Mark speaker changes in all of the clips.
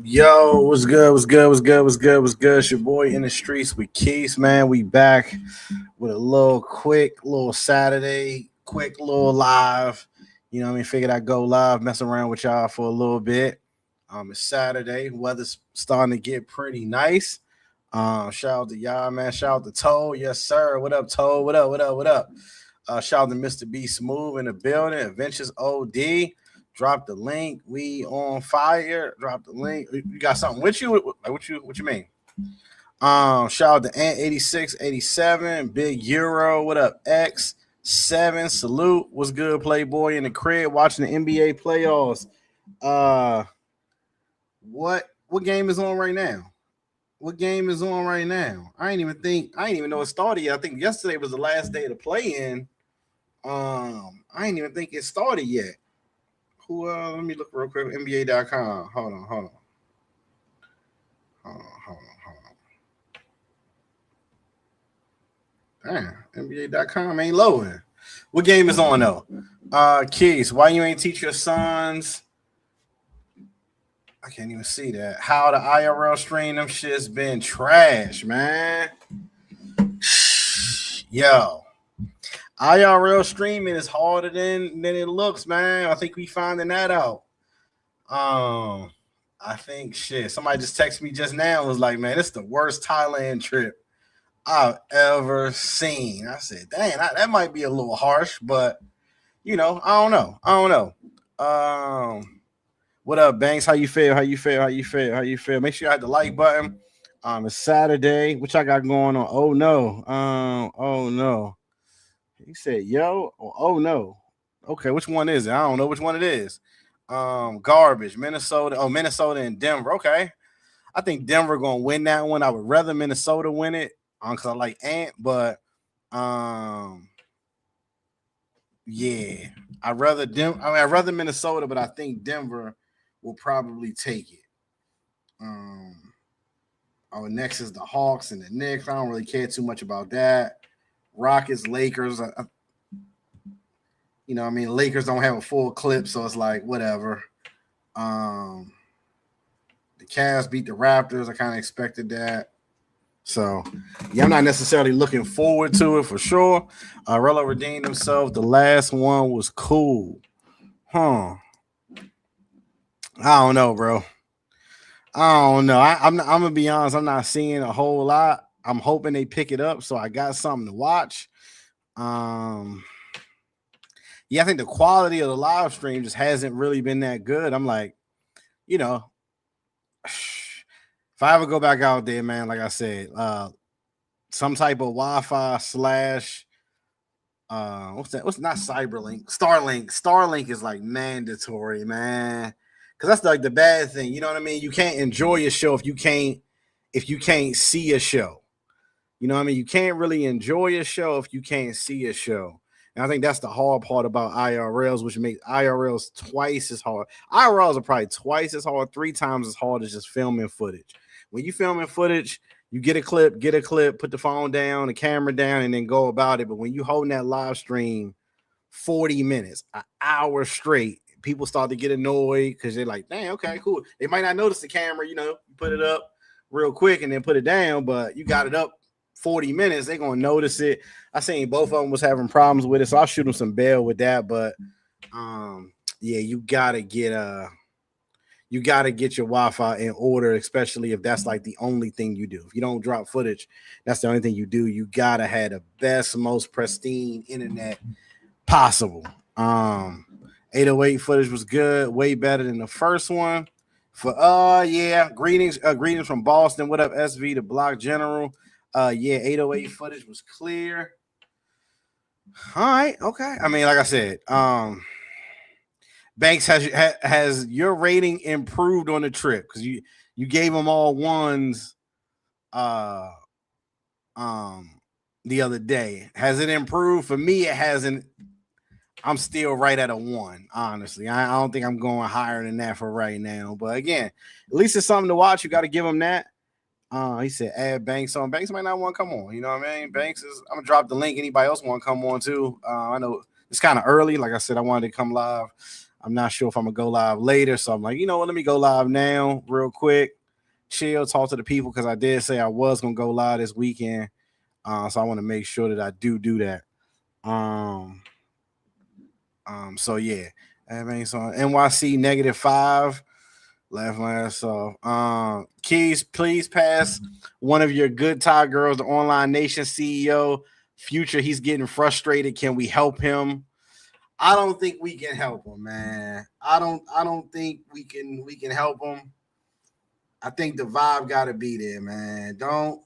Speaker 1: Yo, what's good? What's good? What's good? What's good? What's good? It's your boy in the streets with Keys, man. We back with a little quick little Saturday, quick little live. You know what I mean? Figured I'd go live, mess around with y'all for a little bit. It's Saturday. Weather's starting to get pretty nice. Shout out to y'all, man. Shout out to Toad. Yes, sir. What up, Toad? What up? What up? What up? Shout out to Mr. B Smooth in the building. Adventures OD. Drop the link. We on fire. Drop the link. You got something with you? What you mean? Shout out to Ant 8687, Big Euro. What up, X7? Salute. What's good, Playboy in the crib watching the NBA playoffs. Uh what game is on right now? What game is on right now? I ain't even know it started yet. I think yesterday was the last day of the play in. I ain't even think it started yet. Who let me look real quick. NBA.com. Hold on. Damn, NBA.com ain't loading. What game is on though? Keys, why you ain't teach your sons? I can't even see that. How the IRL stream them shit's been trash, man. Yo. IRL streaming is harder than it looks, man. I think we finding that out. I think shit. Somebody just texted me just now and was like, man, it's the worst Thailand trip I've ever seen. I said, dang, that might be a little harsh, but I don't know. What up, Banks? How you feel? Make sure you hit the like button. It's Saturday. What y'all got going on? Oh no. Oh no. He said, yo, oh no. Okay, which one is it? I don't know which one it is. Garbage, Minnesota. Oh, Minnesota and Denver. Okay. I think Denver gonna win that one. I would rather Minnesota win it because I like Ant, but yeah. I'd rather Minnesota, but I think Denver will probably take it. Next is the Hawks and the Knicks. I don't really care too much about that. Rockets, Lakers. Lakers don't have a full clip, so it's like whatever. The Cavs beat the Raptors. I kind of expected that. So, yeah, I'm not necessarily looking forward to it for sure. Rello redeemed himself. The last one was cool. I don't know, bro. I don't know. I'm going to be honest. I'm not seeing a whole lot. I'm hoping they pick it up, so I got something to watch. Yeah, I think the quality of the live stream just hasn't really been that good. I'm like, if I ever go back out there, man, like I said, some type of Wi-Fi slash what's that? What's not Cyberlink? Starlink. Starlink is like mandatory, man. Because that's like the bad thing. You know what I mean? You can't enjoy a show if you can't see a show. You know what I mean? You can't really enjoy a show if you can't see a show. And I think that's the hard part about IRLs, which makes IRLs twice as hard. IRLs are probably twice as hard, 3 times as hard as just filming footage. When you filming footage, you get a clip, put the phone down, the camera down, and then go about it. But when you holding that live stream 40 minutes, an hour straight, people start to get annoyed because they're like, dang, okay, cool. They might not notice the camera, you put it up real quick and then put it down, but you got it up 40 minutes, they're gonna notice it. I seen both of them was having problems with it, so I'll shoot them some bail with that. But yeah, you gotta get your Wi-Fi in order, especially if that's like the only thing you do. If you don't drop footage, that's the only thing you do. You gotta have the best, most pristine internet possible. 808 footage was good, way better than the first one. For greetings from Boston. What up, SV, the Block General? 808 footage was clear. All right, okay. I mean, like I said, Banks has your rating improved on the trip because you gave them all ones the other day. Has it improved? For me, it hasn't. I'm still right at a 1, honestly. I don't think I'm going higher than that for right now. But again, at least it's something to watch. You got to give them that. He said add Banks on. Banks might not want to come on. You know what I mean? Banks is. I'm gonna drop the link. Anybody else want to come on too? I know it's kind of early. Like I said, I wanted to come live. I'm not sure if I'm gonna go live later, so I'm like, you know what? Let me go live now, real quick, chill, talk to the people because I did say I was gonna go live this weekend, so I want to make sure that I do that. Um, so yeah, I mean, so NYC -5. Last off. Keys, please pass one of your good Thai girls, the Online Nation CEO. Future, he's getting frustrated. Can we help him? I don't think we can help him, man. I don't think we can help him. I think the vibe gotta be there, man. Don't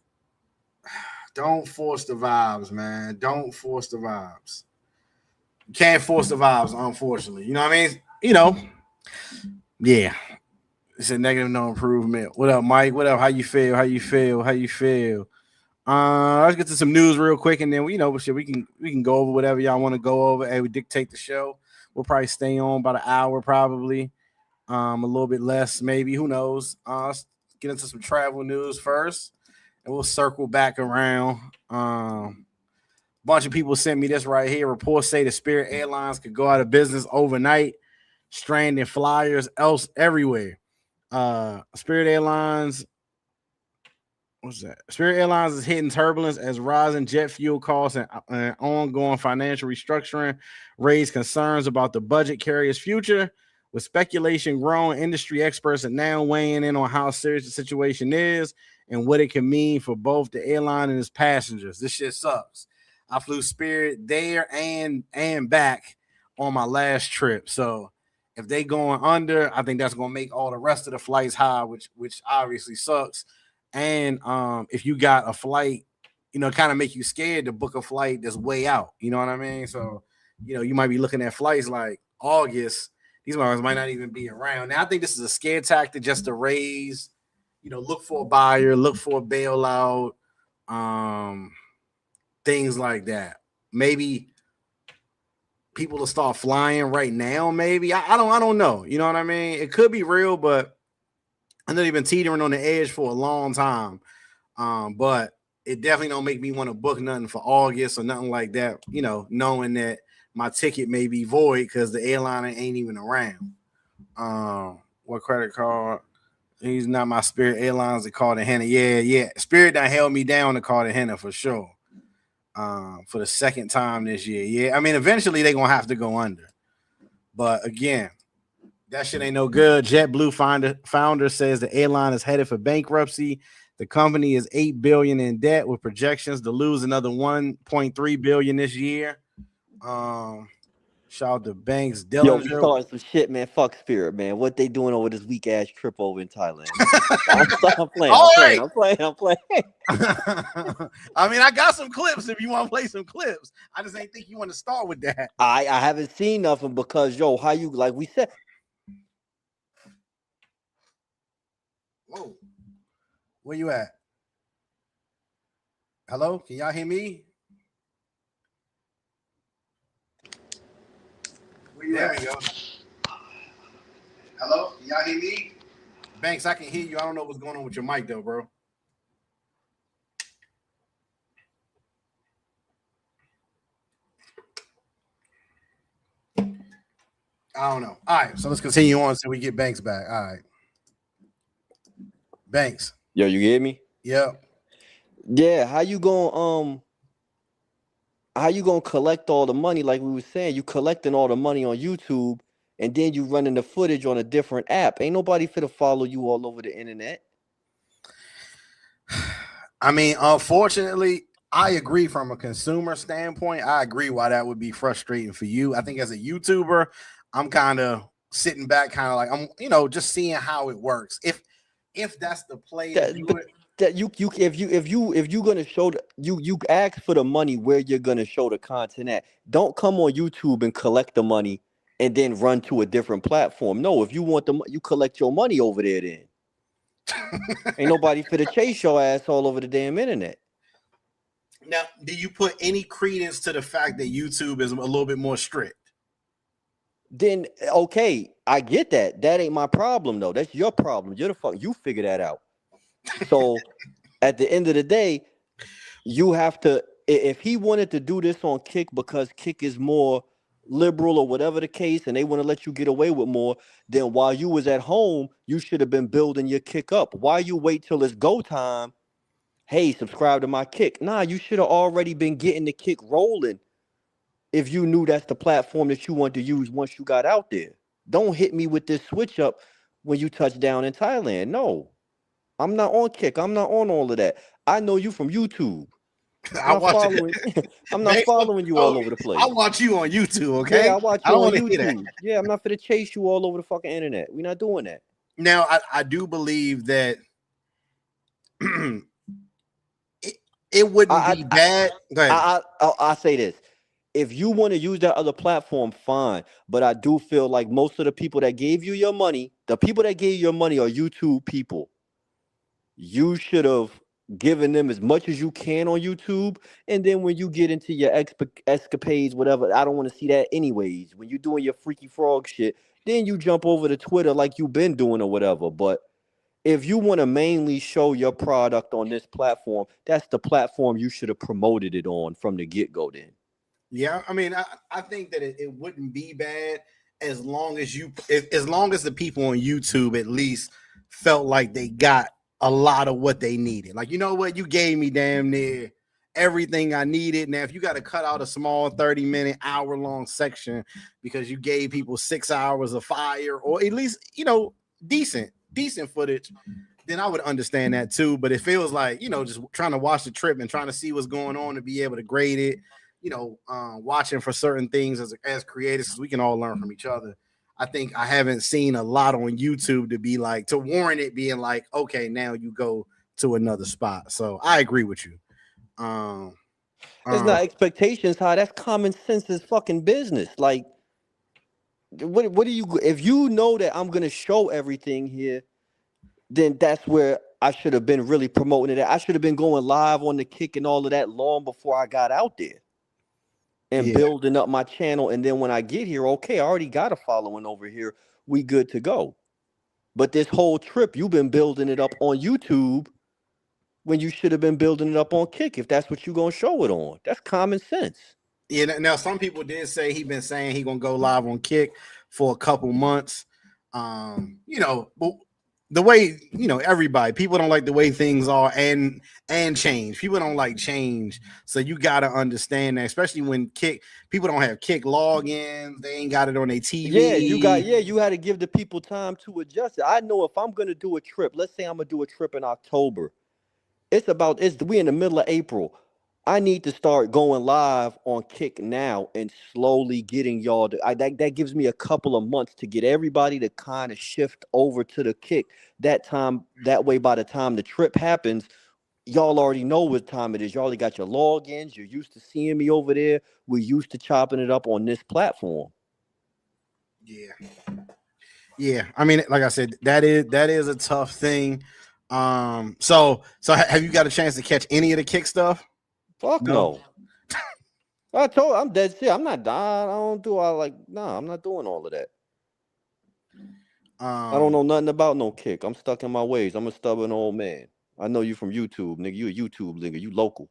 Speaker 1: force the vibes, man. Don't force the vibes. You can't force the vibes, unfortunately. You know what I mean? Yeah. It's a negative, no improvement. What up, Mike? What up? How you feel? Let's get to some news real quick, and then we can go over whatever y'all want to go over. Hey, we dictate the show. We'll probably stay on about an hour, probably. A little bit less, maybe. Who knows? Let's get into some travel news first, and we'll circle back around. Bunch of people sent me this right here. Reports say the Spirit Airlines could go out of business overnight, stranding flyers everywhere. Spirit Airlines. What's that? Spirit Airlines is hitting turbulence as rising jet fuel costs and ongoing financial restructuring raise concerns about the budget carrier's future. With speculation growing, industry experts are now weighing in on how serious the situation is and what it can mean for both the airline and its passengers. This shit sucks. I flew Spirit there and back on my last trip. So if they going under, I think that's going to make all the rest of the flights high, which obviously sucks. And if you got a flight, kind of make you scared to book a flight that's way out. You know what I mean? So, you might be looking at flights like August. These ones might not even be around. Now, I think this is a scare tactic just to raise, look for a buyer, look for a bailout, things like that. Maybe people will start flying right now. Maybe I don't know. You know what I mean? It could be real, but I know they've been teetering on the edge for a long time. But it definitely don't make me want to book nothing for August or nothing like that. Knowing that my ticket may be void because the airline ain't even around. What credit card? He's not my Spirit Airlines to call the Henna. Yeah. Spirit done held me down to call the Henna for sure. For the second time this year. Yeah, I mean, eventually they're going to have to go under. But again, that shit ain't no good. JetBlue founder says the airline is headed for bankruptcy. The company is $8 billion in debt with projections to lose another $1.3 billion this year. Shout out to Banks. Dillinger.
Speaker 2: Yo, we starting some shit, man. Fuck Spirit, man. What they doing over this weak ass trip over in Thailand? I'm playing.
Speaker 1: I mean, I got some clips if you want to play some clips. I just ain't think you want to start with that.
Speaker 2: I haven't seen nothing because, how you, like we said.
Speaker 1: Whoa. Where you at? Hello? Can y'all hear me? There we go. Hello? Can y'all hear me? Banks, I can hear you. I don't know what's going on with your mic, though, bro. I don't know. All right, so let's continue on until we get Banks back. All right. Banks.
Speaker 2: Yo, you hear me?
Speaker 1: Yep.
Speaker 2: Yeah, how you gonna collect all the money like we were saying? You collecting all the money on YouTube and then you running the footage on a different app. Ain't nobody finna follow you all over the internet.
Speaker 1: I mean, unfortunately, I agree from a consumer standpoint. I agree why that would be frustrating for you. I think as a YouTuber, I'm kind of sitting back, kind of like I'm, just seeing how it works. If that's the play to do it.
Speaker 2: That if you gonna show you ask for the money where you're gonna show the content at. Don't come on YouTube and collect the money and then run to a different platform. No, if you want you collect your money over there then. Ain't nobody finna chase your ass all over the damn internet.
Speaker 1: Now, do you put any credence to the fact that YouTube is a little bit more strict?
Speaker 2: Then okay, I get that. That ain't my problem though. That's your problem. You figure that out. So at the end of the day, you have to, if he wanted to do this on Kick because Kick is more liberal or whatever the case, and they want to let you get away with more, then while you was at home, you should have been building your kick up. Why you wait till it's go time? Hey, subscribe to my kick. Nah, you should have already been getting the kick rolling if you knew that's the platform that you want to use once you got out there. Don't hit me with this switch up when you touch down in Thailand. No, I'm not on kick. I'm not on all of that. I know you from YouTube. I'm
Speaker 1: I
Speaker 2: not
Speaker 1: watch it,
Speaker 2: following. I'm not
Speaker 1: man.
Speaker 2: following you
Speaker 1: Oh,
Speaker 2: all over the
Speaker 1: I
Speaker 2: place.
Speaker 1: watch you on YouTube,
Speaker 2: Yeah, I
Speaker 1: okay?
Speaker 2: watch
Speaker 1: I
Speaker 2: you
Speaker 1: don't
Speaker 2: on
Speaker 1: want to hear that.
Speaker 2: YouTube. Yeah, I'm not gonna chase you all over the fucking internet. We're not doing that.
Speaker 1: Now, I do believe that it, it wouldn't
Speaker 2: I
Speaker 1: be
Speaker 2: I
Speaker 1: bad. Go ahead.
Speaker 2: I say this. If you want to use that other platform, fine. But I do feel like most of the people that gave you your money, the people that gave you your money are YouTube people. You should have given them as much as you can on YouTube. And then when you get into your escapades, whatever, I don't want to see that anyways. When you're doing your freaky frog shit, then you jump over to Twitter like you've been doing or whatever. But if you want to mainly show your product on this platform, that's the platform you should have promoted it on from the get-go then.
Speaker 1: Yeah, I mean, I think that it wouldn't be bad as long as as long as the people on YouTube at least felt like they got a lot of what they needed. Like, you know what, you gave me damn near everything I needed. Now, if you got to cut out a small 30-minute, hour-long section because you gave people 6 hours of fire, or at least, decent footage, then I would understand that too. But if it was like, just trying to watch the trip and trying to see what's going on to be able to grade it, watching for certain things as creators, because we can all learn from each other. I think I haven't seen a lot on YouTube to be like, to warrant it being like, okay, now you go to another spot. So I agree with you. Um,
Speaker 2: It's
Speaker 1: um,
Speaker 2: not expectations high. That's common sense is fucking business. Like, what do you, if you know that I'm gonna show everything here, then that's where I should have been really promoting it. I should have been going live on the kick and all of that long before I got out there and
Speaker 1: yeah,
Speaker 2: building up my channel. And then when I get here, okay, I already got a following over here. We good to go. But this whole trip, you've been building it up on YouTube when you should have been building it up on Kick if that's what you're gonna show it on. That's common sense.
Speaker 1: yeah. Now some people did say he been saying he gonna go live on Kick for a couple months. But the way, everybody, people don't like the way things are, and change. People don't like change, so you gotta understand that, especially when Kick, people don't have Kick logins, they ain't got it on their TV.
Speaker 2: You had to give the people time to adjust it. I know if I'm gonna do a trip, let's say I'm gonna do a trip in October. It's we in the middle of April. I need to start going live on Kick now and slowly getting y'all to that gives me a couple of months to get everybody to kind of shift over to the Kick. That way by the time the trip happens, y'all already know what time it is. Y'all already got your logins. You're used to seeing me over there. We're used to chopping it up on this platform.
Speaker 1: Yeah, yeah. I mean, like I said, that is a tough thing. So have you got a chance to catch any of the Kick stuff?
Speaker 2: Fuck
Speaker 1: No.
Speaker 2: no. I told I'm dead serious. I'm not dying. I don't do all like nah, I'm not doing all of that. I don't
Speaker 1: Um,
Speaker 2: know nothing about no Kick. I'm stuck in my ways. I'm a stubborn old man. I know you from YouTube, nigga. You a YouTube nigga. You local.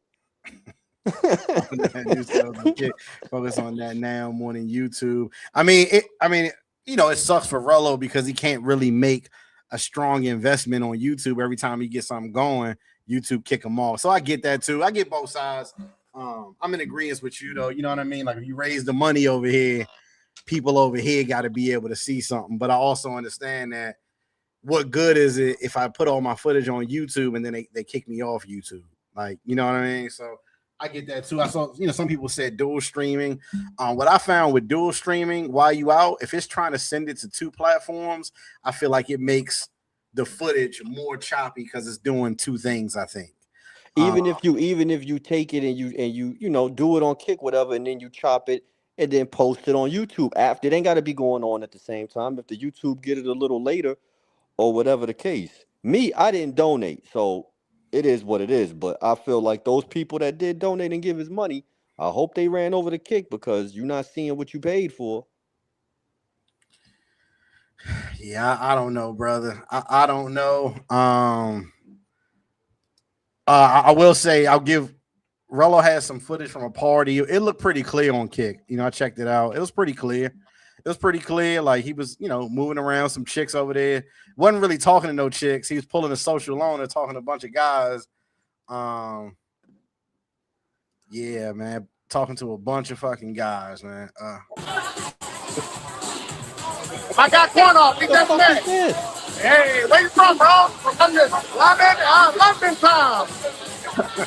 Speaker 1: New stuff, okay. Focus on that now more than YouTube. I mean, it sucks for Rello because he can't really make a strong investment on YouTube. Every time he gets something going, YouTube kick him off. So I get that too. I get both sides. I'm in agreement with you though. You know what I mean? Like, if you raise the money over here, people over here got to be able to see something. But I also understand that, what good is it if I put all my footage on YouTube and then they kick me off YouTube? Like, you know what I mean? So I get that too. I saw, some people said dual streaming. What I found with dual streaming while you out, if it's trying to send it to two platforms, I feel like it makes the footage more choppy because it's doing two things, I think. Um,
Speaker 2: Even if you take it and you do it on Kick whatever and then you chop it and then post it on YouTube after it ain't got to be going on at the same time. If the YouTube get it a little later or whatever the case. Me, I didn't donate, so it is what it is. But I feel like those people that did donate and give his money, I hope they ran over the Kick because you're not seeing what you paid for.
Speaker 1: yeah, I don't know, brother. I don't know. I will say, I'll give Rello had some footage from a party. It looked pretty clear on Kick. I checked it out. It was pretty clear. Like he was, moving around some chicks over there. Wasn't really talking to no chicks. He was pulling a social loner, talking to a bunch of guys. Yeah, man, talking to a bunch of fucking guys, man.
Speaker 3: I got one off. He just met. Hey, where you from, bro? From London. London town.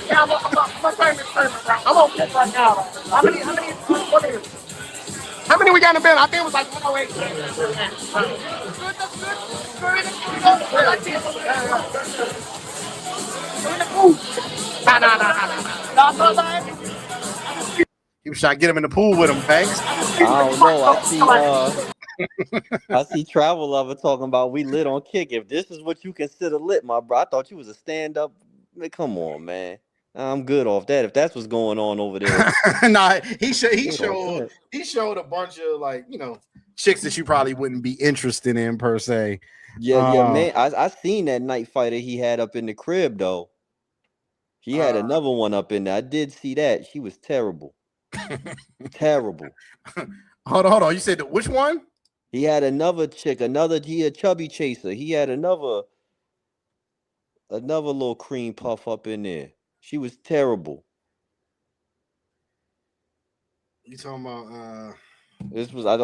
Speaker 3: Yeah, I'm a famous person, bro. I'm on Kick right now. How many we got in the bed? I think it was like 108.
Speaker 1: He was trying to get him in the pool with him, Banks.
Speaker 2: I don't know. I see Travel Lover talking about we lit on Kick. If this is what you consider lit, my bro, I thought you was a stand-up. Come on, man. I'm good off that. If that's what's going on over there.
Speaker 1: Nah, he showed a bunch of like, chicks that you probably wouldn't be interested in per se.
Speaker 2: Yeah, man. I seen that night fighter he had up in the crib though. He had another one up in there. I did see that. She was terrible. Terrible.
Speaker 1: Hold on. You said which one?
Speaker 2: He had another chick, he a chubby chaser. He had another little cream puff up in there. She was terrible.
Speaker 1: You talking about
Speaker 2: this was I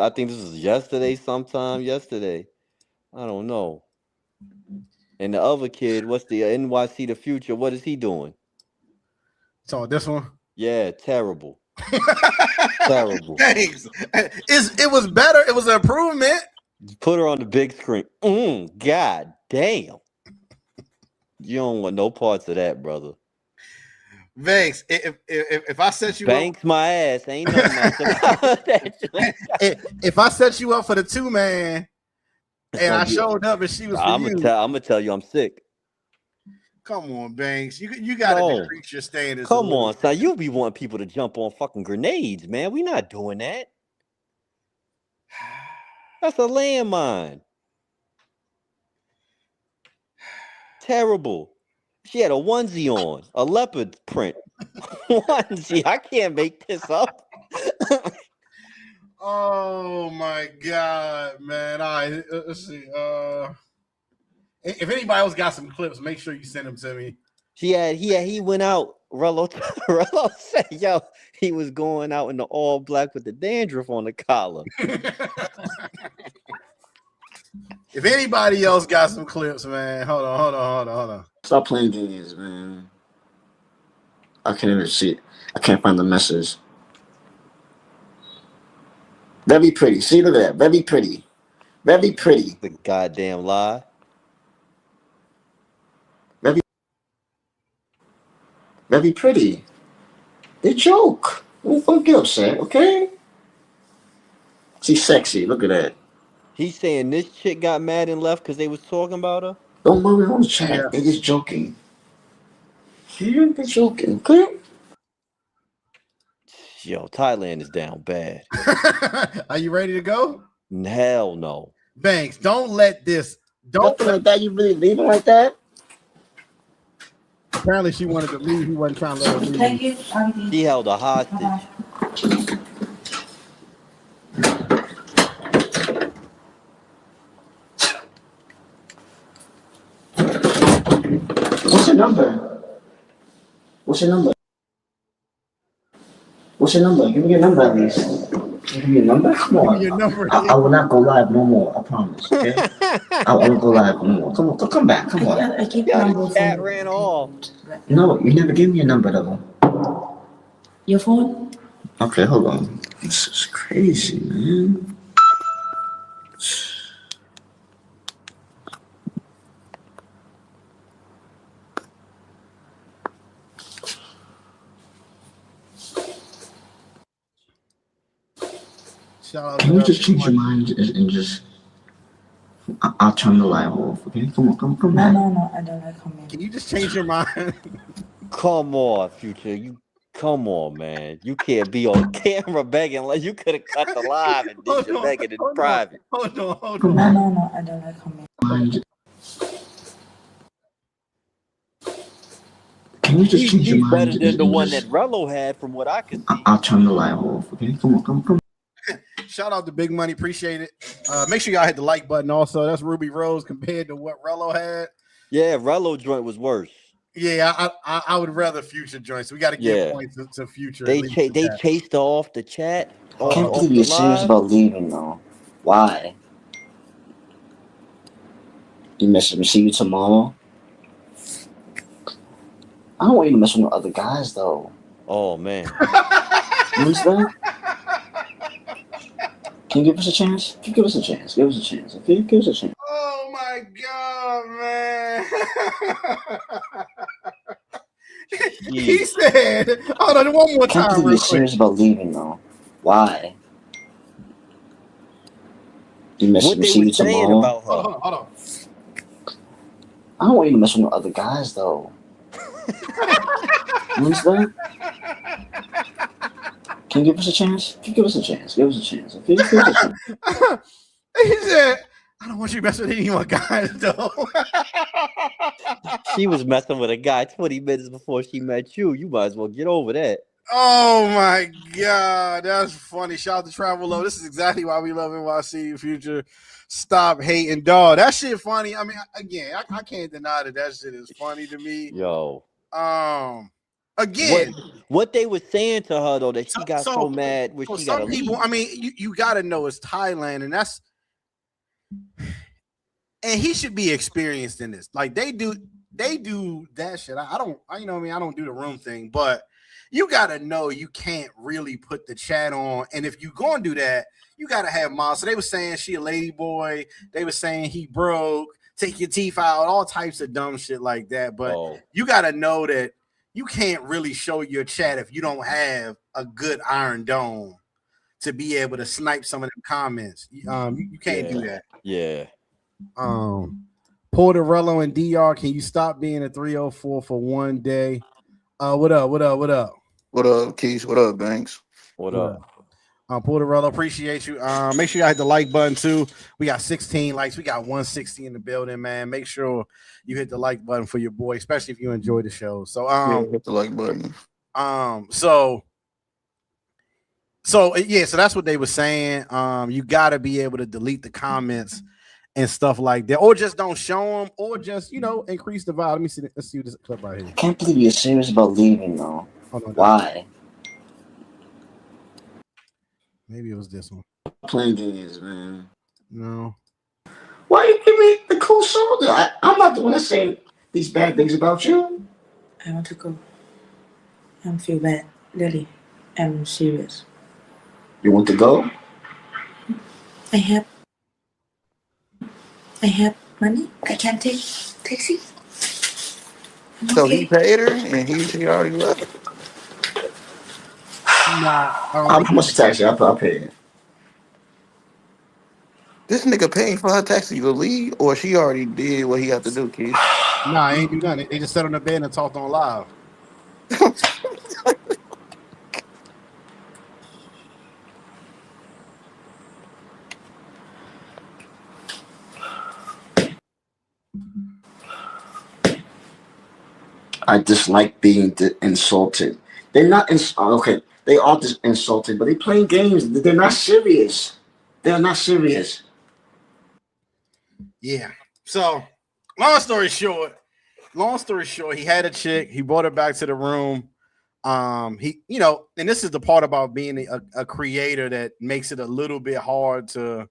Speaker 2: think this was sometime yesterday. I don't know. And the other kid, what's the NYC the Future? What is he doing?
Speaker 1: So this one?
Speaker 2: Yeah, terrible. Terrible.
Speaker 1: Thanks. It was better. It was an improvement.
Speaker 2: Put her on the big screen. God damn. You don't want no parts of that, brother.
Speaker 1: Banks, if I set you
Speaker 2: Banks
Speaker 1: up,
Speaker 2: my ass, ain't nothing nice about that.
Speaker 1: If I set you up for the 2-man and I showed up and she was
Speaker 2: I'm gonna tell you I'm sick.
Speaker 1: Come on, Banks. You gotta decrease your standards.
Speaker 2: Come on, son. You be wanting people to jump on fucking grenades, man. We not doing that. That's a landmine. Terrible. She had a onesie on, a leopard print onesie. I can't make this up.
Speaker 1: Oh my god, man! All right, let's see. If anybody else got some clips, make sure you send them to me.
Speaker 2: He went out. Rello said, "Yo, he was going out in the all black with the dandruff on the collar."
Speaker 1: If anybody else got some clips, man, hold on.
Speaker 4: Stop playing games, man. I can't even see it. I can't find the message. Very pretty. See, look at that. Very pretty. Very pretty.
Speaker 2: The goddamn lie.
Speaker 4: Very pretty. They joke. Don't get upset, okay? She's sexy. Look at that.
Speaker 2: He's saying this chick got mad and left because they was talking about her?
Speaker 4: Don't worry on the chat. Yeah. They're just joking. They're joking, okay?
Speaker 2: Yo, Thailand is down bad.
Speaker 1: Are you ready to go?
Speaker 2: Hell no.
Speaker 1: Banks, don't let this.
Speaker 4: Nothing like that. You really leaving like that?
Speaker 1: Apparently she wanted to leave. He wasn't trying to let her leave.
Speaker 2: She held a hostage.
Speaker 4: What's your number? What's your number? What's your number? Give me your number at least. Give me your number? Come on.
Speaker 1: Your number.
Speaker 4: I will not go live no more. I promise. Okay? I won't go live no more. Come on. Come back. Come on.
Speaker 5: I keep your number.
Speaker 2: Cat ran off.
Speaker 4: No, you never gave me your number though.
Speaker 5: Your phone?
Speaker 4: Okay, hold on. This is crazy, man. Can you just change your mind and just? I'll turn the live off. Okay, come back.
Speaker 5: No, I don't like comment.
Speaker 1: Can you just change your mind?
Speaker 2: Come on, Future. Come on, man. You can't be on camera begging. Like you could have cut the live and did your begging in private.
Speaker 1: Hold on.
Speaker 5: No, I don't like comment.
Speaker 4: Can Can you just change your
Speaker 2: He's
Speaker 4: mind?
Speaker 2: better than the one that
Speaker 4: Just,
Speaker 2: Rello had, from what I could see.
Speaker 4: I'll turn the light off. Okay, come on.
Speaker 1: Shout out to Big Money, appreciate it. Make sure y'all hit the like button. Also, that's Ruby Rose compared to what Rello had.
Speaker 2: Yeah, Rello joint was worse.
Speaker 1: Yeah, I would rather Future joints. We got to give points to Future.
Speaker 2: They chased her off the chat.
Speaker 4: I can't
Speaker 2: Off
Speaker 4: believe
Speaker 2: the
Speaker 4: you're serious
Speaker 2: live.
Speaker 4: about leaving though. Why? You message me. See you tomorrow. I don't want you to mess with other guys though.
Speaker 2: Oh man.
Speaker 4: You understand? Can you give us a chance? Give us a chance. Give us a chance. Okay, give us a chance.
Speaker 1: Oh my god, man! He said, "Hold on, one more
Speaker 4: I can't
Speaker 1: time,
Speaker 4: believe
Speaker 1: real
Speaker 4: you're
Speaker 1: quick."
Speaker 4: serious about leaving though. Why? You message
Speaker 2: What
Speaker 4: me.
Speaker 2: they
Speaker 4: See
Speaker 2: were
Speaker 4: you
Speaker 2: saying
Speaker 4: tomorrow.
Speaker 2: about her?
Speaker 1: Hold on.
Speaker 4: I don't want you to mess with other guys though. You understand? Can you give us a chance? Give us a chance. Give us a chance. Okay, give us a chance.
Speaker 1: He said, "I don't want you to mess with anyone, guys." Though
Speaker 2: She was messing with a guy 20 minutes before she met you. You might as well get over that.
Speaker 1: oh my god, that's funny. Shout out to Travel Low. This is exactly why we love NYC Future. Stop hating, dog. That shit funny. I mean, again, I can't deny that shit is funny to me.
Speaker 2: Yo.
Speaker 1: Again,
Speaker 2: what they were saying to her though, that she got so mad where she got to
Speaker 1: some people.
Speaker 2: leave.
Speaker 1: I mean, you got to know it's Thailand, and he should be experienced in this. Like they do that shit. I don't. You know what I mean? I don't do the room thing, but you got to know you can't really put the chat on, and if you gonna do that, you got to have mom. So they were saying she a lady boy. They were saying he broke. Take your teeth out. All types of dumb shit like that. But you got to know that you can't really show your chat if you don't have a good Iron Dome to be able to snipe some of them comments. You can't do that.
Speaker 2: Yeah.
Speaker 1: Porterello and DR, can you stop being a 304 for one day? What up?
Speaker 6: What up, Keith? What up, Banks?
Speaker 2: What up?
Speaker 1: Porterello, appreciate you. Make sure you hit the like button too. We got 16 likes. We got 160 in the building, man. Make sure you hit the like button for your boy, especially if you enjoy the show. So
Speaker 6: hit the like button.
Speaker 1: So that's what they were saying. You got to be able to delete the comments and stuff like that, or just don't show them, or just increase the vibe. Let's see this clip right here.
Speaker 4: I can't believe you're serious about leaving though. Why?
Speaker 1: Maybe it was this one.
Speaker 4: Playing games, man.
Speaker 1: No.
Speaker 4: Why you give me the cool shoulder? I'm not the one that's saying these bad things about you.
Speaker 5: I want to go. I feel bad. Really. I'm serious.
Speaker 4: You want to go?
Speaker 5: I have money. I can take taxi.
Speaker 6: So he paid her and he already left.
Speaker 1: Nah.
Speaker 4: How much is taxi? I'll pay it.
Speaker 6: This nigga paying for her taxi to leave, or she already did what he had to do, Keith?
Speaker 1: Nah, I ain't do nothing. They just sat on the bed and talked on live.
Speaker 4: I dislike being insulted. They're not okay. They are insulted, but they playing games. They're not serious. They're not serious.
Speaker 1: Yeah. So, long story short, he had a chick. He brought her back to the room. And this is the part about being a creator that makes it a little bit hard to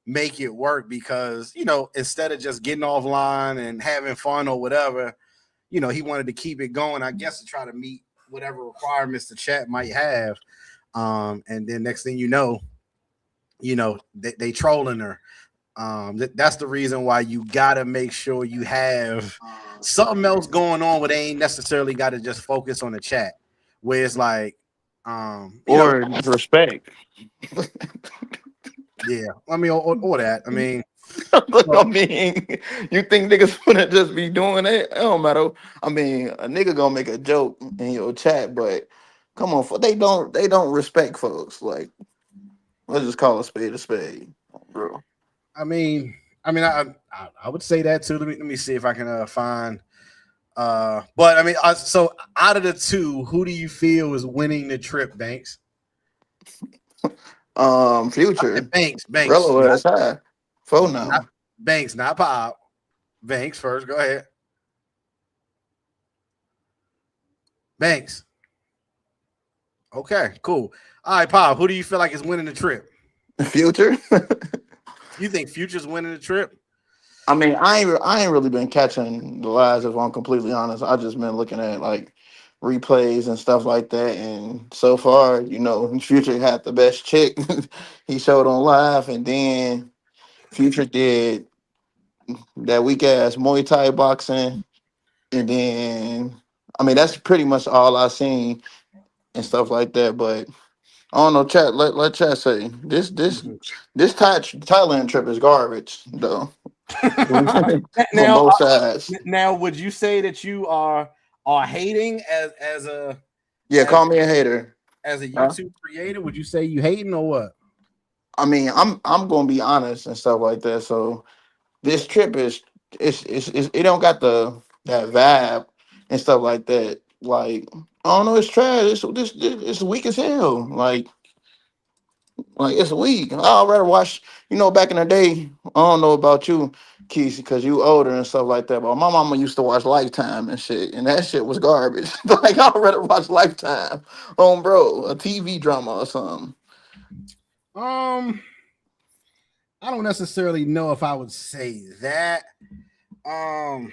Speaker 1: make it work, because instead of just getting offline and having fun or whatever, he wanted to keep it going, I guess, to try to meet whatever requirements the chat might have. And then next thing they trolling her. That's the reason why you gotta make sure you have something else going on where they ain't necessarily got to just focus on the chat, where it's like
Speaker 6: or respect.
Speaker 1: Yeah, I mean, or that. I mean,
Speaker 6: I mean, you think niggas wanna just be doing it? It don't matter. I mean, a nigga gonna make a joke in your chat, but come on, they don't respect folks. Like, let's just call a spade, bro.
Speaker 1: I mean, I would say that too. Let me see if I can find But I mean, so out of the two, who do you feel is winning the trip, Banks?
Speaker 6: Future.
Speaker 1: Banks,
Speaker 6: Rello
Speaker 1: not
Speaker 6: ass high. Phone now.
Speaker 1: Banks, not Pop. Banks first. Go ahead. Banks. Okay, cool. All right, Pop. Who do you feel like is winning the trip?
Speaker 6: Future.
Speaker 1: You think Future's winning the trip?
Speaker 6: I mean, I ain't really been catching the lives if I'm completely honest. I just been looking at like replays and stuff like that. And so far, Future had the best chick he showed on live, and then Future did that weak ass Muay Thai boxing, and then I mean that's pretty much all I seen and stuff like that. But I don't know, chat. Let chat say this Thailand trip is garbage though. On
Speaker 1: now,
Speaker 6: both sides.
Speaker 1: now, would you say that you are hating as a
Speaker 6: Yeah,
Speaker 1: as
Speaker 6: call me a hater.
Speaker 1: as a
Speaker 6: Huh?
Speaker 1: YouTube creator? Would you say you hating or what?
Speaker 6: I mean, I'm gonna be honest and stuff like that. So this trip is it don't got that vibe and stuff like that. Like I don't know, it's trash. It's weak as hell. Like it's weak. I'd rather watch. Back in the day, I don't know about you, Keith, because you older and stuff like that. But my mama used to watch Lifetime and shit, and that shit was garbage. Like I'd rather watch Lifetime on bro, a TV drama or something.
Speaker 1: Um, I don't necessarily know if I would say that. Um,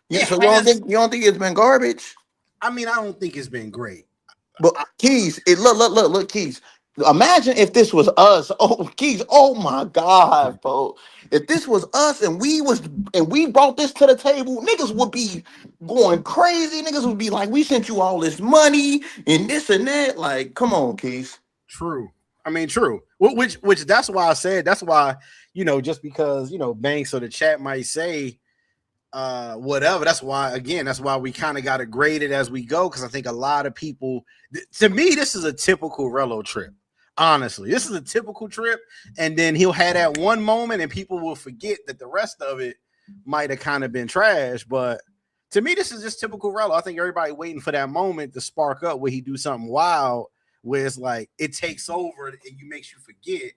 Speaker 6: Yeah,
Speaker 1: it
Speaker 6: so
Speaker 1: has.
Speaker 6: you don't think it's been garbage?
Speaker 1: I mean, I don't think it's been great.
Speaker 6: But Keys, look, Keys. Imagine if this was us. Oh, Keys. Oh my God, bro. If this was us and we brought this to the table, niggas would be going crazy. Niggas would be like, we sent you all this money and this and that. Like, come on, Keys.
Speaker 1: True. I mean, true. Which that's why I said that's why just because Banks or the chat might say whatever. That's why we kind of got to grade it as we go, because I think a lot of people, to me, this is a typical Rello trip. Honestly, this is a typical trip, and then he'll have that one moment, and people will forget that the rest of it might have kind of been trash. But to me, this is just typical Rello. I think everybody waiting for that moment to spark up where he do something wild, where it's like it takes over and you makes you forget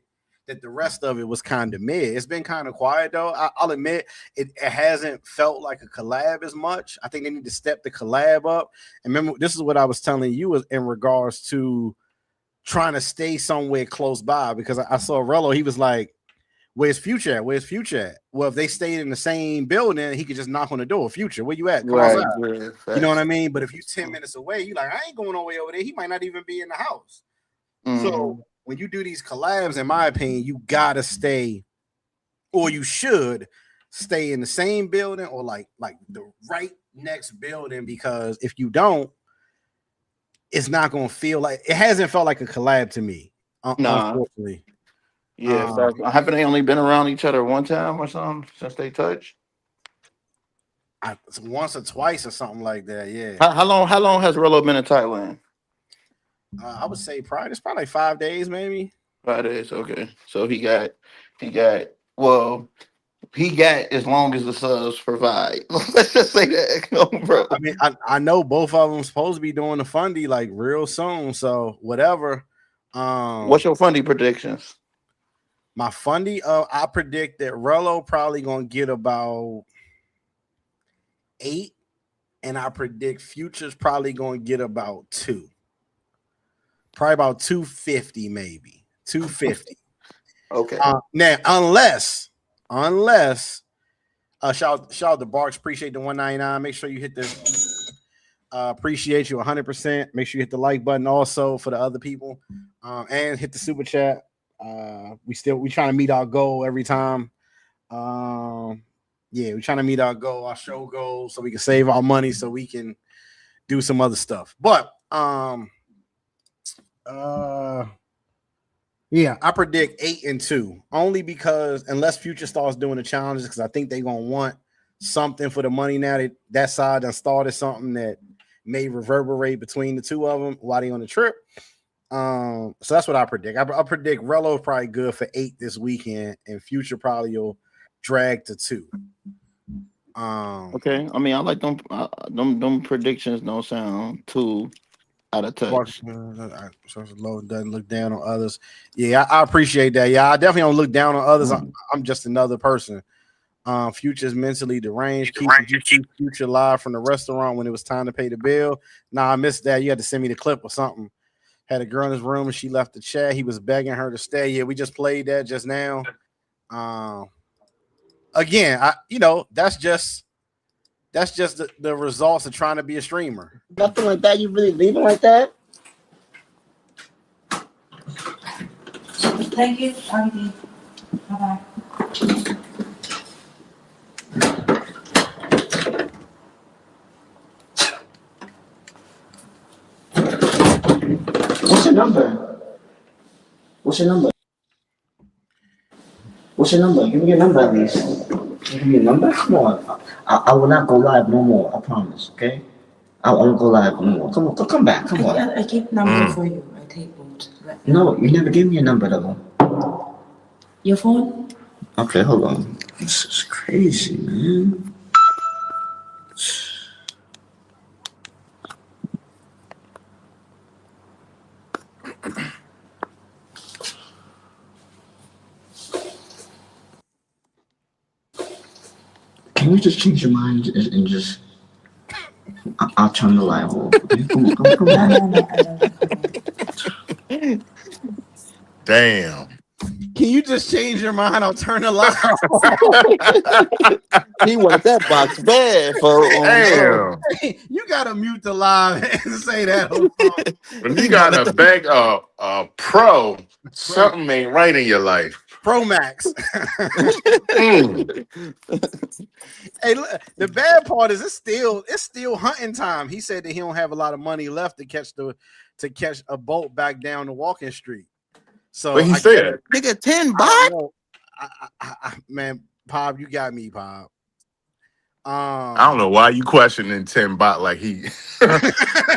Speaker 1: that the rest of it was kind of mid. It's been kind of quiet though. I'll admit it hasn't felt like a collab as much. I think they need to step the collab up. And remember, this is what I was telling you in regards to trying to stay somewhere close by, because I saw Rello. He was like, "Where's Future at? Where's Future at?" Well, if they stayed in the same building, he could just knock on the door. Future, where you at? Come outside.
Speaker 6: Right. Yeah,
Speaker 1: You know what
Speaker 6: facts.
Speaker 1: I mean? But if you 10 minutes away, you like, I ain't going all the way over there. He might not even be in the house. So
Speaker 6: Mhm.
Speaker 1: when you do these collabs, in my opinion, you gotta stay, or you should stay in the same building, or like the right next building, because if you don't, it's not gonna feel like, it hasn't felt like a collab to me,
Speaker 6: Nah.
Speaker 1: unfortunately.
Speaker 6: Yeah, facts. Haven't they only been around each other one time or something since they touched?
Speaker 1: Once or twice or something like that. Yeah,
Speaker 6: How long has Rello been in Thailand?
Speaker 1: I would say probably it's probably like 5 days, maybe.
Speaker 6: 5 days. Okay, so he got well, he got as long as the subs provide. Let's just say that, bro.
Speaker 1: I mean, I know both of them supposed to be doing the fundy like real soon, so whatever.
Speaker 6: What's your fundy predictions?
Speaker 1: My fundy, I predict that Rello probably gonna get about 8, and I predict Future's probably gonna get about 2. Probably about 250, maybe 250.
Speaker 6: Okay.
Speaker 1: Now, unless shout out to Barks, appreciate the 199. Make sure you hit the appreciate you 100%. Make sure you hit the like button also for the other people, and hit the super chat. We trying to meet our goal every time. Yeah, we're trying to meet our goal, our show goal, so we can save our money, so we can do some other stuff. But yeah, I predict 8-2, only because unless Future starts doing the challenges, because I think they're gonna want something for the money now. That side done started something that may reverberate between the two of them while they on the trip. So that's what I predict. I predict Rello is probably good for 8 this weekend, and Future probably will drag to 2.
Speaker 6: Okay, I mean, I like them. Them predictions don't sound too out of touch.
Speaker 1: Low doesn't look down on others. Yeah, I appreciate that. Yeah, I definitely don't look down on others. I'm just another person. Future's mentally deranged. Keith, did you see Future live from the restaurant when it was time to pay the bill? Nah, I missed that. You had to send me the clip or something. Had a girl in his room and she left the chat. He was begging her to stay. Yeah, we just played that just now. Again, that's just the results of trying to be a streamer.
Speaker 4: Nothing like that. You really leaving like that?
Speaker 5: Thank you. Bye bye.
Speaker 4: What's your number? What's your number? What's your number? Give me your number at least. Give me your number? Come on. I will not go live no more. I promise, okay? I won't go live no more. Come on, come back. Come on.
Speaker 5: I keep number for you. I take both.
Speaker 4: No, you never gave me your number though.
Speaker 5: Your phone?
Speaker 4: Okay, hold on. This is crazy, man. Can you just change your mind and just... I'll turn the light off. Okay? Come on.
Speaker 5: No.
Speaker 6: Damn.
Speaker 1: Can you just change your mind? I'll turn the light off.
Speaker 6: He wanted that box bad, folks.
Speaker 7: Damn.
Speaker 1: You gotta mute the live and say that.
Speaker 7: When you got a bag of pro, something ain't right in your life.
Speaker 1: Pro Max.
Speaker 7: Mm.
Speaker 1: Hey, look, the bad part is it's still hunting time. He said that he don't have a lot of money left to catch a boat back down to Walking Street. So
Speaker 7: What he said?
Speaker 6: Nigga, $10.
Speaker 1: Man, Pop, you got me, Pop.
Speaker 7: I don't know why you questioning 10 baht like he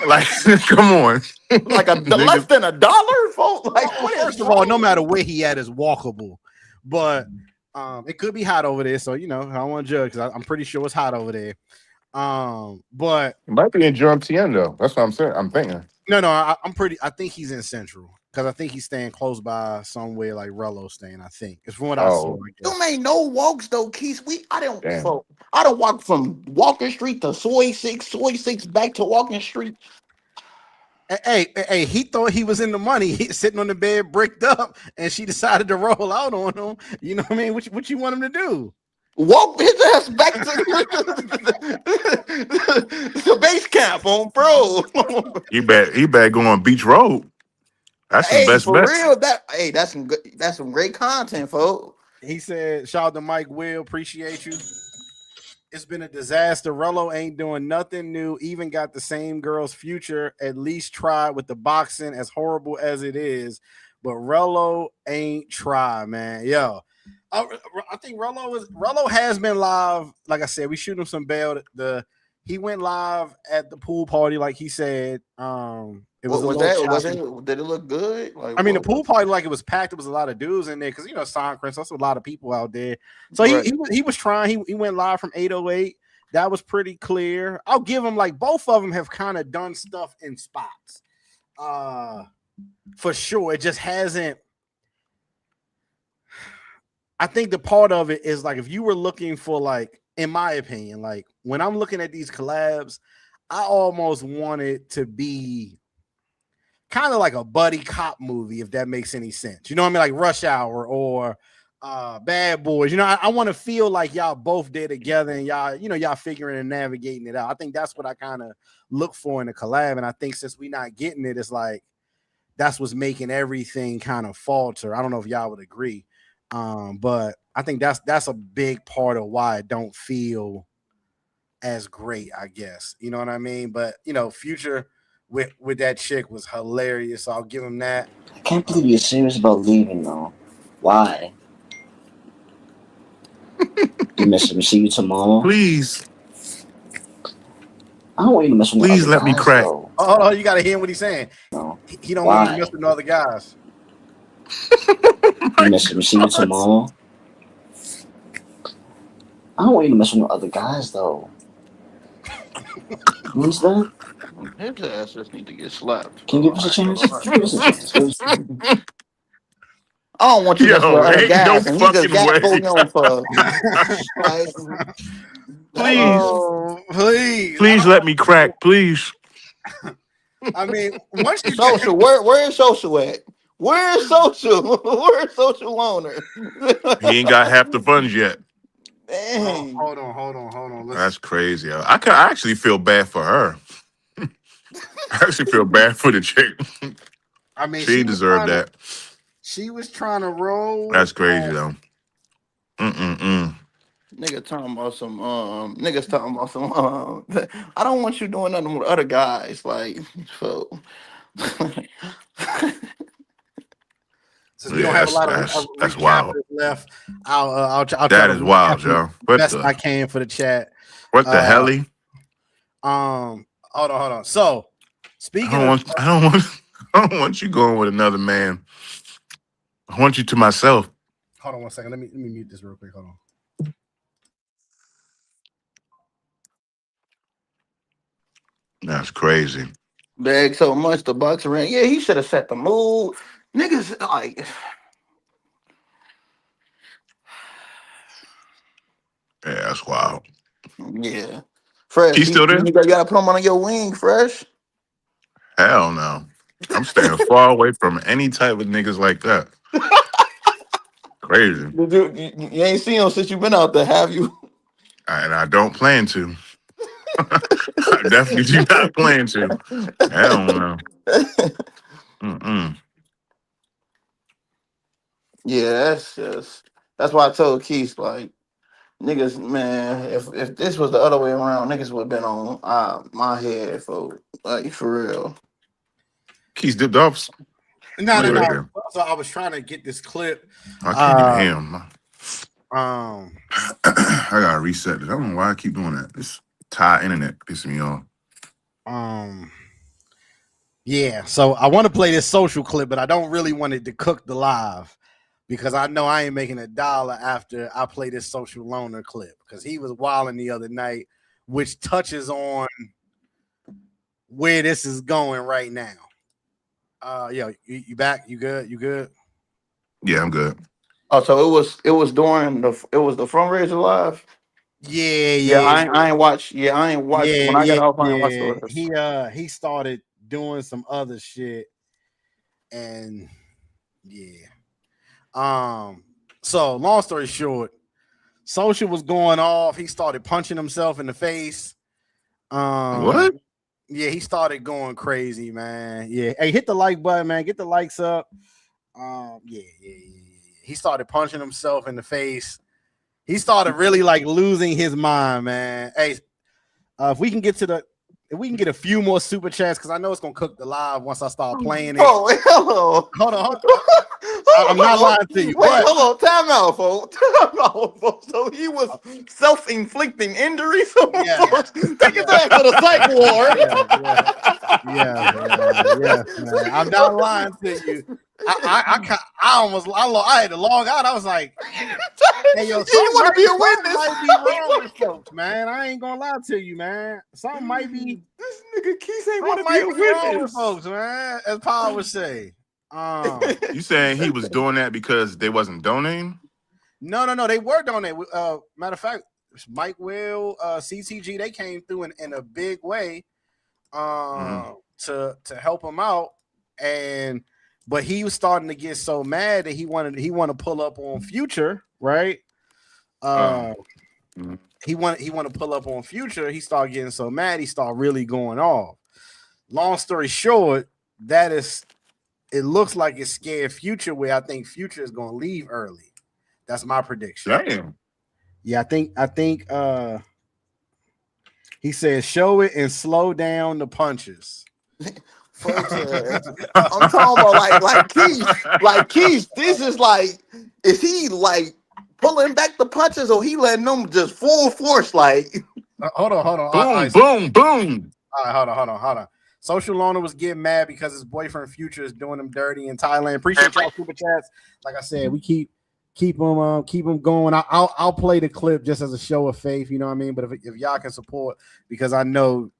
Speaker 7: like come on.
Speaker 6: Like less than $1, folks. Like,
Speaker 1: first of all, no matter where he at is walkable. But it could be hot over there. So I don't want to judge because I'm pretty sure it's hot over there. But
Speaker 7: It might be in Tien though. That's what I'm saying. I'm thinking.
Speaker 1: No, I think he's in Central because I think he's staying close by somewhere like Rello staying. I think it's from what I saw.
Speaker 6: You ain't no walks though, Keith. I don't walk from Walker Street to Soy 6 back to Walking Street.
Speaker 1: Hey, he thought he was in the money. He's sitting on the bed, bricked up, and she decided to roll out on him. You know what I mean? What you want him to do?
Speaker 6: Walk his ass back to the base camp on bro.
Speaker 7: He better go on Beach Road. That's the best
Speaker 6: for
Speaker 7: bet.
Speaker 6: real. That's some great content, folks.
Speaker 1: He said, shout out to Mike Will, appreciate you. It's been a disaster. Rello ain't doing nothing new. Even got the same girl's Future. At least tried with the boxing, as horrible as it is. But Rello ain't try, man. Yo. I think Rello has been live. Like I said, we shoot him some bail. He went live at the pool party, like he said. It was
Speaker 6: did it look good? Like,
Speaker 1: the pool party, like it was packed. There was a lot of dudes in there because Songcrest. That's a lot of people out there. So he was trying. He went live from 808. That was pretty clear. I'll give him both of them have kind of done stuff in spots. For sure, it just hasn't. I think the part of it is if you were looking for in my opinion, when I'm looking at these collabs, I almost want it to be kind of like a buddy cop movie, if that makes any sense. You know what I mean? Like Rush Hour or Bad Boys. I want to feel like y'all both there together and y'all figuring and navigating it out. I think that's what I kind of look for in a collab. And I think since we're not getting it, it's that's what's making everything kind of falter. I don't know if y'all would agree. But I think that's a big part of why I don't feel as great, I guess. You know what I mean? But Future with that chick was hilarious. So I'll give him that.
Speaker 4: I can't believe you're serious about leaving though. Why? You miss me. See you tomorrow.
Speaker 7: Please.
Speaker 4: I don't want you to mess with
Speaker 7: Please let me crack.
Speaker 1: Oh, you gotta hear what he's saying.
Speaker 4: No.
Speaker 1: He don't want you to mess with other guys.
Speaker 4: You miss me. See you tomorrow. I don't want you to mess with no other guys though. You understand?
Speaker 6: His ass just need to get slapped,
Speaker 4: Can you
Speaker 6: bro.
Speaker 4: give us a
Speaker 6: I ain't gonna
Speaker 4: chance?
Speaker 6: lie.
Speaker 4: Give us a chance. Give us a chance.
Speaker 6: I don't want you messing with
Speaker 7: Yo,
Speaker 6: other
Speaker 7: ain't no
Speaker 6: guys, and he just
Speaker 7: fucking
Speaker 6: got
Speaker 7: way.
Speaker 6: for him for like that
Speaker 7: Please,
Speaker 6: nigga.
Speaker 1: Oh, please.
Speaker 7: please let me crack, please.
Speaker 1: I mean, once you get
Speaker 6: Social, where is social at? Where is social? Where is social loner?
Speaker 7: He ain't got half the funds yet.
Speaker 6: Dang.
Speaker 1: hold on.
Speaker 7: That's crazy. I actually feel bad for her. I actually feel bad for the chick.
Speaker 1: I mean,
Speaker 7: She deserved that.
Speaker 1: she was trying to roll.
Speaker 7: That's crazy though. Mm-mm-mm.
Speaker 6: Niggas talking about some I don't want you doing nothing with other guys. Like so
Speaker 1: Since we don't
Speaker 7: Yeah,
Speaker 1: have a lot of
Speaker 7: that's wild.
Speaker 1: recappers left, I'll try
Speaker 7: That
Speaker 1: to
Speaker 7: is
Speaker 1: recap
Speaker 7: wild,
Speaker 1: as
Speaker 7: Joe.
Speaker 1: best I can for the chat.
Speaker 7: What the
Speaker 1: Uh,
Speaker 7: hell?
Speaker 1: hold on. So, speaking of,
Speaker 7: I don't want you going with another man. I want you to myself.
Speaker 1: hold on one second. Let me mute this real quick. Hold on.
Speaker 7: That's crazy.
Speaker 6: beg so much the Bucks ran. Yeah, he should have set the mood. Niggas like
Speaker 7: Yeah, that's wild.
Speaker 6: yeah. Fresh,
Speaker 7: He's still there?
Speaker 6: you gotta put him on your wing, fresh.
Speaker 7: Hell no. I'm staying far away from any type of niggas like that. Crazy.
Speaker 6: You ain't seen him since you been out there, have you?
Speaker 7: And I don't plan to. I definitely do not plan to. Hell no. Mm-mm.
Speaker 6: Yeah, that's why I told Keith like niggas, man. If this was the other way around, niggas would have been on my head for real.
Speaker 7: Keys dipped off.
Speaker 1: No.
Speaker 7: Look right there.
Speaker 1: So I was trying to get this clip.
Speaker 7: I can't even hear him.
Speaker 1: Um,
Speaker 7: I gotta reset this. I don't know why I keep doing that. This Thai internet pissing me off.
Speaker 1: Yeah. So I want to play this social clip, but I don't really want it to cook the live because I know I ain't making $1 after I play this social loner clip because he was wilding the other night, which touches on where this is going right now. Yo, you back? You good? You good?
Speaker 7: Yeah, I'm good.
Speaker 6: Oh, so it was during the fundraiser live. Yeah,
Speaker 1: Yeah.
Speaker 6: I ain't watch. Yeah, I ain't watched when I got off. I ain't watched the rest.
Speaker 1: He started doing some other shit, and yeah. So long story short, social was going off. He started punching himself in the face.
Speaker 7: What?
Speaker 1: Yeah, he started going crazy, man. Yeah. Hey, hit the like button, man. Get the likes up. Yeah. He started punching himself in the face. He started really like losing his mind, man. Hey, if we can get a few more super chats, because I know it's gonna cook the live once I start playing it.
Speaker 6: Oh, hello.
Speaker 1: Hold on. I'm not lying to you.
Speaker 6: Wait,
Speaker 1: But
Speaker 6: hold on. Time out, folks. Time out, folks. So he was self-inflicting injuries.
Speaker 1: Yeah.
Speaker 6: Take his ass to the psych ward.
Speaker 1: Yes, man. I'm not lying to you. I had to log out. I was like, hey, yo,
Speaker 6: you want to be a
Speaker 1: something
Speaker 6: witness?
Speaker 1: might be wrong with folks, man. I ain't gonna lie to you, man. Something might be.
Speaker 6: This nigga Keith ain't want
Speaker 1: Something
Speaker 6: to be
Speaker 1: might
Speaker 6: a
Speaker 1: be wrong with
Speaker 6: witness.
Speaker 1: folks, man. As Paul would say.
Speaker 7: You saying he was doing that because they wasn't donating?
Speaker 1: No. They were donating. Matter of fact, Mike Will, CCG, they came through in a big way to help him out. But he was starting to get so mad that he wanted to pull up on Future, right? He want to pull up on Future. He started getting so mad, he started really going off. Long story short, it looks like it scared Future where I think Future is going to leave early. That's my prediction.
Speaker 7: Damn.
Speaker 1: Yeah, I think he says show it and slow down the punches.
Speaker 6: Folks, I'm talking about like Keith. This is like, is he like pulling back the punches or he letting them just full force? Like,
Speaker 1: hold on.
Speaker 7: Boom, boom, boom.
Speaker 1: All right, hold on. Social loner was getting mad because his boyfriend Future is doing him dirty in Thailand. Appreciate y'all super chats. Like I said, we keep keep them going. I'll play the clip just as a show of faith. You know what I mean? But if y'all can support, because I know,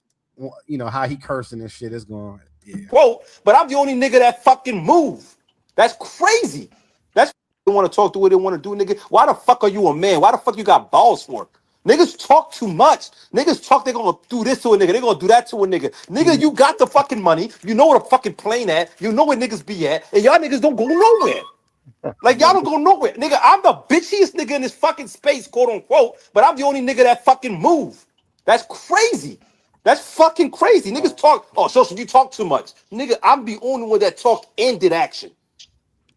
Speaker 1: you know how he cursing and shit is going. Yeah.
Speaker 8: Bro, but I'm the only nigga that fucking move. That's crazy. That's they want to talk to what they want to do, nigga. Why the fuck are you a man? Why the fuck you got balls for? Niggas talk too much. Niggas talk, they gonna do this to a nigga. They gonna do that to a nigga. Nigga, you got the fucking money. You know where the fucking plane at. You know where niggas be at. And y'all niggas don't go nowhere. Like, y'all don't go nowhere. Nigga, I'm the bitchiest nigga in this fucking space, quote unquote, but I'm the only nigga that fucking move. That's crazy. That's fucking crazy. Niggas talk, oh, social, you talk too much. Nigga, I'm the only one that talked and did action.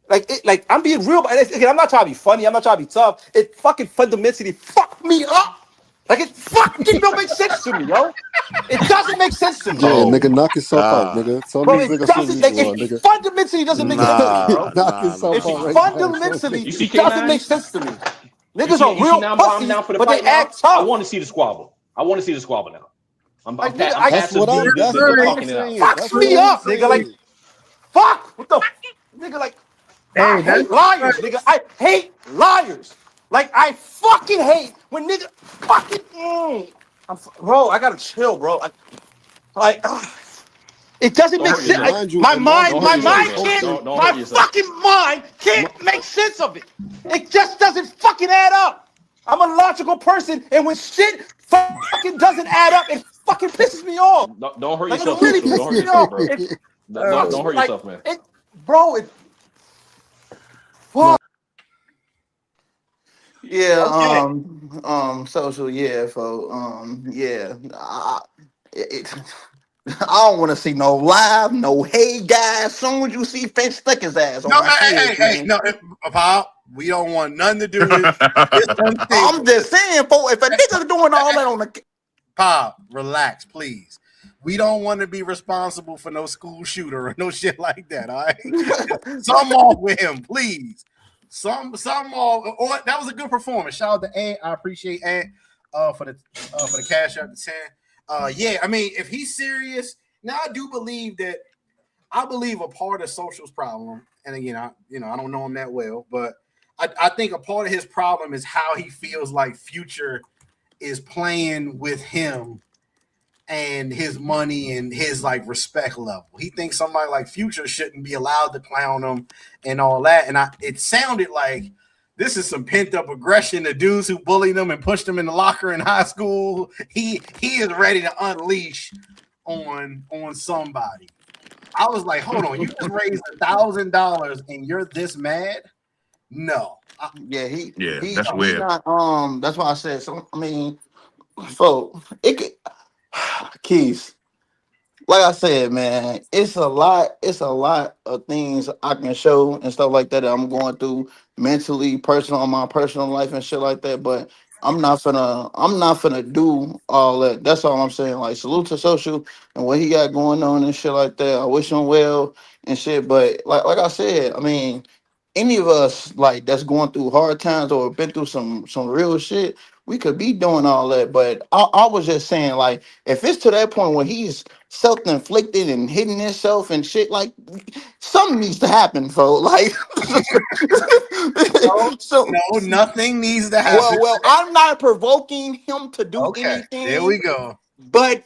Speaker 8: Like I'm being real. Again, I'm not trying to be funny. I'm not trying to be tough. It fucking fundamentally fucked me up. Like, it fucking don't make sense to me, yo. It doesn't make sense to me.
Speaker 9: Yeah, nigga, knock yourself out, nigga. Some of
Speaker 8: Bro,
Speaker 9: these
Speaker 8: it
Speaker 9: niggas
Speaker 8: doesn't, like, it fundamentally doesn't make sense to me, bro.
Speaker 9: knock yourself
Speaker 8: It
Speaker 9: out right
Speaker 8: fundamentally
Speaker 10: You see
Speaker 8: doesn't
Speaker 10: K9?
Speaker 8: make sense to me.
Speaker 10: You
Speaker 8: Niggas
Speaker 10: see,
Speaker 8: are
Speaker 10: you see
Speaker 8: real
Speaker 10: now why I'm
Speaker 8: pussies,
Speaker 10: down for the
Speaker 8: but they
Speaker 10: fight now?
Speaker 8: act tough.
Speaker 10: I want to see the squabble. I want to see the squabble now. I'm
Speaker 8: Like, nigga,
Speaker 10: I'm
Speaker 9: That's
Speaker 10: past
Speaker 9: what I'm. That's
Speaker 10: the
Speaker 9: what I'm
Speaker 10: talking it out.
Speaker 9: saying.
Speaker 8: fucks
Speaker 9: That's
Speaker 8: me
Speaker 9: what I'm
Speaker 8: up, nigga. Like,
Speaker 9: saying.
Speaker 8: fuck. What the nigga? Like, I
Speaker 1: Hey,
Speaker 8: hate liars, nigga. I hate liars. Like, I fucking hate when nigga fucking. Bro, I gotta chill, bro. It doesn't
Speaker 10: Don't
Speaker 8: make
Speaker 10: hurt
Speaker 8: sense.
Speaker 10: yourself.
Speaker 9: Mind you,
Speaker 8: My
Speaker 9: and mind
Speaker 8: mind,
Speaker 9: you,
Speaker 10: Don't hurt
Speaker 8: my
Speaker 9: niggas
Speaker 10: yourself,
Speaker 9: be
Speaker 8: mind
Speaker 10: bro.
Speaker 8: can't.
Speaker 9: posting.
Speaker 10: Don't
Speaker 8: My
Speaker 10: hurt yourself.
Speaker 8: fucking mind can't make sense of it. It just doesn't fucking add up. I'm a logical person, and when shit fucking doesn't add up, it fucking pisses me off.
Speaker 10: Don't hurt
Speaker 8: Like, it
Speaker 10: yourself,
Speaker 8: really
Speaker 10: social. Don't
Speaker 8: pisses
Speaker 10: hurt
Speaker 8: me
Speaker 10: yourself,
Speaker 8: off.
Speaker 10: bro.
Speaker 8: It
Speaker 10: Don't
Speaker 8: fucks
Speaker 10: hurt
Speaker 8: like
Speaker 10: yourself, man.
Speaker 8: it, bro. It
Speaker 9: No,
Speaker 8: fuck.
Speaker 6: Yeah,
Speaker 8: Okay.
Speaker 6: social, yeah, yeah. I don't want to see no live, no hey guys. Soon as you see Finch stick his ass on
Speaker 1: No,
Speaker 6: my kids,
Speaker 1: hey,
Speaker 6: man.
Speaker 1: no, Pop. We don't want nothing to do with this
Speaker 6: I'm
Speaker 1: unstable.
Speaker 6: just saying, for if a nigga doing all that on the
Speaker 1: Pop, relax, please. We don't want to be responsible for no school shooter or no shit like that. All right, some off with him, please. Some off. Or that was a good performance. Shout out to Ant. I appreciate Ant for the cash out to 10. Yeah, I mean, if he's serious, now I do believe that. I believe a part of Social's problem, and again, I don't know him that well, but I think a part of his problem is how he feels like Future is playing with him and his money and his like respect level. He thinks somebody like Future shouldn't be allowed to clown him and all that. And it sounded like this is some pent up aggression. The dudes who bullied him and pushed him in the locker in high school, he is ready to unleash on somebody. I was like, hold on, you just raised $1,000 and you're this mad? No.
Speaker 6: yeah,
Speaker 7: Yeah,
Speaker 6: he
Speaker 7: that's
Speaker 6: he
Speaker 7: weird.
Speaker 6: not that's why I said so. I mean, so it could Keys. Like I said, man, it's a lot of things I can show and stuff like that I'm going through mentally, personal on my personal life and shit like that. But I'm not finna do all that. That's all I'm saying. Like, salute to social and what he got going on and shit like that. I wish him well and shit. But like I said, I mean, any of us like that's going through hard times or been through some real shit, we could be doing all that. But I was just saying, like, if it's to that point where he's self-inflicted and hitting himself and shit, like, something needs to happen, folks. Like,
Speaker 1: No,
Speaker 6: so
Speaker 1: no, nothing needs to happen.
Speaker 6: well, I'm not provoking him to do
Speaker 1: Okay, there
Speaker 6: anything,
Speaker 1: we go.
Speaker 6: but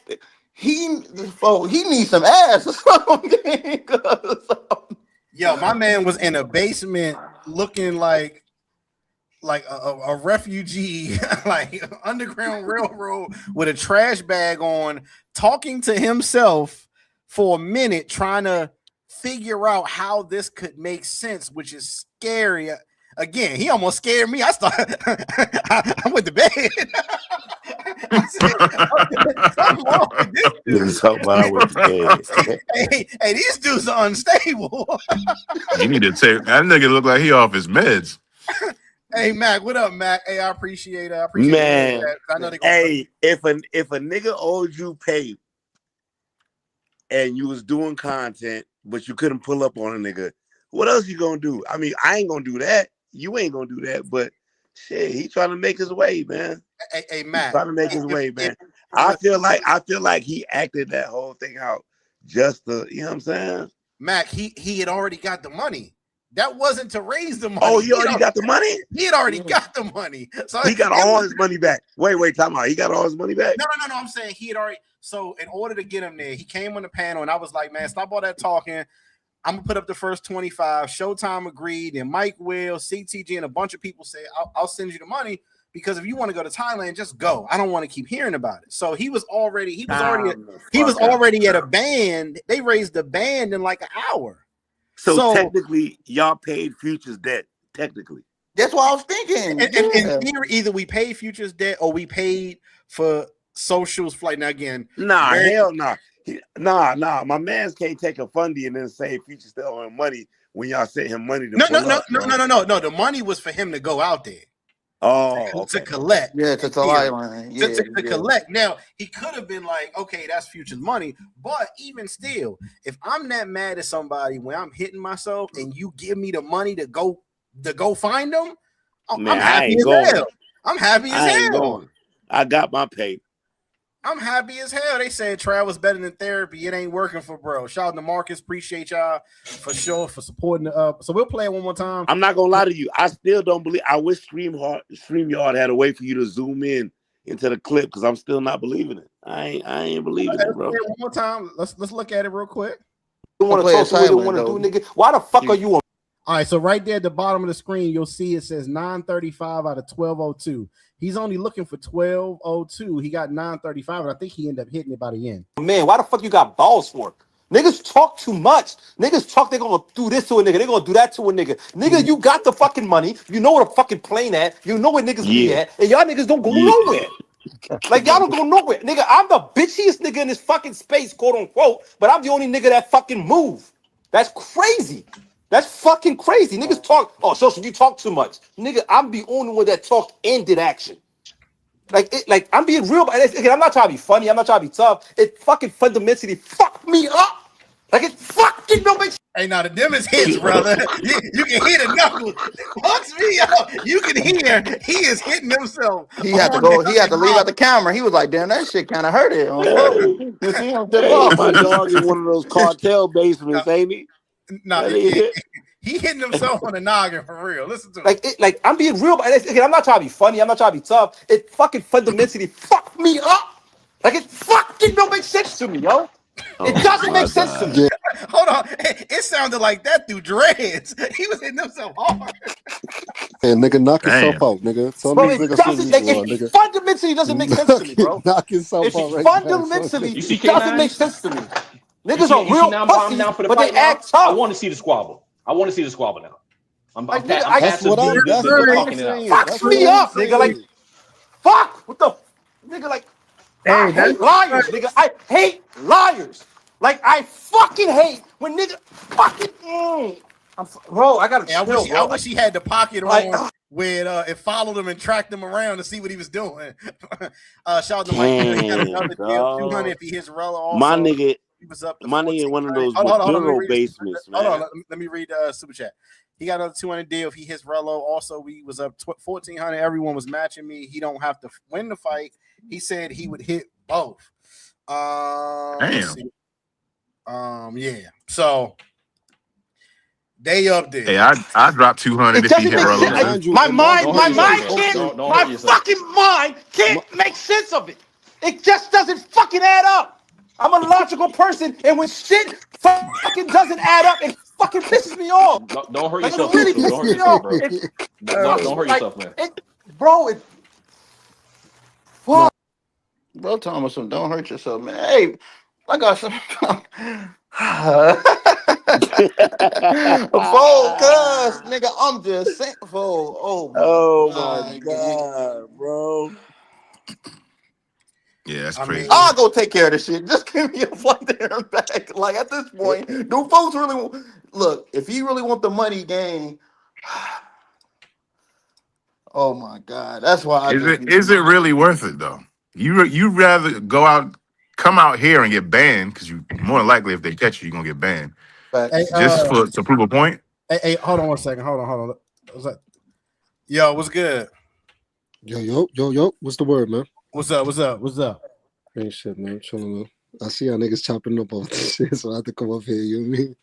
Speaker 6: he needs some ass or something. 'Cause,
Speaker 1: Yo, my man was in a basement looking like a refugee, like Underground Railroad with a trash bag on, talking to himself for a minute, trying to figure out how this could make sense, which is scary. Again, he almost scared me. I started. I went to bed. I said, something wrong with this dude.
Speaker 11: Niggas talking about I went to bed.
Speaker 1: Hey, these dudes are unstable.
Speaker 7: You need to take that nigga look like he off his meds.
Speaker 1: Hey, Mac, what up, Mac? Hey, I appreciate it. I appreciate
Speaker 11: Man,
Speaker 1: that. I know they gonna
Speaker 11: hey, if a nigga owed you pay and you was doing content, but you couldn't pull up on a nigga, what else you gonna do? I mean, I ain't gonna do that. You ain't gonna do that, but shit, he trying to make his way, man.
Speaker 1: Hey,
Speaker 11: He
Speaker 1: Mac.
Speaker 11: trying to make his way,
Speaker 1: If
Speaker 11: man. I feel like he acted that whole thing out just to, you know what I'm saying?
Speaker 1: Mac, he had already got the money. That wasn't to raise the money.
Speaker 11: Oh, he already got the money?
Speaker 1: He had already got the money. So
Speaker 11: he got all his money back. Wait, time out. He got all his money back?
Speaker 1: No. I'm saying he had already. So in order to get him there, he came on the panel, and I was like, man, stop all that talking. I'm gonna put up the first 25. Showtime agreed, and Mike Will, CTG, and a bunch of people said, I'll send you the money because if you want to go to Thailand, just go. I don't want to keep hearing about it. So he was already at a band. They raised the band in like an hour.
Speaker 11: So technically, y'all paid Future's debt. Technically,
Speaker 6: that's what I was thinking.
Speaker 1: In theory, either we paid Future's debt or we paid for Social's flight. Now again,
Speaker 11: hell no. Nah. My man's can't take a fundy and then say Future still owing money when y'all sent him money to
Speaker 1: No. The money was for him to go out there. To collect.
Speaker 6: Yeah, to Thailand. Yeah,
Speaker 1: to collect. Now he could have been like, okay, that's Future's money, but even still, if I'm that mad at somebody when I'm hitting myself and you give me the money to go find them, I'm happy as hell. I'm happy as hell.
Speaker 11: I got my pay.
Speaker 1: I'm happy as hell. They said travel's better than therapy. It ain't working for bro. Shout out to Marcus. Appreciate y'all for sure for supporting the So we'll play it one more time.
Speaker 11: I'm not gonna lie to you. I still don't believe. I wish StreamYard had a way for you to zoom in into the clip because I'm still not believing it. I ain't believing it, bro.
Speaker 1: One more time. Let's look at it real quick.
Speaker 8: You want to talk to what you want to do, nigga? Why the fuck are you on?
Speaker 1: All right, so right there at the bottom of the screen, you'll see it says 935 out of 1202. He's only looking for 1202. He got 935, and I think he ended up hitting it by the end.
Speaker 8: Man, why the fuck you got balls for? Niggas talk too much. Niggas talk, they're gonna do this to a nigga, they're gonna do that to a nigga. Nigga, you got the fucking money, you know where the fucking plane at, you know where niggas be at, and y'all niggas don't go nowhere. Like, y'all don't go nowhere. Nigga, I'm the bitchiest nigga in this fucking space, quote unquote, but I'm the only nigga that fucking move. That's crazy. That's fucking crazy. Niggas talk, social, you talk too much. Nigga, I'm the only one that talked and did action. Like I'm being real. Again, I'm not trying to be funny. I'm not trying to be tough. It fucking fundamentally fucked me up. Like it fucking don't make sense.
Speaker 1: Hey, now the dim is hits, brother. You can hear the knuckle. Fucks me up. You can hear he is hitting himself.
Speaker 6: He had to go. He had to leave out the camera. He was like, "Damn, that shit kind of hurt it." You see him?
Speaker 11: My dog in one of those cartel basements, ain't he?
Speaker 1: No, he hitting himself on the noggin for real. Listen to him.
Speaker 8: Like I'm being real. Again, I'm not trying to be funny. I'm not trying to be tough. It fucking fundamentally fucked me up. Like it fucking don't make sense to me, yo. It doesn't make sense to me.
Speaker 1: Hold on. It sounded like that through dreads. He was hitting himself hard.
Speaker 9: Hey, nigga, knock yourself out, nigga.
Speaker 8: Bro, it fundamentally doesn't make sense to me, bro.
Speaker 9: Knock yourself out right
Speaker 8: fundamentally doesn't make sense to me. Niggas are real pussies, but they act tough.
Speaker 10: I want to see the squabble. now. I'm
Speaker 9: that's what I'm
Speaker 10: talking it out.
Speaker 8: Fucks me up, nigga. Like, fuck. What the nigga? Like, I hate liars, nigga. I hate liars. Like, I fucking hate when nigga fucking. Bro, I gotta chill,
Speaker 1: I wish he had the pocket on where it followed him and tracked him around to see what he was doing. Shout out to Mike. He got another deal, 200 if he hits Rella also.
Speaker 11: My nigga.
Speaker 1: He was up
Speaker 11: money in one of those Maduro basements, man.
Speaker 1: Hold on, let me read super chat. He got another 200 deal if he hits Rello. Also, we was up 1,400. Everyone was matching me. He don't have to win the fight. He said he would hit both.
Speaker 7: Damn.
Speaker 1: Yeah. So they up there.
Speaker 7: Hey, I dropped 200 if he hit Rello.
Speaker 8: My fucking mind can't make sense of it. It just doesn't fucking add up. I'm a logical person, and when shit fucking doesn't add up, it fucking pisses me off.
Speaker 10: Don't hurt yourself.
Speaker 8: It really pisses me off.
Speaker 10: Don't hurt yourself, man.
Speaker 6: Bro, Thomas, don't hurt yourself, man. Hey, I got some. Cuz, nigga, I'm just saying.
Speaker 11: Oh my God, bro.
Speaker 7: Yeah, that's crazy.
Speaker 6: I'll go take care of this shit. Just give me a flight there and back. Like at this point, do folks really look? If you really want the money game, oh my God, that's why.
Speaker 7: Is it really worth it though? You rather come out here and get banned because you more than likely if they catch you, you're gonna get banned.
Speaker 1: Hey,
Speaker 7: just to prove a point.
Speaker 1: Hey, hold on 1 second. Hold on. What's that? Yo, what's good?
Speaker 9: Yo. What's the word, man?
Speaker 1: What's up?
Speaker 9: Ain't shit, man. Chilling. I see y'all niggas chopping up all this shit, so I have to come up here. You know what I mean?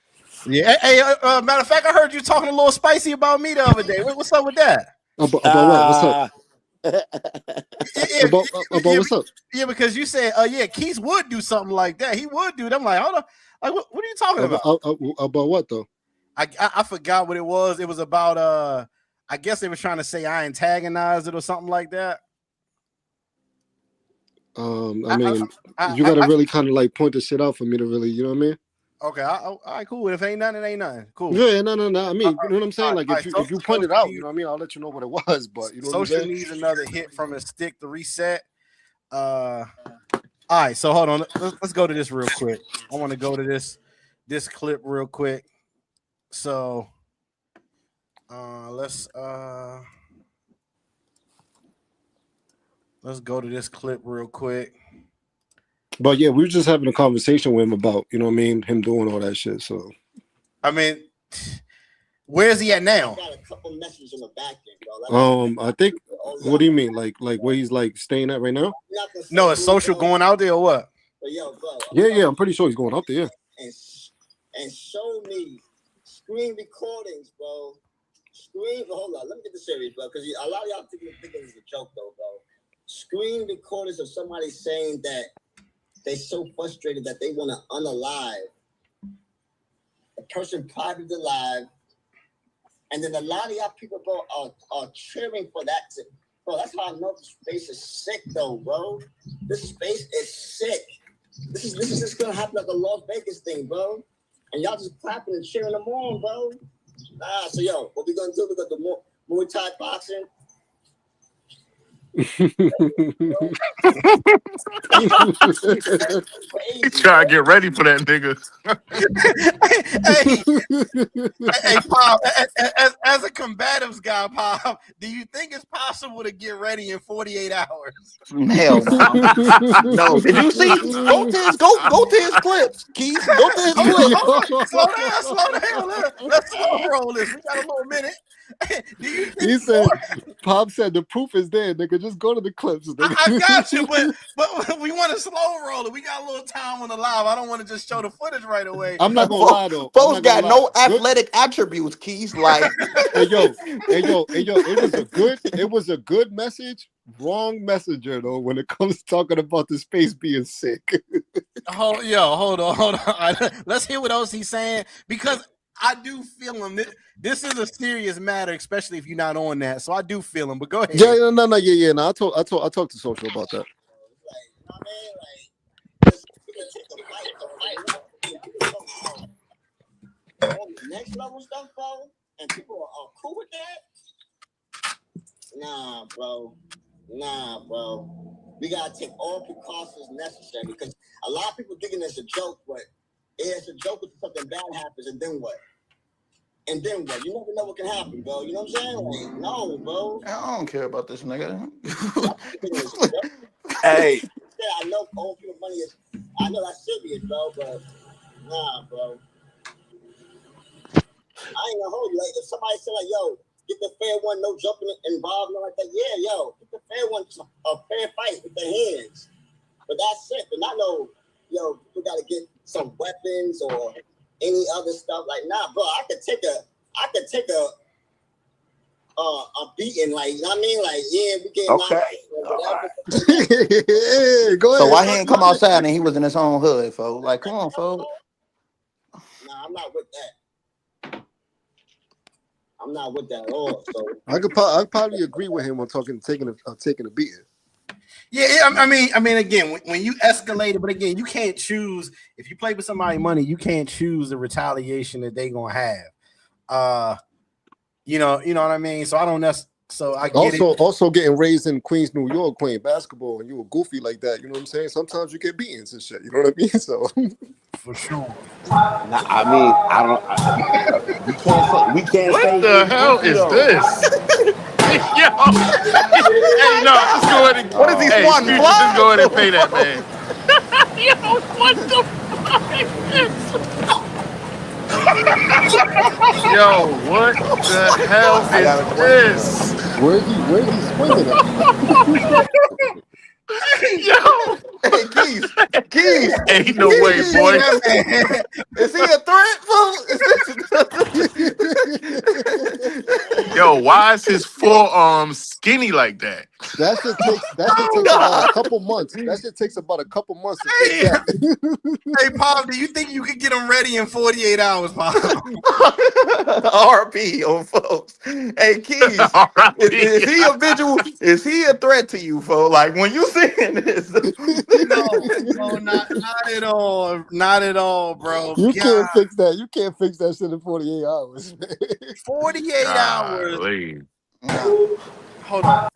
Speaker 1: Yeah. Hey, matter of fact, I heard you talking a little spicy about me the other day. What's up with that?
Speaker 9: About what? What's up?
Speaker 1: Yeah,
Speaker 9: About what's up?
Speaker 1: yeah, because you said, yeah, Keith would do something like that. He would do it. I'm like, hold on. Like, what are you talking about?
Speaker 9: About what though?
Speaker 1: I forgot what it was. It was about I guess they were trying to say I antagonized it or something like that.
Speaker 9: I mean, you got to really kind of like point the shit out for me to really, you know what I mean?
Speaker 1: Okay, all right, cool. If ain't nothing, it ain't nothing. Cool.
Speaker 9: Yeah, no. I mean, you know what I'm saying? Like, if you point it out, you know what I mean? I'll let you know what it was. But you know,
Speaker 1: social needs another hit from a stick to reset. All right, so hold on. Let's go to this real quick. I want to go to this clip real quick. So, let's go to this clip real quick.
Speaker 9: But yeah, we were just having a conversation with him about, you know what I mean, him doing all that shit. So,
Speaker 1: I mean, where's he at now?
Speaker 12: Got a couple messages in the back end, bro.
Speaker 9: I think. What do you mean, like where he's like staying at right now?
Speaker 1: No, is social going out there or what?
Speaker 12: But yo, bro.
Speaker 9: Yeah, I'm pretty sure he's going out there.
Speaker 12: And show me screen recordings, bro. Hold on, let me get the series, bro, because a lot of y'all think it's a joke, though, bro. Screen recordings of somebody saying that they're so frustrated that they want to unalive the person privately alive, and then a lot of y'all people, bro, are cheering for that. Bro, that's how I know the space is sick, though, bro. This space is sick. This is just gonna happen like a Las Vegas thing, bro. And y'all just clapping and cheering them on, bro. So yo, what we gonna do? We gonna do Muay Thai boxing.
Speaker 7: He try to get ready for that nigga.
Speaker 1: hey, Pop, as a combatives guy, Pop, do you think it's possible to get ready in 48 hours?
Speaker 6: Hell no. No. Did you see? Go to his clips, Keith. Go to his clips.
Speaker 1: Slow down. Let's slow roll this. We got a little minute. Do you think
Speaker 9: he said, Pop said the proof is there, nigga. Just go to the clips.
Speaker 1: I got you, but we want to slow roll it. We got a little time on the live. I don't want to just show the footage right away.
Speaker 9: I'm not gonna lie though.
Speaker 6: Folks got no athletic attributes, Keith. Like,
Speaker 9: hey yo, it was a good message. Wrong messenger though when it comes to talking about the space being sick.
Speaker 1: Hold on. Let's hear what else he's saying, because I do feel him. This is a serious matter, especially if you're not on that. So I do feel him. But go ahead.
Speaker 9: Yeah. No. I talked to social about that.
Speaker 12: Next level stuff, bro, and people are cool with that. Nah, bro. We gotta take all precautions necessary, because a lot of people thinking it's a joke, but it's a joke if something bad happens, and then what? You never know what can happen, bro. You know what I'm saying? Like, no, bro.
Speaker 6: I don't care about this nigga.
Speaker 12: Hey. I know old people money is, I know that's serious, bro, but nah, bro. I ain't gonna hold you. Like, if somebody said, like, yo, get the fair one, no jumping involved, nothing like that. Yeah, yo, get the fair one, just a fair fight with their hands. But that's it. But not no, yo, people gotta get some weapons or any other stuff. Like, nah, bro, I could take a beating, like, you know what I mean? Like, yeah, we get
Speaker 9: Go ahead.
Speaker 6: So why he ain't come outside and he was in his own hood, folks? Like, come on, folks.
Speaker 12: Nah, I'm not with that. I'm not with that at all. So
Speaker 9: I'd probably agree with him on taking a beating.
Speaker 1: Yeah, I mean, again, when you escalate it, but again, you can't choose. If you play with somebody money, you can't choose the retaliation that they gonna have. You know what I mean. So I don't necessarily. So I get it.
Speaker 9: Also getting raised in Queens, New York, playing basketball, and you were goofy like that. You know what I'm saying? Sometimes you get beatings and shit. You know what I mean? So
Speaker 1: for sure.
Speaker 11: Nah, I mean, we can't
Speaker 7: what
Speaker 11: say
Speaker 7: the hell is this? Yo, hey, no, just go ahead and
Speaker 6: what is he swatting?
Speaker 7: Future, just go ahead and pay that man. Yo, what the fuck is this? Yo, what the hell is this?
Speaker 9: Where's he swinging at?
Speaker 7: Yo.
Speaker 6: Hey, Keys.
Speaker 7: Ain't no way,
Speaker 1: Hey,
Speaker 7: boy.
Speaker 1: that man.
Speaker 6: Is he a threat, fool?
Speaker 7: Yo, why is his forearms skinny like that?
Speaker 9: That shit takes about a couple months. That shit takes about a couple months to fix
Speaker 1: Hey,
Speaker 9: that.
Speaker 1: hey, Pop, do you think you could get him ready in 48 hours, Pop?
Speaker 6: RP on folks. Hey, Keys,
Speaker 7: R.I.P.
Speaker 6: is he a visual? Is he a threat to you, folks? Like when you saying this?
Speaker 1: No, not at all. Not at all, bro.
Speaker 9: You
Speaker 1: God,
Speaker 9: can't fix that. You can't fix that shit in 48 hours, man.
Speaker 1: 48 hours.
Speaker 7: Golly.
Speaker 6: Nah.
Speaker 1: Hold on.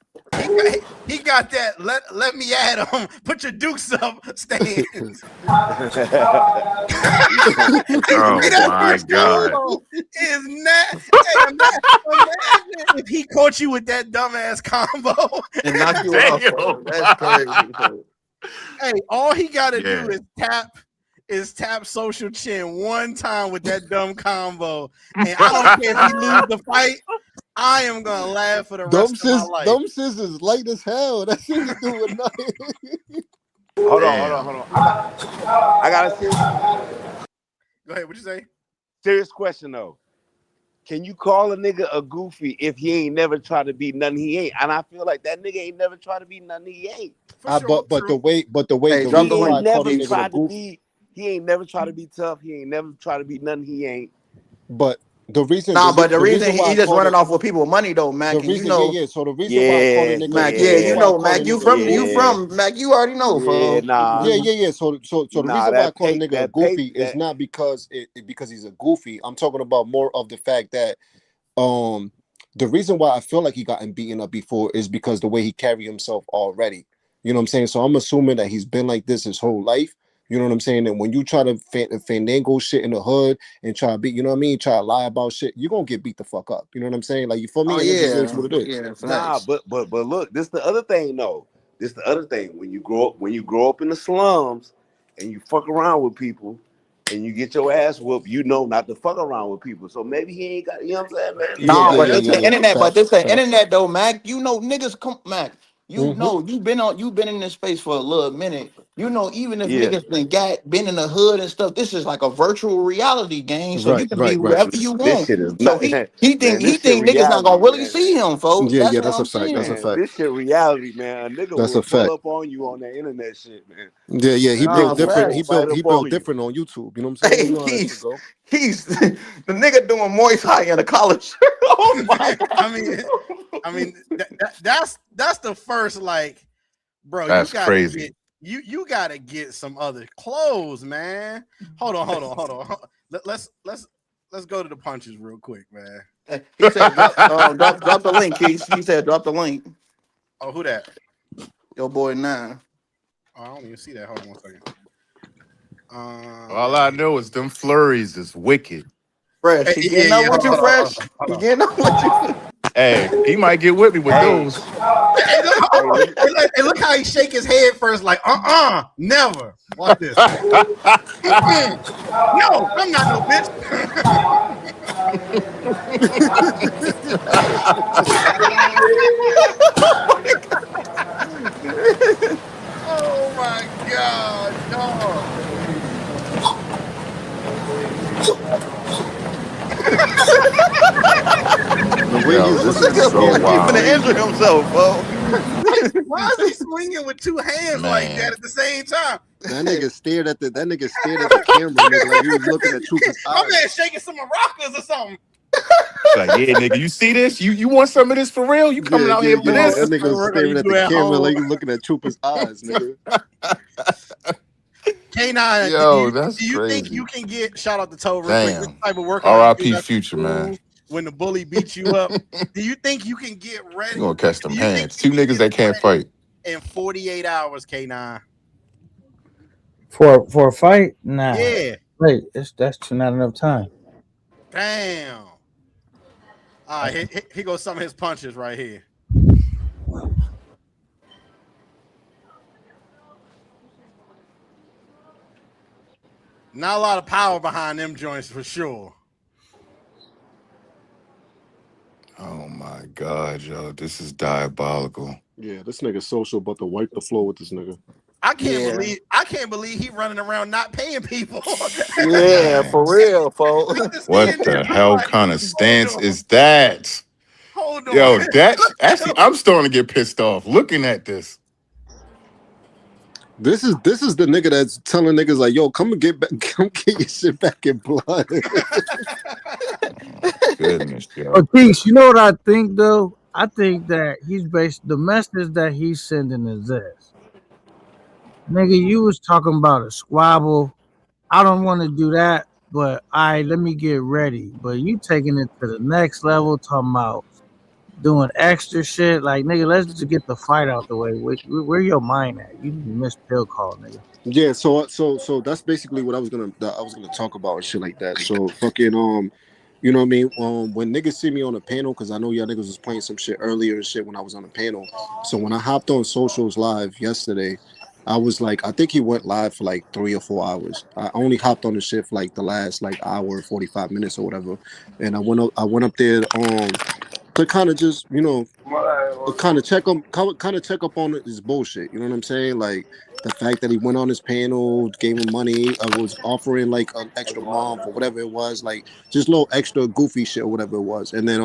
Speaker 1: He got that. Let me at him. Put your dukes up, stand.
Speaker 7: Oh
Speaker 1: That
Speaker 7: my
Speaker 1: first
Speaker 7: God.
Speaker 1: combo is not. Hey, imagine if he caught you with that dumbass combo.
Speaker 6: And knock you out,
Speaker 7: Damn.
Speaker 6: folks. That's crazy, folks.
Speaker 1: Hey, all he got to do
Speaker 7: Yeah.
Speaker 1: is tap social chin one time with that dumb combo, and I don't care if he lose the fight. I am gonna laugh for the rest of my life.
Speaker 9: Them shits is light as hell. That shit is doing nothing.
Speaker 11: Hold
Speaker 7: Damn.
Speaker 11: on. I got a serious,
Speaker 1: Go ahead. What you say?
Speaker 11: serious question though. Can you call a nigga a goofy if he ain't never tried to be nothing he ain't? And I feel like that nigga ain't never tried to be nothing he ain't.
Speaker 1: For sure.
Speaker 9: But the
Speaker 1: True.
Speaker 9: way
Speaker 6: Hey,
Speaker 9: the
Speaker 6: drop the
Speaker 9: reason
Speaker 11: He
Speaker 9: why
Speaker 11: ain't
Speaker 9: I
Speaker 6: link.
Speaker 9: call the
Speaker 11: never
Speaker 6: Keys.
Speaker 9: nigga the
Speaker 11: tried to
Speaker 9: goof,
Speaker 11: be. He ain't never tried to be tough. He ain't never tried to be nothing he ain't.
Speaker 9: but the reason
Speaker 6: Nah, but the
Speaker 9: the
Speaker 6: reason
Speaker 9: reason why I
Speaker 6: he just
Speaker 9: call
Speaker 6: running
Speaker 9: it
Speaker 6: off with people money though,
Speaker 9: the
Speaker 6: Mac, and you
Speaker 9: reason
Speaker 6: know,
Speaker 9: So the reason why I call the
Speaker 11: Yeah,
Speaker 9: nigga
Speaker 6: Mac,
Speaker 9: the
Speaker 6: yeah,
Speaker 9: reason
Speaker 6: you
Speaker 9: why I
Speaker 6: know,
Speaker 9: call the
Speaker 6: Mac, you
Speaker 9: nigga a
Speaker 6: from
Speaker 9: goofy.
Speaker 6: Mac, you already know,
Speaker 11: yeah,
Speaker 6: folks.
Speaker 11: nah,
Speaker 9: Yeah. So the
Speaker 11: nah.
Speaker 9: reason why I
Speaker 11: That
Speaker 9: call the
Speaker 11: pay,
Speaker 9: nigga a
Speaker 11: that pay,
Speaker 9: goofy is
Speaker 11: that
Speaker 9: not because because he's a goofy. I'm talking about more of the fact that um the reason why I feel like he gotten beaten up before is because the way he carry himself already. You know what I'm saying? So I'm assuming that he's been like this his whole life. You know what I'm saying? And when you try to fandango shit in the hood and try to beat, you know what I mean? Try to lie about shit, you're gonna get beat the fuck up. You know what I'm saying? Like you feel
Speaker 6: Oh
Speaker 9: me? And it just is
Speaker 6: yeah,
Speaker 9: what it is.
Speaker 6: yeah,
Speaker 11: nah.
Speaker 6: facts.
Speaker 11: But look, this the other thing though. This the other thing. When you grow up in the slums and you fuck around with people and you get your ass whooped, you know not to fuck around with people. So maybe he ain't got. You know what I'm saying, man?
Speaker 9: Yeah,
Speaker 6: Nah,
Speaker 11: Maybe
Speaker 9: yeah,
Speaker 11: that
Speaker 6: but
Speaker 9: yeah,
Speaker 11: nigga
Speaker 6: this
Speaker 9: yeah,
Speaker 6: the
Speaker 11: got.
Speaker 9: yeah.
Speaker 6: internet. But this
Speaker 9: Facts,
Speaker 6: the
Speaker 9: facts.
Speaker 6: internet though, Mac. You know, niggas come, Mac. You
Speaker 9: Mm-hmm.
Speaker 6: know, you been in this space for a little minute. You know, even if
Speaker 11: Yeah.
Speaker 6: niggas been in the hood and stuff, this is like a virtual reality game. So you
Speaker 9: Right,
Speaker 6: can be
Speaker 9: right, right.
Speaker 6: whoever you
Speaker 11: This
Speaker 6: want.
Speaker 11: shit is
Speaker 6: So
Speaker 11: not,
Speaker 6: he
Speaker 11: man.
Speaker 6: he
Speaker 11: This shit
Speaker 6: think niggas not gonna
Speaker 11: reality,
Speaker 6: really
Speaker 11: man.
Speaker 6: see him, folks.
Speaker 9: Yeah,
Speaker 6: That's
Speaker 9: yeah,
Speaker 6: what
Speaker 9: that's a
Speaker 6: I'm
Speaker 9: fact. That's a
Speaker 6: saying.
Speaker 11: Man,
Speaker 9: fact.
Speaker 11: this shit reality, man. A nigga
Speaker 9: That's a
Speaker 11: will pull
Speaker 9: fact.
Speaker 11: up on you on that internet shit, man.
Speaker 9: Yeah, yeah. He
Speaker 11: A nigga
Speaker 6: Nah,
Speaker 9: built
Speaker 11: will
Speaker 9: different.
Speaker 11: pull
Speaker 6: facts.
Speaker 11: right
Speaker 9: He
Speaker 11: up
Speaker 9: built
Speaker 11: on you.
Speaker 9: different on YouTube. You know what I'm saying? You
Speaker 6: Hey,
Speaker 9: know how that shit go.
Speaker 6: Keith, the nigga doing Moist High in a college. Oh my
Speaker 1: I
Speaker 6: god.
Speaker 1: mean, that's the first like, bro. You
Speaker 7: That's
Speaker 1: gotta
Speaker 7: crazy.
Speaker 1: get you gotta get some other clothes, man. Hold on. Let's go to the punches real quick, man.
Speaker 6: He said drop the link, Keith. He said drop the link.
Speaker 1: Oh, who that?
Speaker 6: Your boy 9.
Speaker 1: Oh, I don't even see that. Hold on one second.
Speaker 7: All I know is them flurries is wicked.
Speaker 6: Fresh. He getting up
Speaker 1: Yeah.
Speaker 6: with you, Fresh.
Speaker 1: Hold
Speaker 6: He
Speaker 1: on.
Speaker 6: getting up with you.
Speaker 7: Hey, he might get with me with
Speaker 11: Hey,
Speaker 7: those.
Speaker 1: Hey,
Speaker 11: hey, let me,
Speaker 1: look how he shake his head first, like, never. Watch this. No, I'm not no bitch. Oh my god, dog.
Speaker 9: The way
Speaker 7: Yo,
Speaker 9: he's
Speaker 6: This
Speaker 7: this
Speaker 9: looking at
Speaker 7: is
Speaker 9: the
Speaker 6: nigga look
Speaker 7: so
Speaker 6: like
Speaker 9: camera
Speaker 6: he
Speaker 9: is
Speaker 6: finna
Speaker 7: wild,
Speaker 6: injure
Speaker 9: crazy.
Speaker 6: himself, folks.
Speaker 1: Why is he swinging with two hands like that
Speaker 7: man.
Speaker 1: at the same time?
Speaker 9: That nigga stared at the camera, nigga, like he was looking at Trooper's
Speaker 1: My man
Speaker 9: eyes.
Speaker 1: shaking some maracas or something.
Speaker 7: It's like, yeah, nigga, you see this? You want some of this for real? You coming
Speaker 9: Yeah,
Speaker 7: out
Speaker 9: yeah,
Speaker 7: here for
Speaker 9: yeah.
Speaker 1: Boy,
Speaker 9: That
Speaker 7: this?
Speaker 9: nigga
Speaker 1: like
Speaker 9: was
Speaker 1: we're gonna
Speaker 9: staring at
Speaker 1: do
Speaker 9: the
Speaker 1: at
Speaker 9: camera
Speaker 1: home.
Speaker 9: like he was looking at Trooper's eyes, nigga.
Speaker 1: K9,
Speaker 7: Yo, that's
Speaker 1: do you think you
Speaker 7: crazy.
Speaker 1: can get shout out to Toe real quick? This
Speaker 7: Damn.
Speaker 1: type of workout you do
Speaker 7: R.I.P.
Speaker 1: after
Speaker 7: Future, man.
Speaker 1: school when the bully beats you up. Do you think you can get ready?
Speaker 7: You gonna catch
Speaker 1: Do
Speaker 7: them
Speaker 1: you think
Speaker 7: hands.
Speaker 1: you
Speaker 7: Two
Speaker 1: can
Speaker 7: niggas
Speaker 1: get
Speaker 7: that can't
Speaker 1: ready
Speaker 7: fight.
Speaker 1: in 48 hours, K9?
Speaker 13: For a fight, nah.
Speaker 1: Yeah.
Speaker 13: Wait, that's not enough time.
Speaker 1: Damn. All
Speaker 13: That's
Speaker 1: right, here goes some of his punches right here. Not a lot of power behind them joints for sure.
Speaker 7: Oh my god, yo, this is diabolical.
Speaker 9: Yeah, this nigga social about to wipe the floor with this nigga.
Speaker 1: I can't believe he running around not paying people.
Speaker 6: Yeah, for real, folks.
Speaker 7: What the hell kind of stance is that?
Speaker 1: Hold on.
Speaker 7: Yo, that's actually I'm starting to get pissed off looking at this.
Speaker 9: This is the nigga that's telling niggas like, yo, come get your shit back in blood.
Speaker 7: Goodness, yo.
Speaker 13: But Keith, you know what I think though? I think that he's based the message that he's sending is this. Nigga, you was talking about a squabble. I don't want to do that, but let me get ready. But you taking it to the next level, talking about doing extra shit. Like, nigga, let's just get the fight out the way. Where your mind at? You missed pill call, nigga.
Speaker 9: Yeah, so that's basically what I was gonna talk about and shit like that. So fucking you know what I mean? When niggas see me on a panel, because I know y'all niggas was playing some shit earlier and shit when I was on the panel. So when I hopped on socials live yesterday, I was like, I think he went live for like 3 or 4 hours. I only hopped on the shit for like the last like hour, 45 minutes or whatever. And I went up there to kind of just, you know, kind of check up on his bullshit. You know what I'm saying? Like the fact that he went on his panel, gave him money, was offering like an extra month or whatever it was, like just little extra goofy shit or whatever it was. And then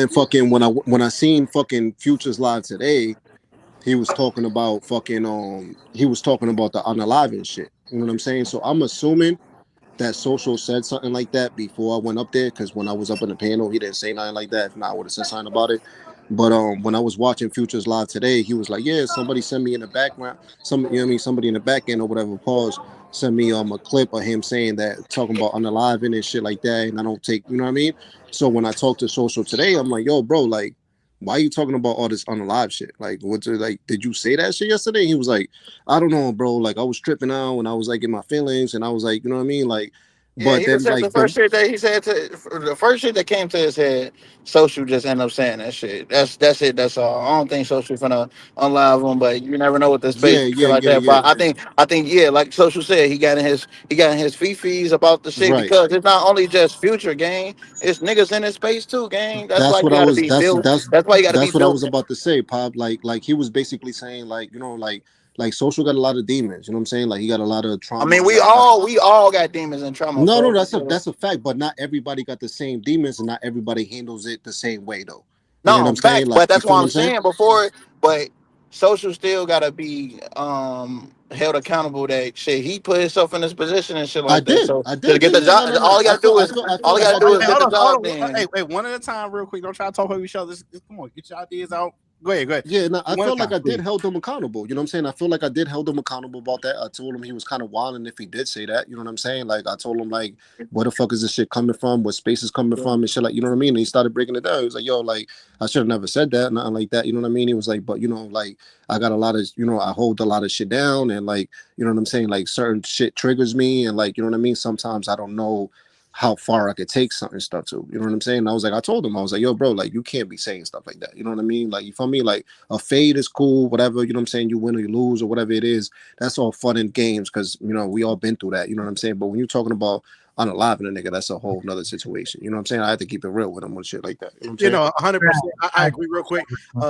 Speaker 9: fucking when I seen fucking Futures live today, he was talking about fucking he was talking about the unalive shit. You know what I'm saying? So I'm assuming that Social said something like that before I went up there, because when I was up in the panel, he didn't say nothing like that. If not, I would have said something about it. But when I was watching Futures live today, he was like, "Yeah, somebody sent me in the background, somebody in the back end or whatever." Pause. Sent me a clip of him saying that, talking about unaliving and shit like that, and I don't take, you know what I mean. So when I talked to Social today, I'm like, "Yo, bro, like, why are you talking about all this unalive shit? Like, did you say that shit yesterday?" He was like, "I don't know, bro. Like, I was tripping out and I was like in my feelings, and I was like, you know what I mean, like."
Speaker 6: Yeah,
Speaker 9: But
Speaker 6: he just
Speaker 9: then,
Speaker 6: said the
Speaker 9: like
Speaker 6: first shit that he said the first shit that came to his head. Social just ended up saying that shit. That's it. That's all. I don't think Social finna unlive him, but you never know what the space
Speaker 9: yeah,
Speaker 6: feel
Speaker 9: yeah,
Speaker 6: like
Speaker 9: yeah,
Speaker 6: that.
Speaker 9: yeah.
Speaker 6: But I think yeah, like Social said, he got in his fifis about the shit,
Speaker 9: Right.
Speaker 6: because it's not only just Future gang, it's niggas in his space too, gang. That's why
Speaker 9: That's
Speaker 6: you
Speaker 9: what I
Speaker 6: gotta
Speaker 9: was.
Speaker 6: be built.
Speaker 9: That's
Speaker 6: That's why you gotta be
Speaker 9: that's what I
Speaker 6: built.
Speaker 9: was about to say, Pop. Like he was basically saying, like, you know, like Social got a lot of demons. You know what I'm saying? Like he got a lot of
Speaker 6: I
Speaker 9: trauma.
Speaker 6: mean,
Speaker 9: He
Speaker 6: we
Speaker 9: got a lot.
Speaker 6: all we all got demons and trauma,
Speaker 9: No,
Speaker 6: folks.
Speaker 9: that's a fact. But not everybody got the same demons, and not everybody handles it the same way, though. You know what
Speaker 6: No,
Speaker 9: I'm saying?
Speaker 6: facts,
Speaker 9: Like,
Speaker 6: but
Speaker 9: you
Speaker 6: that's
Speaker 9: feel
Speaker 6: what
Speaker 9: what
Speaker 6: I'm
Speaker 9: I'm saying?
Speaker 6: saying before. But Social still gotta be held accountable that shit. He put himself in this position and shit like that. So
Speaker 9: I
Speaker 6: to
Speaker 9: did.
Speaker 6: get
Speaker 9: Yeah,
Speaker 6: the
Speaker 9: yeah.
Speaker 6: job,
Speaker 9: No, no, no.
Speaker 6: all you gotta do is
Speaker 9: I feel
Speaker 6: all you
Speaker 9: like
Speaker 6: gotta
Speaker 9: I
Speaker 6: do
Speaker 9: did.
Speaker 6: is get the job
Speaker 1: Hold on.
Speaker 6: then.
Speaker 1: Hey, wait, one at a time, real quick. Don't try to talk over each other. Come on, get your ideas out. Go ahead.
Speaker 9: Yeah, no, I
Speaker 1: One at
Speaker 9: felt
Speaker 1: a
Speaker 9: like
Speaker 1: time,
Speaker 9: I did
Speaker 1: please.
Speaker 9: held him accountable. You know what I'm saying? I feel like I did held him accountable about that. I told him he was kind of wilding if he did say that. You know what I'm saying? Like I told him like, where the fuck is this shit coming from? What space is coming from? And shit, like, you know what I mean? And he started breaking it down. He was like, yo, like I should have never said that, nothing like that. You know what I mean? He was like, but you know, like I got a lot of, you know, I hold a lot of shit down, and like, you know what I'm saying? Like certain shit triggers me, and like, you know what I mean? Sometimes I don't know how far I could take certain stuff to. You know what I'm saying? And I was like, I told him, I was like, yo, bro, like you can't be saying stuff like that. You know what I mean? Like, you feel me? Like a fade is cool, whatever, you know what I'm saying? You win or you lose or whatever it is. That's all fun and games, because, you know, we all been through that. You know what I'm saying? But when you're talking about unaliving a nigga, that's a whole nother situation. You know what I'm saying? I had to keep it real with him with shit like that. You know what I'm
Speaker 1: You
Speaker 9: saying?
Speaker 1: know, 100%. I agree real quick.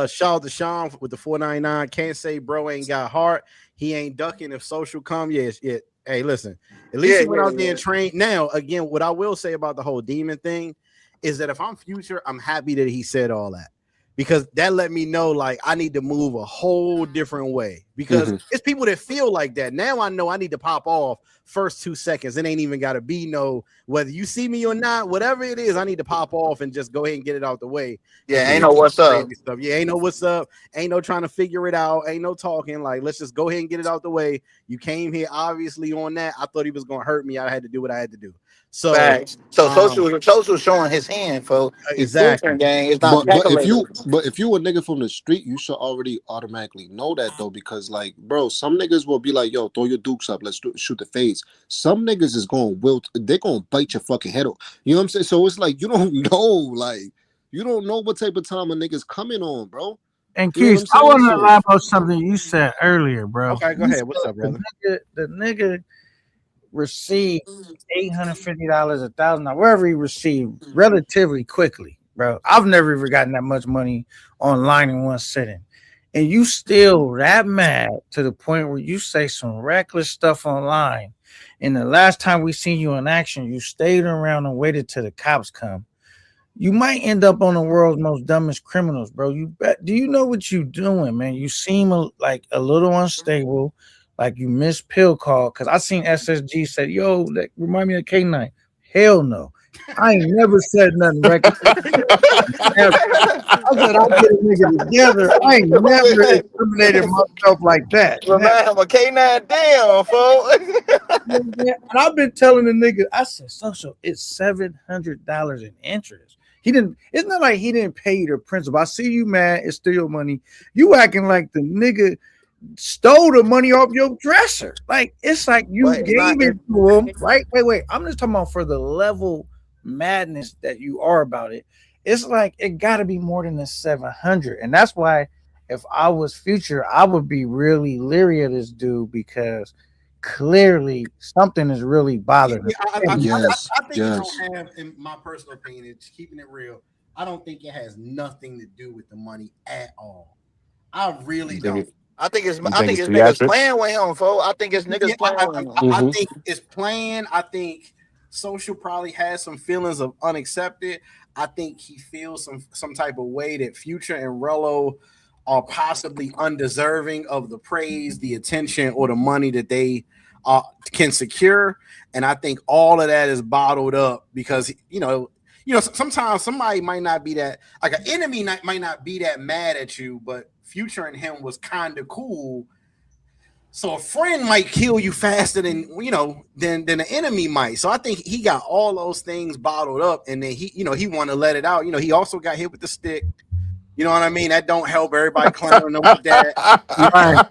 Speaker 1: Shout out to Sean with the 499. Can't say bro ain't got heart. He ain't ducking if Social come. Yes, yeah. Hey, listen. At least he went out there and trained. Now, again, what I will say about the whole demon thing is that if I'm Future, I'm happy that he said all that, because that let me know like I need to move a whole different way, because it's people that feel like that. Now I know I need to pop off first 2 seconds. It ain't even got to be no whether you see me or not, whatever it is, I need to pop off and just go ahead and get it out the way.
Speaker 6: Yeah, ain't no what's up.
Speaker 1: Stuff. Yeah, ain't no what's up. Ain't no trying to figure it out. Ain't no talking. Like, let's just go ahead and get it out the way. You came here obviously on that. I thought he was gonna hurt me. I had to do what I had to do. So,
Speaker 6: Facts. So Social showing his hand, folks. He's Future
Speaker 1: exactly.
Speaker 6: gang. It's not
Speaker 9: But if
Speaker 6: calculated.
Speaker 9: you a nigga from the street, you should already automatically know that though, because like, bro, some niggas will be like, yo, throw your dukes up, let's shoot the face. Some niggas is gonna wilt, they're gonna bite your fucking head off. You know what I'm saying? So it's like you don't know, like you don't know what type of time a nigga's coming on, bro.
Speaker 13: And
Speaker 9: You know what
Speaker 13: Keith,
Speaker 9: I'm
Speaker 13: I
Speaker 9: saying?
Speaker 13: want to
Speaker 9: So
Speaker 13: elaborate on something you said earlier, bro.
Speaker 1: Okay, go
Speaker 13: You
Speaker 1: ahead.
Speaker 13: said
Speaker 1: What's up, brother?
Speaker 13: the nigga received $850, $1,000, wherever he received relatively quickly, bro. I've never even gotten that much money online in one sitting. and you still that mad to the point where you say some reckless stuff online. And the last time we seen you in action, you stayed around and waited till the cops come. You might end up on the world's most dumbest criminals, bro. You bet. Do you know what you doing, man? You seem like a little unstable, like you missed pill call. Cause I seen SSG said, "Yo, that remind me of K9." Hell no, I ain't never said nothing reckless. Never. I said I'll get a nigga together. I ain't never incriminated myself like that. Never.
Speaker 6: Remind him of K9 damn, folks.
Speaker 13: And I've been telling the nigga, I said, social, it's $700 in interest. He didn't, it's not like he didn't pay you the principal. I see you, man. It's still your money. You acting like the nigga stole the money off your dresser. Like, it's like you
Speaker 6: But it's
Speaker 13: gave
Speaker 6: not.
Speaker 13: it to him, right? Wait. I'm just talking about for the level madness that you are about it. It's like it got to be more than the 700. And that's why if I was Future, I would be really leery of this dude because clearly something is really bothering him.
Speaker 9: Yes,
Speaker 1: I think it
Speaker 9: yes.
Speaker 1: don't have, in my personal opinion, it's keeping it real. I don't think it has nothing to do with the money at all. I really
Speaker 7: You think
Speaker 1: don't.
Speaker 7: it?
Speaker 6: I think it's
Speaker 7: You
Speaker 6: I
Speaker 7: think
Speaker 6: think
Speaker 7: it's
Speaker 6: it's niggas
Speaker 7: theatrics?
Speaker 6: playing with him, folks. I think it's
Speaker 1: Yeah,
Speaker 6: niggas playing with him.
Speaker 1: I
Speaker 9: Mm-hmm.
Speaker 1: think it's playing. I think Social probably has some feelings of unaccepted. I think he feels some type of way that Future and Rello are possibly undeserving of the praise, the attention, or the money that they can secure. And I think all of that is bottled up because sometimes somebody might not be that like an enemy might not be that mad at you, but Future and him was kind of cool. So a friend might kill you faster than the enemy might. So I think he got all those things bottled up, and then he want to let it out. He also got hit with the stick. You know what I mean? That don't help everybody clowning him with that.
Speaker 13: Right.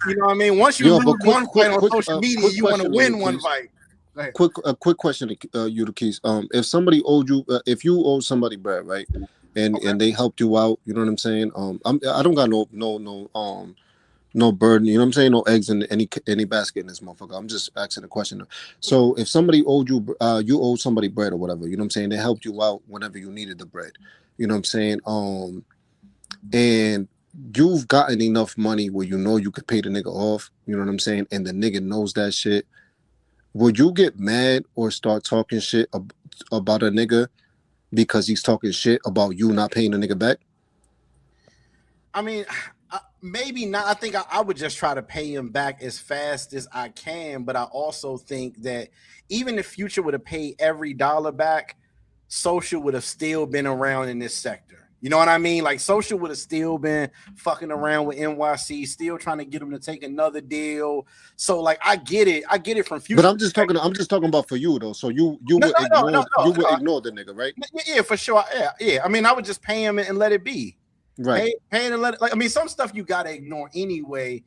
Speaker 1: You know what I mean? Once you
Speaker 9: Yo, but
Speaker 1: lose one fight on social media,
Speaker 9: quick
Speaker 1: you want to
Speaker 9: question,
Speaker 1: win
Speaker 9: little
Speaker 1: one
Speaker 9: keys.
Speaker 1: fight. Go ahead.
Speaker 9: Quick question, you the keys. If somebody owed you, if you owe somebody bread, right,
Speaker 1: Okay.
Speaker 9: and they helped you out, you know what I'm saying? I don't got no burden, you know what I'm saying? No eggs in any basket in this motherfucker. I'm just asking a question. So if somebody owed you, you owed somebody bread or whatever, you know what I'm saying? They helped you out whenever you needed the bread, you know what I'm saying? And you've gotten enough money where you know you could pay the nigga off, you know what I'm saying? And the nigga knows that shit. Would you get mad or start talking shit about a nigga because he's talking shit about you not paying the nigga back?
Speaker 1: I mean, maybe not. I think I would just try to pay him back as fast as I can. But I also think that even if Future would have paid every dollar back, Social would have still been around in this sector. You know what I mean? Like Social would have still been fucking around with NYC, still trying to get him to take another deal. So like I get it. I get it from Future.
Speaker 9: But I'm just talking about for you though. So you
Speaker 1: No,
Speaker 9: would
Speaker 1: no, no,
Speaker 9: ignore
Speaker 1: no,
Speaker 9: you
Speaker 1: no,
Speaker 9: would
Speaker 1: no.
Speaker 9: ignore the nigga, right?
Speaker 1: Yeah, for sure. Yeah. I mean, I would just pay him and let it be.
Speaker 9: Right.
Speaker 1: Pay it and let it. Like, I mean, some stuff you gotta ignore anyway.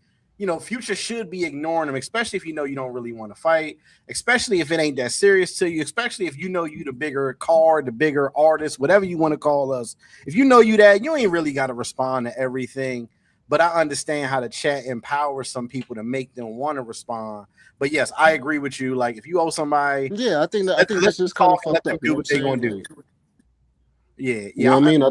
Speaker 1: Future should be ignoring them, especially if you know you don't really want to fight, especially if it ain't that serious to you, especially if you know you the bigger card, the bigger artist, whatever you want to call us. If you know you that, you ain't really got to respond to everything. But I understand how the chat empowers some people to make them want to respond. But yes, I agree with you. Like if you owe somebody,
Speaker 9: Yeah, I think
Speaker 1: let
Speaker 9: that's
Speaker 1: them
Speaker 9: just kind
Speaker 1: talk
Speaker 9: of
Speaker 1: and let
Speaker 9: fucked
Speaker 1: them
Speaker 9: up. You
Speaker 1: do
Speaker 9: know what
Speaker 1: what
Speaker 9: I'm
Speaker 1: they gonna
Speaker 9: saying?
Speaker 1: do.
Speaker 9: Like,
Speaker 1: Yeah,
Speaker 9: you know
Speaker 1: yeah.
Speaker 9: what I mean?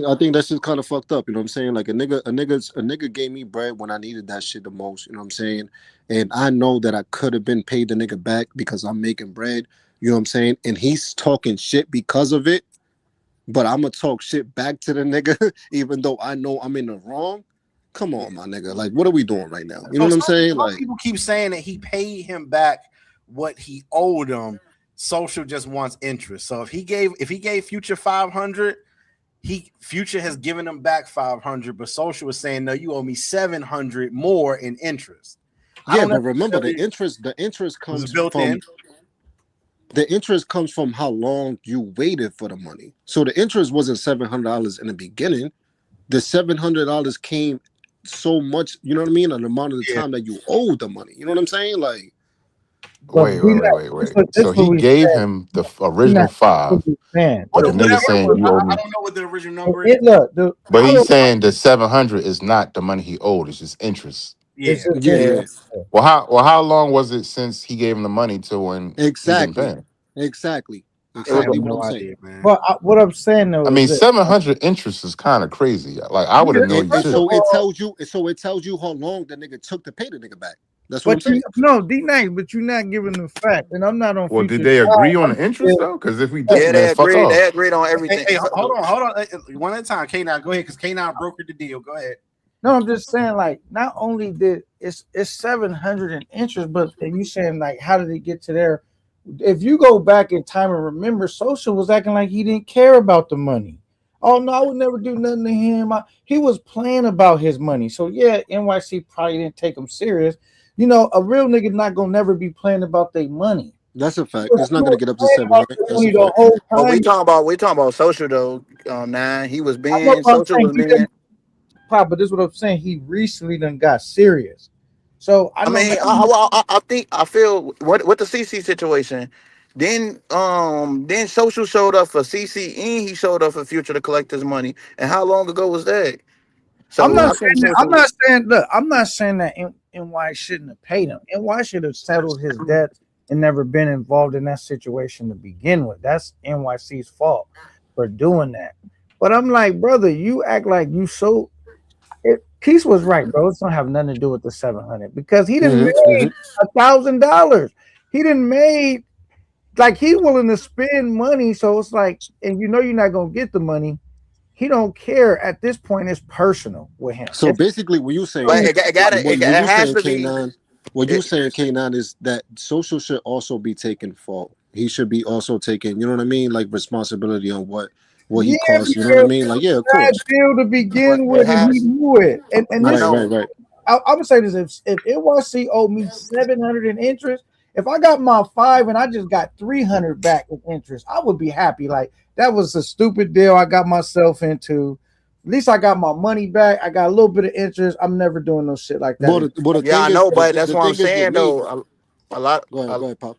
Speaker 9: I think that's just kind of fucked up. You know what I'm saying? Like a nigga gave me bread when I needed that shit the most. You know what I'm saying? And I know that I could have been paid the nigga back because I'm making bread. You know what I'm saying? And he's talking shit because of it. But I'm gonna talk shit back to the nigga, even though I know I'm in the wrong. Come
Speaker 1: Yeah.
Speaker 9: on, my nigga. Like, what are we doing right now? You know
Speaker 1: So
Speaker 9: what I'm
Speaker 1: some,
Speaker 9: saying?
Speaker 1: some
Speaker 9: Like,
Speaker 1: people keep saying that he paid him back what he owed him. Social just wants interest. So if he gave Future 500, Future has given him back 500, but Social was saying no, you owe me 700 more in interest. I
Speaker 9: yeah,
Speaker 1: don't
Speaker 9: but remember
Speaker 1: necessarily
Speaker 9: the interest
Speaker 1: was
Speaker 9: comes
Speaker 1: built
Speaker 9: from
Speaker 1: in.
Speaker 9: how long you waited for the money. So the interest wasn't $700 in the beginning. The $700 came so much, you know what I mean, an amount of the
Speaker 1: Yeah.
Speaker 9: time that you owed the money. You know what I'm saying? Like,
Speaker 13: But
Speaker 7: Wait,
Speaker 13: we
Speaker 7: wait, wait,
Speaker 13: not,
Speaker 7: wait,
Speaker 13: this,
Speaker 7: wait.
Speaker 13: what, this
Speaker 7: So
Speaker 13: what
Speaker 7: he
Speaker 13: we
Speaker 7: gave
Speaker 13: said.
Speaker 7: him the
Speaker 13: We not
Speaker 7: original
Speaker 13: what
Speaker 7: five,
Speaker 13: we saying.
Speaker 7: but the nigga saying you owe
Speaker 1: I
Speaker 7: me.
Speaker 1: don't know what the original
Speaker 13: And
Speaker 1: number is.
Speaker 13: it look, dude,
Speaker 7: But
Speaker 13: I
Speaker 7: he's
Speaker 13: don't.
Speaker 7: saying the 700 is not the money he owed; it's just interest.
Speaker 13: It's
Speaker 1: Yeah.
Speaker 13: just
Speaker 9: yeah,
Speaker 13: interest.
Speaker 9: yeah,
Speaker 7: Yeah. Well, how long was it since he gave him the money to when he didn't pay
Speaker 9: exactly,
Speaker 7: him?
Speaker 9: exactly.
Speaker 2: It was
Speaker 1: I have
Speaker 2: a,
Speaker 9: Exactly what
Speaker 1: no
Speaker 9: I'm saying.
Speaker 1: idea, man.
Speaker 13: But what I'm saying
Speaker 7: I
Speaker 13: though
Speaker 7: mean,
Speaker 13: is that
Speaker 7: 700 interest is kind of crazy. Like I would
Speaker 13: yeah,
Speaker 7: have known you
Speaker 9: And
Speaker 13: first
Speaker 7: should.
Speaker 13: of
Speaker 9: so it
Speaker 13: all,
Speaker 9: tells you, it tells you how long the nigga took to pay the nigga back. That's what I'm
Speaker 13: but you
Speaker 9: saying.
Speaker 13: no D9, but you're not giving the fact, and I'm not on
Speaker 7: Well, did
Speaker 13: future.
Speaker 7: they agree on
Speaker 13: I'm
Speaker 7: the interest
Speaker 13: still,
Speaker 7: though? Because if we
Speaker 13: hey,
Speaker 2: yeah,
Speaker 7: didn't, then fuck
Speaker 2: they
Speaker 7: off.
Speaker 2: agreed on
Speaker 1: Hey,
Speaker 2: everything.
Speaker 1: hey, hold on. One at a time. K now, go ahead, because K now brokered the deal. Go ahead.
Speaker 13: no, I'm just saying like not only did it's 700 in interest, but and you saying like how did it get to there? If you go back in time and remember, Social was acting like he didn't care about the money. Oh no, I would never do nothing to him. He was playing about his money. So yeah, NYC probably didn't take him serious. You know, a real nigga not gonna never be playing about their money.
Speaker 9: That's a
Speaker 13: He
Speaker 9: fact.
Speaker 13: was,
Speaker 9: It's
Speaker 13: he
Speaker 9: not gonna
Speaker 13: was
Speaker 9: get up to
Speaker 13: playing about
Speaker 9: 700.
Speaker 13: the
Speaker 9: That's a
Speaker 13: money the
Speaker 9: fact.
Speaker 13: whole
Speaker 2: But
Speaker 13: time.
Speaker 2: we talking about social though. Nine. He was
Speaker 13: I know
Speaker 2: being
Speaker 13: what I'm
Speaker 2: social
Speaker 13: saying.
Speaker 2: was
Speaker 13: He
Speaker 2: being.
Speaker 13: didn't pop, but this is what I'm saying. He recently done got serious. So I
Speaker 2: I
Speaker 13: know
Speaker 2: mean,
Speaker 13: maybe
Speaker 2: I feel what the CC situation. Then social showed up for CC and he showed up for Future to collect his money. And how long ago was that?
Speaker 13: I'm
Speaker 2: So
Speaker 13: not
Speaker 2: I think
Speaker 13: saying that. I'm
Speaker 2: social.
Speaker 13: not saying. Look, I'm not saying that NY shouldn't have paid him. NY should have settled his debts and never been involved in that situation to begin with. That's NYC's fault for doing that. But I'm like, brother, you act like you so. Peace was right, bro. It's don't have nothing to do with the 700 because he didn't
Speaker 9: Hmm.
Speaker 13: made $1,000. He didn't made like he willing to spend money. So it's like, and you know you're not gonna get the money. He don't care at this point. It's personal with him.
Speaker 9: So basically, what you saying,
Speaker 2: But
Speaker 13: It's
Speaker 9: when
Speaker 2: it
Speaker 9: you
Speaker 2: has
Speaker 9: saying
Speaker 2: to be.
Speaker 9: K9, what you
Speaker 2: It,
Speaker 9: saying K9 is that social should also be taking fault. He should be also taking, you know what I mean, like responsibility on what he
Speaker 13: yeah,
Speaker 9: caused. You know what I
Speaker 13: because
Speaker 9: mean?
Speaker 13: it
Speaker 9: Like,
Speaker 13: was
Speaker 9: yeah, of
Speaker 13: a bad
Speaker 9: course.
Speaker 13: deal to
Speaker 2: but
Speaker 13: begin
Speaker 2: it
Speaker 13: with, and he
Speaker 2: has.
Speaker 13: knew it. And
Speaker 2: I
Speaker 9: Right,
Speaker 13: this,
Speaker 9: right,
Speaker 2: know.
Speaker 9: right.
Speaker 13: I'm gonna say this: if NYC owed me 700 in interest, if I got my five and I just got 300 back in interest, I would be happy. Like that was a stupid deal I got myself into. At least I got my money back. I got a little bit of interest. I'm never doing no shit like that again.
Speaker 9: Well, the
Speaker 2: Yeah,
Speaker 9: thing
Speaker 2: I
Speaker 9: is,
Speaker 2: know, but that's
Speaker 9: the
Speaker 2: what I'm
Speaker 9: thing is with
Speaker 2: saying
Speaker 9: me.
Speaker 2: though. A lot.
Speaker 9: Go ahead, Pop.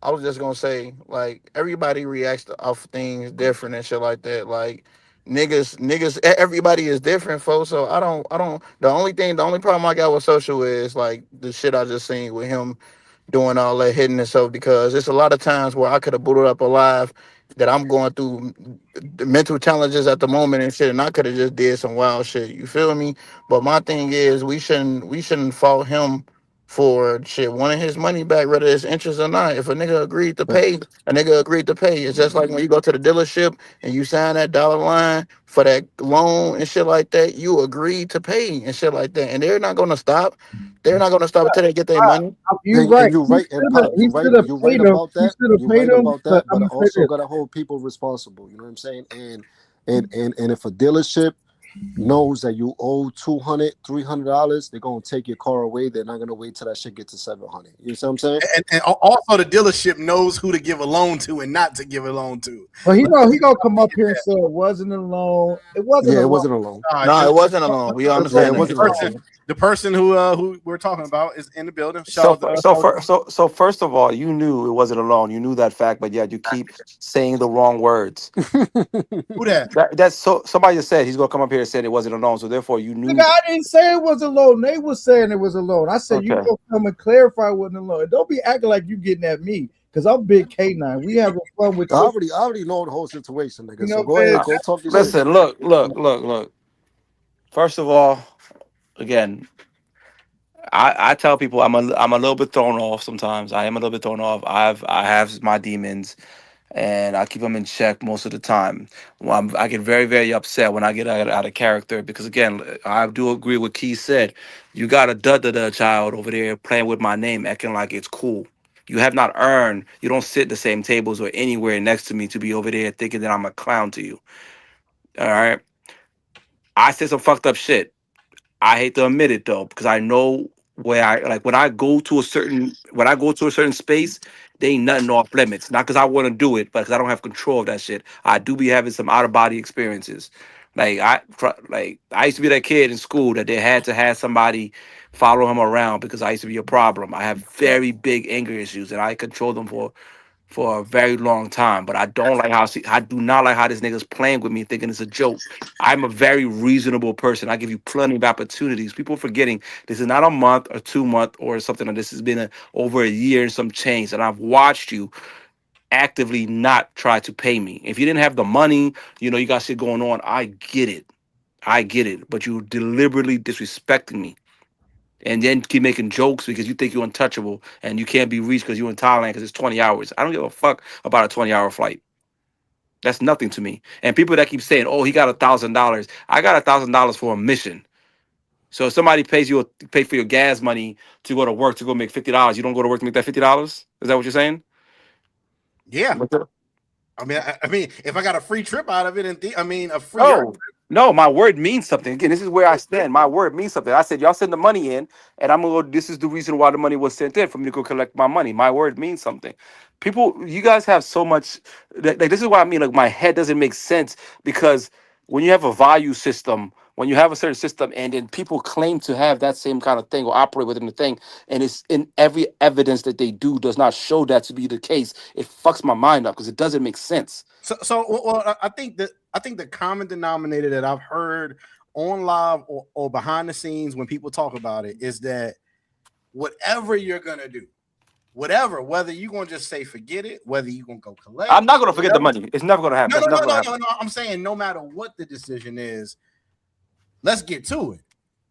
Speaker 2: I was just gonna say, like, everybody reacts to off things different and shit like that. Like, everybody is different, folks. So I don't. The only problem I got with social is like the shit I just seen with him doing all that hitting himself because it's a lot of times where I could have booted up alive that I'm going through the mental challenges at the moment and shit, and I could have just did some wild shit. You feel me? But my thing is, we shouldn't fault him for shit wanting his money back, whether it's interest or not. If a nigga agreed to
Speaker 9: Fact.
Speaker 2: pay, a nigga agreed to pay. It's just like when you go to the dealership and you sign that dollar line for that loan and shit like that, you agreed to pay and shit like that. And they're not gonna stop. They're not gonna stop until they get their money.
Speaker 13: You right.
Speaker 9: And you're right, and Pop,
Speaker 13: He should have
Speaker 9: you're right
Speaker 13: paid him.
Speaker 9: about
Speaker 13: He
Speaker 9: that.
Speaker 13: should have
Speaker 9: You're
Speaker 13: paid
Speaker 9: right
Speaker 13: him.
Speaker 9: about
Speaker 13: But
Speaker 9: that.
Speaker 13: I'm
Speaker 9: But I
Speaker 13: gonna say
Speaker 9: also
Speaker 13: this.
Speaker 9: gotta hold people responsible. You know what I'm saying? And if a dealership knows that you owe $200, $300, they're gonna take your car away. They're not gonna wait till that shit gets to 700. You see what I'm saying?
Speaker 1: And also the dealership knows who to give a loan to and not to give a loan to.
Speaker 13: But he know he gonna come up here and say it wasn't a loan. It wasn't
Speaker 9: Yeah,
Speaker 13: a
Speaker 9: it
Speaker 13: loan.
Speaker 9: wasn't alone.
Speaker 2: No,
Speaker 1: Just
Speaker 2: it wasn't alone. We
Speaker 9: Yeah,
Speaker 2: understand
Speaker 9: it
Speaker 2: that.
Speaker 9: wasn't alone.
Speaker 1: the person who we're talking about is in the building.
Speaker 8: So,
Speaker 1: Charles,
Speaker 8: so first of all, you knew it wasn't alone. You knew that fact, but yet you keep saying the wrong words.
Speaker 1: who that?
Speaker 8: That's so. Somebody just said he's gonna come up here and said it wasn't alone. So therefore, you
Speaker 13: Nigga,
Speaker 8: knew.
Speaker 13: I didn't say it was a loan. They was saying it was a loan. I said you
Speaker 8: Okay.
Speaker 13: gonna come and clarify it wasn't a loan. Don't be acting like you getting at me because I'm big K9. We having fun with your,
Speaker 9: I already know the whole situation,
Speaker 13: you
Speaker 9: nigga.
Speaker 13: know
Speaker 9: So
Speaker 13: what
Speaker 9: go
Speaker 13: I'm saying?
Speaker 9: ahead,
Speaker 8: Uh,
Speaker 9: go talk your shit.
Speaker 8: Listen, look. First of all, again, I tell people I'm a little bit thrown off sometimes. I am a little bit thrown off. I have my demons, and I keep them in check most of the time. I get very upset when I get out of character because again, I do agree with Keith said. You got a da child over there playing with my name, acting like it's cool. You have not earned. You don't sit at the same tables or anywhere next to me to be over there thinking that I'm a clown to you. All right. I said some fucked up shit. I hate to admit it though, because I know where I like when I go to a certain space, they ain't nothing off limits. Not because I want to do it, but because I don't have control of that shit. I do be having some out of body experiences. Like I used to be that kid in school that they had to have somebody follow him around because I used to be a problem. I have very big anger issues and I control them for a very long time. But I do not like how this nigga's playing with me, thinking it's a joke. I'm a very reasonable person. I give you plenty of opportunities. People forgetting this is not a month or 2 month or something. This has been over a year and some change, and I've watched you actively not try to pay me. If you didn't have the money, you got shit going on. I get it. I get it. But you deliberately disrespecting me. And then keep making jokes because you think you're untouchable and you can't be reached because you're in Thailand because it's 20 hours. I don't give a fuck about a 20-hour flight. That's nothing to me. And people that keep saying, "Oh, he got $1,000." I got $1,000 for a mission. So if somebody pay for your gas money to go to work to go make $50, you don't go to work to make that $50. Is that what you're saying?
Speaker 1: Yeah.
Speaker 8: But the-
Speaker 1: I mean, if I got a free trip out of it, a free
Speaker 8: No, no, my word means something. Again, this is where I stand. My word means something. I said, y'all send the money in, and I'm gonna go. This is the reason why the money was sent in for me to go collect my money. My word means something. People, you guys have so much. Like this is what I mean. Like my head doesn't make sense because when you have a value system, when you have a certain system, and then people claim to have that same kind of thing or operate within the thing, and it's in every evidence that they do does not show that to be the case. It fucks my mind up because it doesn't make sense.
Speaker 1: So I think the common denominator that I've heard on live or behind the scenes when people talk about it is that whatever you're gonna do, whether you're gonna just say forget it, whether you're gonna go collect,
Speaker 8: I'm not gonna forget the
Speaker 1: whatever.
Speaker 8: money. It's never gonna happen.
Speaker 1: No,
Speaker 8: That's
Speaker 1: no,
Speaker 8: never
Speaker 1: no,
Speaker 8: gonna
Speaker 1: no,
Speaker 8: happen.
Speaker 1: no, no. I'm saying no matter what the decision is, let's get to it.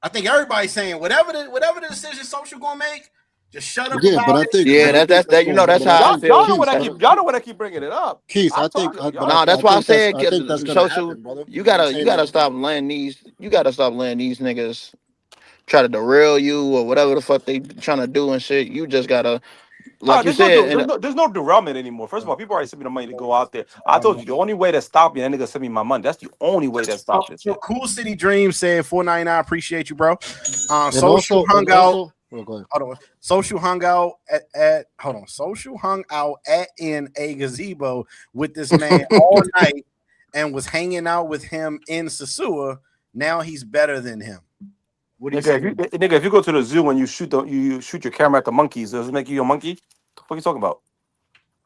Speaker 1: I think everybody's saying whatever the decision social gonna make, just shut up
Speaker 9: Yeah,
Speaker 1: about
Speaker 9: but I
Speaker 1: it.
Speaker 9: think
Speaker 6: Yeah,
Speaker 9: but I think
Speaker 6: that. You know, that's
Speaker 9: but I
Speaker 6: how I
Speaker 9: think
Speaker 8: Y'all
Speaker 6: feel.
Speaker 8: know what
Speaker 9: Keith,
Speaker 8: I
Speaker 9: but
Speaker 8: keep. Y'all know what I keep bringing it up.
Speaker 9: Keith,
Speaker 8: I
Speaker 9: I
Speaker 8: told
Speaker 9: think
Speaker 8: you.
Speaker 9: but
Speaker 8: Y'all
Speaker 6: No,
Speaker 8: know.
Speaker 6: that's why I
Speaker 9: I
Speaker 6: said
Speaker 9: think that's gonna
Speaker 6: social.
Speaker 9: happen, brother.
Speaker 6: You
Speaker 9: You know what I'm
Speaker 6: gotta
Speaker 9: saying? And
Speaker 6: stop letting these. You gotta stop letting these niggas try to derail you or whatever the fuck they trying to do and shit. You just gotta,
Speaker 8: Oh,
Speaker 6: like you said, and
Speaker 8: there's no derailment anymore. First of all, people already sent me the money to go out there. I told you the only way that stopped me, that nigga sent me my money. That's the only way that stopped this
Speaker 1: So
Speaker 8: shit.
Speaker 1: Cool City Dream said 499. Appreciate you, bro. Social
Speaker 9: also
Speaker 1: hung out.
Speaker 9: oh, go ahead.
Speaker 1: Hold on. Social hung out at hold on. Social hung out at in a gazebo with this man all night and was hanging out with him in Sasua. Now he's better than him. What do you say?
Speaker 8: Nigga, if you go to the zoo and you shoot your camera at the monkeys, does it make you a monkey? The fuck you talking about?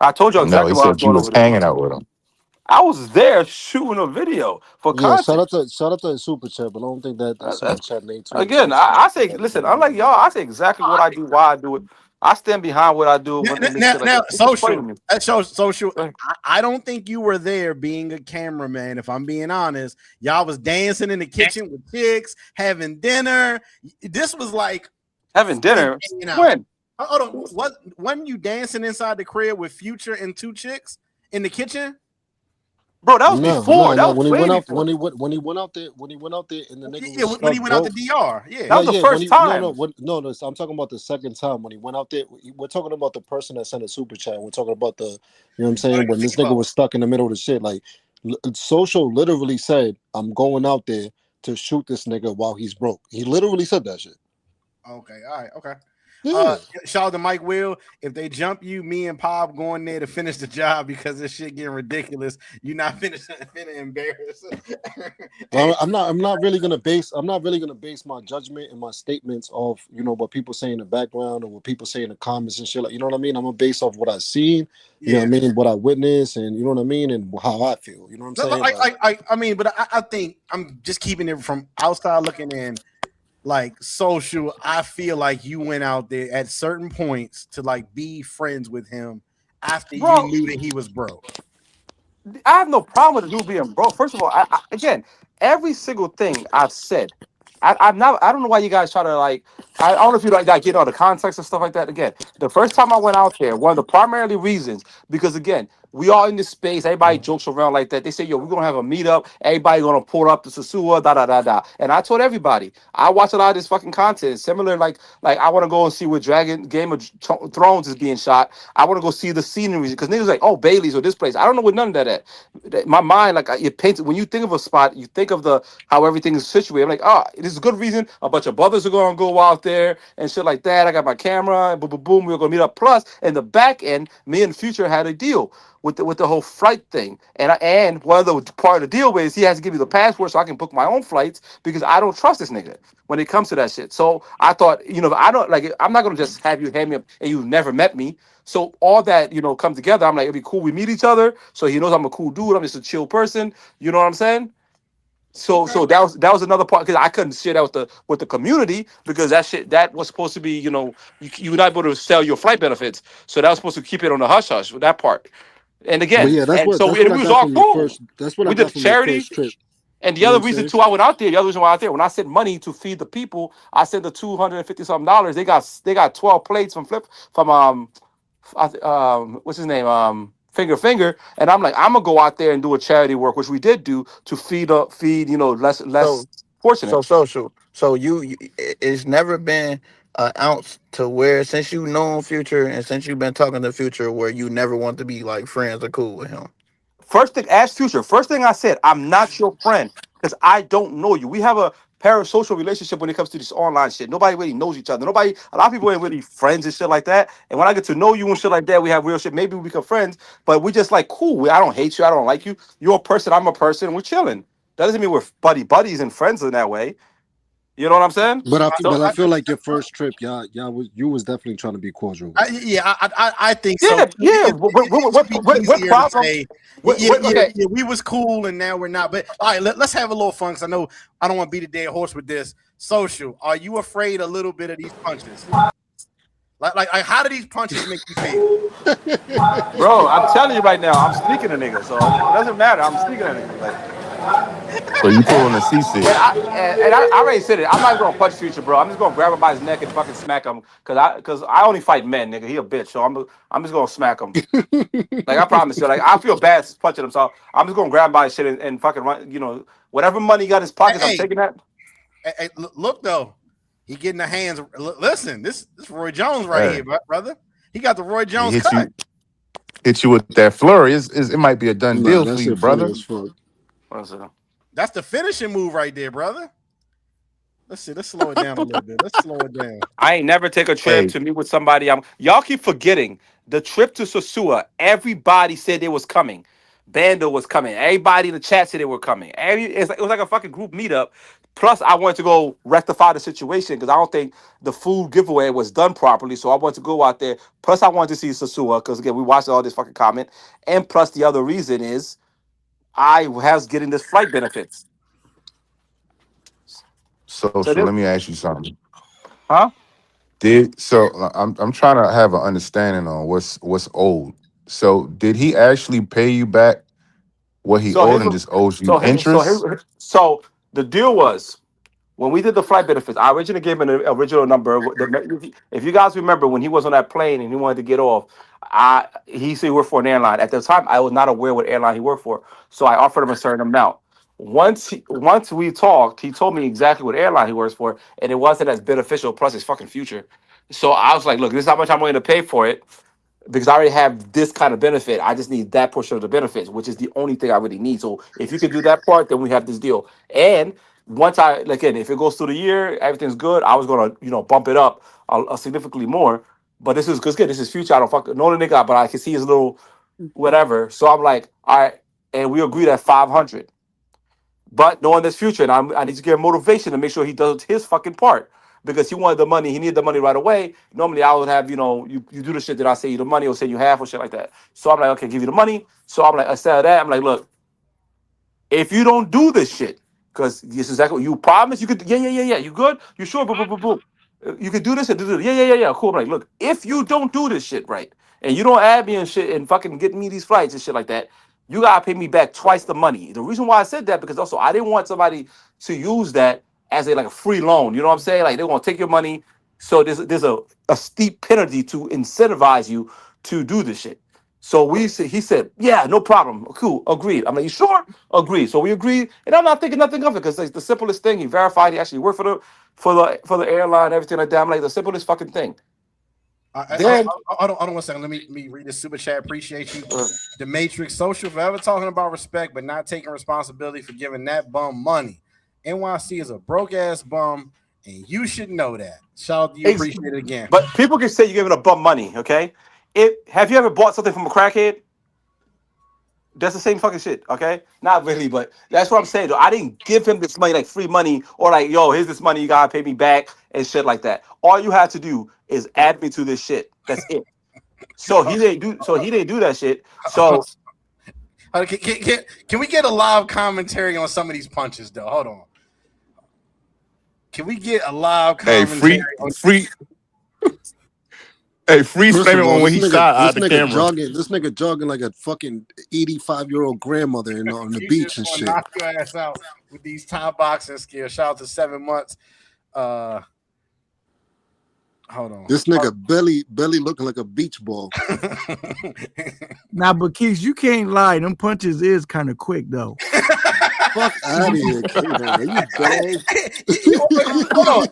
Speaker 8: I told you
Speaker 14: No, he
Speaker 8: exactly what I was
Speaker 14: said you
Speaker 8: going
Speaker 14: was
Speaker 8: over there.
Speaker 14: hanging out with him.
Speaker 8: I was there shooting a video for
Speaker 9: Yeah,
Speaker 8: content.
Speaker 9: shout out to the super chat, but I don't think that super chat name too
Speaker 8: Again,
Speaker 9: sensitive.
Speaker 8: I say, listen, unlike y'all, I say exactly what I do, why I do it. I stand behind what I do
Speaker 1: Now,
Speaker 8: when this
Speaker 1: now,
Speaker 8: shit like
Speaker 1: now
Speaker 8: that. Just explain to
Speaker 1: social.
Speaker 8: me.
Speaker 1: That shows social. I don't think you were there being a cameraman. If I'm being honest, y'all was dancing in the kitchen with chicks, having dinner. This was like
Speaker 8: Having
Speaker 1: friends
Speaker 8: dinner?
Speaker 1: hanging out.
Speaker 8: When?
Speaker 1: Hold on, wasn't you dancing inside the crib with Future and two chicks in the kitchen?
Speaker 8: Bro, that was
Speaker 9: No,
Speaker 8: before.
Speaker 9: no,
Speaker 8: That
Speaker 9: no.
Speaker 8: was way before.
Speaker 9: When he went out there, and the nigga
Speaker 1: Yeah,
Speaker 9: was
Speaker 1: when
Speaker 9: stuck
Speaker 1: he went out the
Speaker 9: broke.
Speaker 1: DR. Yeah.
Speaker 8: That
Speaker 9: No,
Speaker 8: was the
Speaker 9: yeah,
Speaker 8: first time.
Speaker 9: no. I'm talking about the second time when he went out there. We're talking about the person that sent a super chat. We're talking about the, you know what I'm saying, when this nigga was stuck in the middle of the shit. Like, social literally said, "I'm going out there to shoot this nigga while he's broke." He literally said that shit.
Speaker 1: Okay. All right. Okay.
Speaker 9: Yeah.
Speaker 1: Shout out to Mike Will. If they jump you, me and Pop going there to finish the job because this shit getting ridiculous. You not finishing, finna embarrass.
Speaker 9: I'm not really gonna base. I'm not really gonna base my judgment and my statements off, what people say in the background or what people say in the comments and shit. Like, you know what I mean? I'm gonna base off what I've seen. You know what I mean? What I witnessed, and you know what I mean, and how I feel. You know what I'm saying?
Speaker 1: I think I'm just keeping it from outside looking in. Like social, I feel like you went out there at certain points to like be friends with him after you
Speaker 8: Bro,
Speaker 1: knew that he was broke.
Speaker 8: I have no problem with the dude being broke. First of all, again, every single thing I've said, I'm not. I don't know why you guys try to like. I don't know if you like get all the context and stuff like that. Again, the first time I went out there, one of the primarily reasons because again, we all in this space. Everybody jokes around like that. They say, "Yo, we're gonna have a meetup. Everybody gonna pull up to Sasua, da da da da." And I told everybody, I watch a lot of this fucking content. Similar, like I want to go and see where Dragon Game of Thrones is being shot. I want to go see the scenery because niggas like, oh, Bailey's or this place. I don't know what none of that at. My mind, like it paints. When you think of a spot, you think of the how everything is situated. I'm like, oh, this is a good reason. A bunch of brothers are gonna go out there and shit like that. I got my camera and boom, boom, boom. We're gonna meet up. Plus, in the back end, me and Future had a deal with the whole flight thing. And one of the part of the deal is he has to give me the passport so I can book my own flights because I don't trust this nigga when it comes to that shit. So I thought, I don't like. I'm not gonna just have you hand me up and you've never met me. So all that come together. I'm like, it'd be cool. We meet each other, so he knows I'm a cool dude. I'm just a chill person. You know what I'm saying? So that was another part because I couldn't share that with the community because that was supposed to be you're not able to sell your flight benefits. So that was supposed to keep it on the hush hush with that part. And
Speaker 9: But
Speaker 8: again,
Speaker 9: yeah,
Speaker 8: and so
Speaker 9: that's
Speaker 8: we
Speaker 9: what I
Speaker 8: was
Speaker 9: got
Speaker 8: all
Speaker 9: from your
Speaker 8: cool.
Speaker 9: first. That's what I
Speaker 8: We did
Speaker 9: got
Speaker 8: the
Speaker 9: from your
Speaker 8: charity.
Speaker 9: first trip.
Speaker 8: And the
Speaker 9: You know what
Speaker 8: other
Speaker 9: I'm
Speaker 8: reason
Speaker 9: saying?
Speaker 8: too, I went out there. The other reason why I went out there, when I sent money to feed the people, I sent the $250 something. They got 12 plates from what's his name Finger, and I'm like, I'm gonna go out there and do a charity work, which we did do to feed less
Speaker 6: So
Speaker 8: fortunate.
Speaker 6: social. So it's never been an ounce to where since you known Future and since you've been talking to Future where you never want to be like friends or cool with him.
Speaker 8: First thing, ask Future. First thing I said, I'm not your friend because I don't know you. We have a parasocial relationship when it comes to this online shit. Nobody really knows each other. A lot of people ain't really friends and shit like that. And when I get to know you and shit like that, we have real shit. Maybe we become friends, but we just like cool. I don't hate you. I don't like you. You're a person. I'm a person. We're chilling. That doesn't mean we're buddies and friends in that way. You know what I'm saying? So
Speaker 9: But I feel like your first trip, you was definitely trying to be cordial with him.
Speaker 1: I think so.
Speaker 8: yeah, yeah.
Speaker 1: It should be
Speaker 8: What
Speaker 1: easier to
Speaker 8: problem?
Speaker 1: say, yeah,
Speaker 8: Okay.
Speaker 1: we was cool and now we're not. But all right, let's have a little fun because I know I don't want to beat a dead horse with this. Social, are you afraid a little bit of these punches? Like how do these punches make you feel?
Speaker 8: Bro, I'm telling you right now, I'm sneaking a nigga, so it doesn't matter. I'm sneaking a nigga. Like,
Speaker 7: So you pull on a C6.
Speaker 8: I already said it. I'm not gonna punch Future, bro. I'm just gonna grab him by his neck and fucking smack him, cause I only fight men, nigga. He a bitch, so I'm just gonna smack him. Like I promise you, like I feel bad punching him, so I'm just gonna grab him by his shit and fucking run. Whatever money he got in his pockets, I'm
Speaker 1: Hey,
Speaker 8: taking that.
Speaker 1: look though, he getting the hands. Listen, this Roy Jones right
Speaker 7: Hey,
Speaker 1: here, brother. He got the Roy
Speaker 7: he
Speaker 1: Jones
Speaker 7: hit
Speaker 1: cut.
Speaker 7: you with that flurry. It might be a done
Speaker 9: Nah,
Speaker 7: deal
Speaker 9: that
Speaker 7: for you,
Speaker 9: shit funny
Speaker 7: brother.
Speaker 9: as fuck.
Speaker 8: One second.
Speaker 1: That's the finishing move right there, brother. Let's see. Let's slow it down a little bit. Let's slow it down.
Speaker 8: I ain't never take a trip
Speaker 7: Hey,
Speaker 8: to meet with somebody. Y'all keep forgetting the trip to Sosua. Everybody said they was coming. Bando was coming. Everybody in the chat said they were coming. It was like a fucking group meetup. Plus, I wanted to go rectify the situation because I don't think the food giveaway was done properly. So I wanted to go out there. Plus, I wanted to see Sosua because again, we watched all this fucking comment. And plus, the other reason is I was getting this flight benefits. So
Speaker 7: social.
Speaker 8: this,
Speaker 7: Let me ask you something.
Speaker 8: huh?
Speaker 7: I'm trying to have an understanding on what's owed. So did he actually pay you back what he
Speaker 8: So
Speaker 7: owed
Speaker 8: here's
Speaker 7: and
Speaker 8: what.
Speaker 7: just owes you
Speaker 8: So
Speaker 7: interest?
Speaker 8: the deal was. When we did the flight benefits, I originally gave him an original number. If you guys remember, when he was on that plane and he wanted to get off, he said he worked for an airline. At the time, I was not aware what airline he worked for, so I offered him a certain amount. Once we talked, he told me exactly what airline he works for, and it wasn't as beneficial. Plus, his fucking future. So I was like, "Look, this is how much I'm willing to pay for it." Because I already have this kind of benefit. I just need that portion of the benefits, which is the only thing I really need. So if you can do that part, then we have this deal. And once again, if it goes through the year, everything's good. I was gonna, bump it up significantly more. But this is because again, this is future. I don't fucking know the nigga, but I can see his little whatever. So I'm like, all right, and we agreed at 500. But knowing this future, and I need to give him motivation to make sure he does his fucking part because he wanted the money. He needed the money right away. Normally, I would have, you do the shit that I say you the money or say you half or shit like that. So I'm like, okay, give you the money. So I'm like, instead of that, I'm like, look, if you don't do this shit, because this is exactly what you promised, you could, yeah. You good? You sure? Boom, boom, boom, boom. You could do this and do this. Yeah. Cool. I'm like, look, if you don't do this shit right, and you don't add me and shit and fucking get me these flights and shit like that, you gotta pay me back twice the money. The reason why I said that because also I didn't want somebody to use that as a free loan. You know what I'm saying? Like they're gonna take your money. So there's a steep penalty to incentivize you to do this shit. So he said, yeah, no problem. Cool, agreed. I'm like, you sure? Agreed. So we agreed, and I'm not thinking nothing of it because it's the simplest thing. He verified he actually worked for the airline, everything like that. I'm like, the simplest fucking thing.
Speaker 1: I
Speaker 8: Then
Speaker 1: don't want to say. Let me read this super chat. Appreciate you, the Matrix Social, forever talking about respect, but not taking responsibility for giving that bum money. NYC is a broke ass bum, and you should know that. Shout out to you. Appreciate it again.
Speaker 8: But people can say you're giving a bum money, okay? Have you ever bought something from a crackhead? That's the same fucking shit, okay? Not really, but that's what I'm saying. Though I didn't give him this money like free money or like, yo, here's this money, you gotta pay me back and shit like that. All you have to do is add me to this shit. That's it. So he didn't do that shit. So
Speaker 1: Can we get a live commentary on some of these punches though? Hold on. Can we get a live
Speaker 7: Hey,
Speaker 1: commentary on?
Speaker 7: Hey, freeze
Speaker 9: First
Speaker 7: frame
Speaker 9: of
Speaker 7: it
Speaker 9: all,
Speaker 7: when he shot out the camera.
Speaker 9: this nigga jogging like a fucking 85-year-old grandmother on the
Speaker 1: He's
Speaker 9: beach
Speaker 1: just
Speaker 9: and
Speaker 1: gonna
Speaker 9: shit.
Speaker 1: knock your ass out with these time boxing skills. Shout out to 7 months. Hold on.
Speaker 9: This nigga belly looking like a beach ball.
Speaker 13: Now, but Keith, you can't lie. Them punches is kind of quick though.
Speaker 9: Fuck out of here, K-Man. Are you dead?
Speaker 1: Hold on.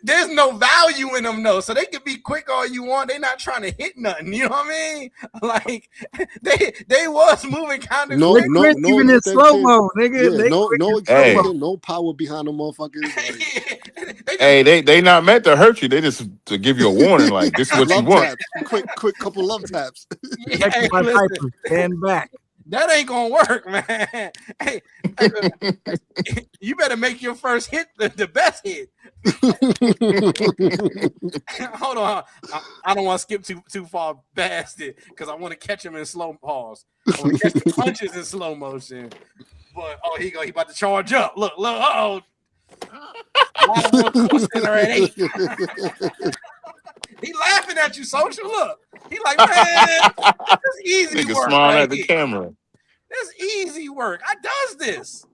Speaker 1: There's no value in them though, so they can be quick all you want. They're not trying to hit nothing. You know what I mean? Like they was moving kind of quick.
Speaker 13: Even in slow mo, nigga.
Speaker 9: Yeah, no extension, no power behind the motherfuckers. Like,
Speaker 7: They not meant to hurt you. They just to give you a warning, like this is what you
Speaker 9: love
Speaker 7: want.
Speaker 9: taps. Quick couple love taps.
Speaker 1: Hey, listen,
Speaker 13: stand back.
Speaker 1: That ain't gonna work, man. Hey, you better make your first hit the best hit. Hold on, I don't want to skip too far past it because I want to catch him in slow pause. I want to catch the punches in slow motion. But he about to charge up. Look, center at 8. He laughing at you, Social. Look, he like, man, that's easy
Speaker 7: Nigga
Speaker 1: work.
Speaker 7: smiling
Speaker 1: Right
Speaker 7: at the
Speaker 1: here.
Speaker 7: camera.
Speaker 1: That's easy work. I does this.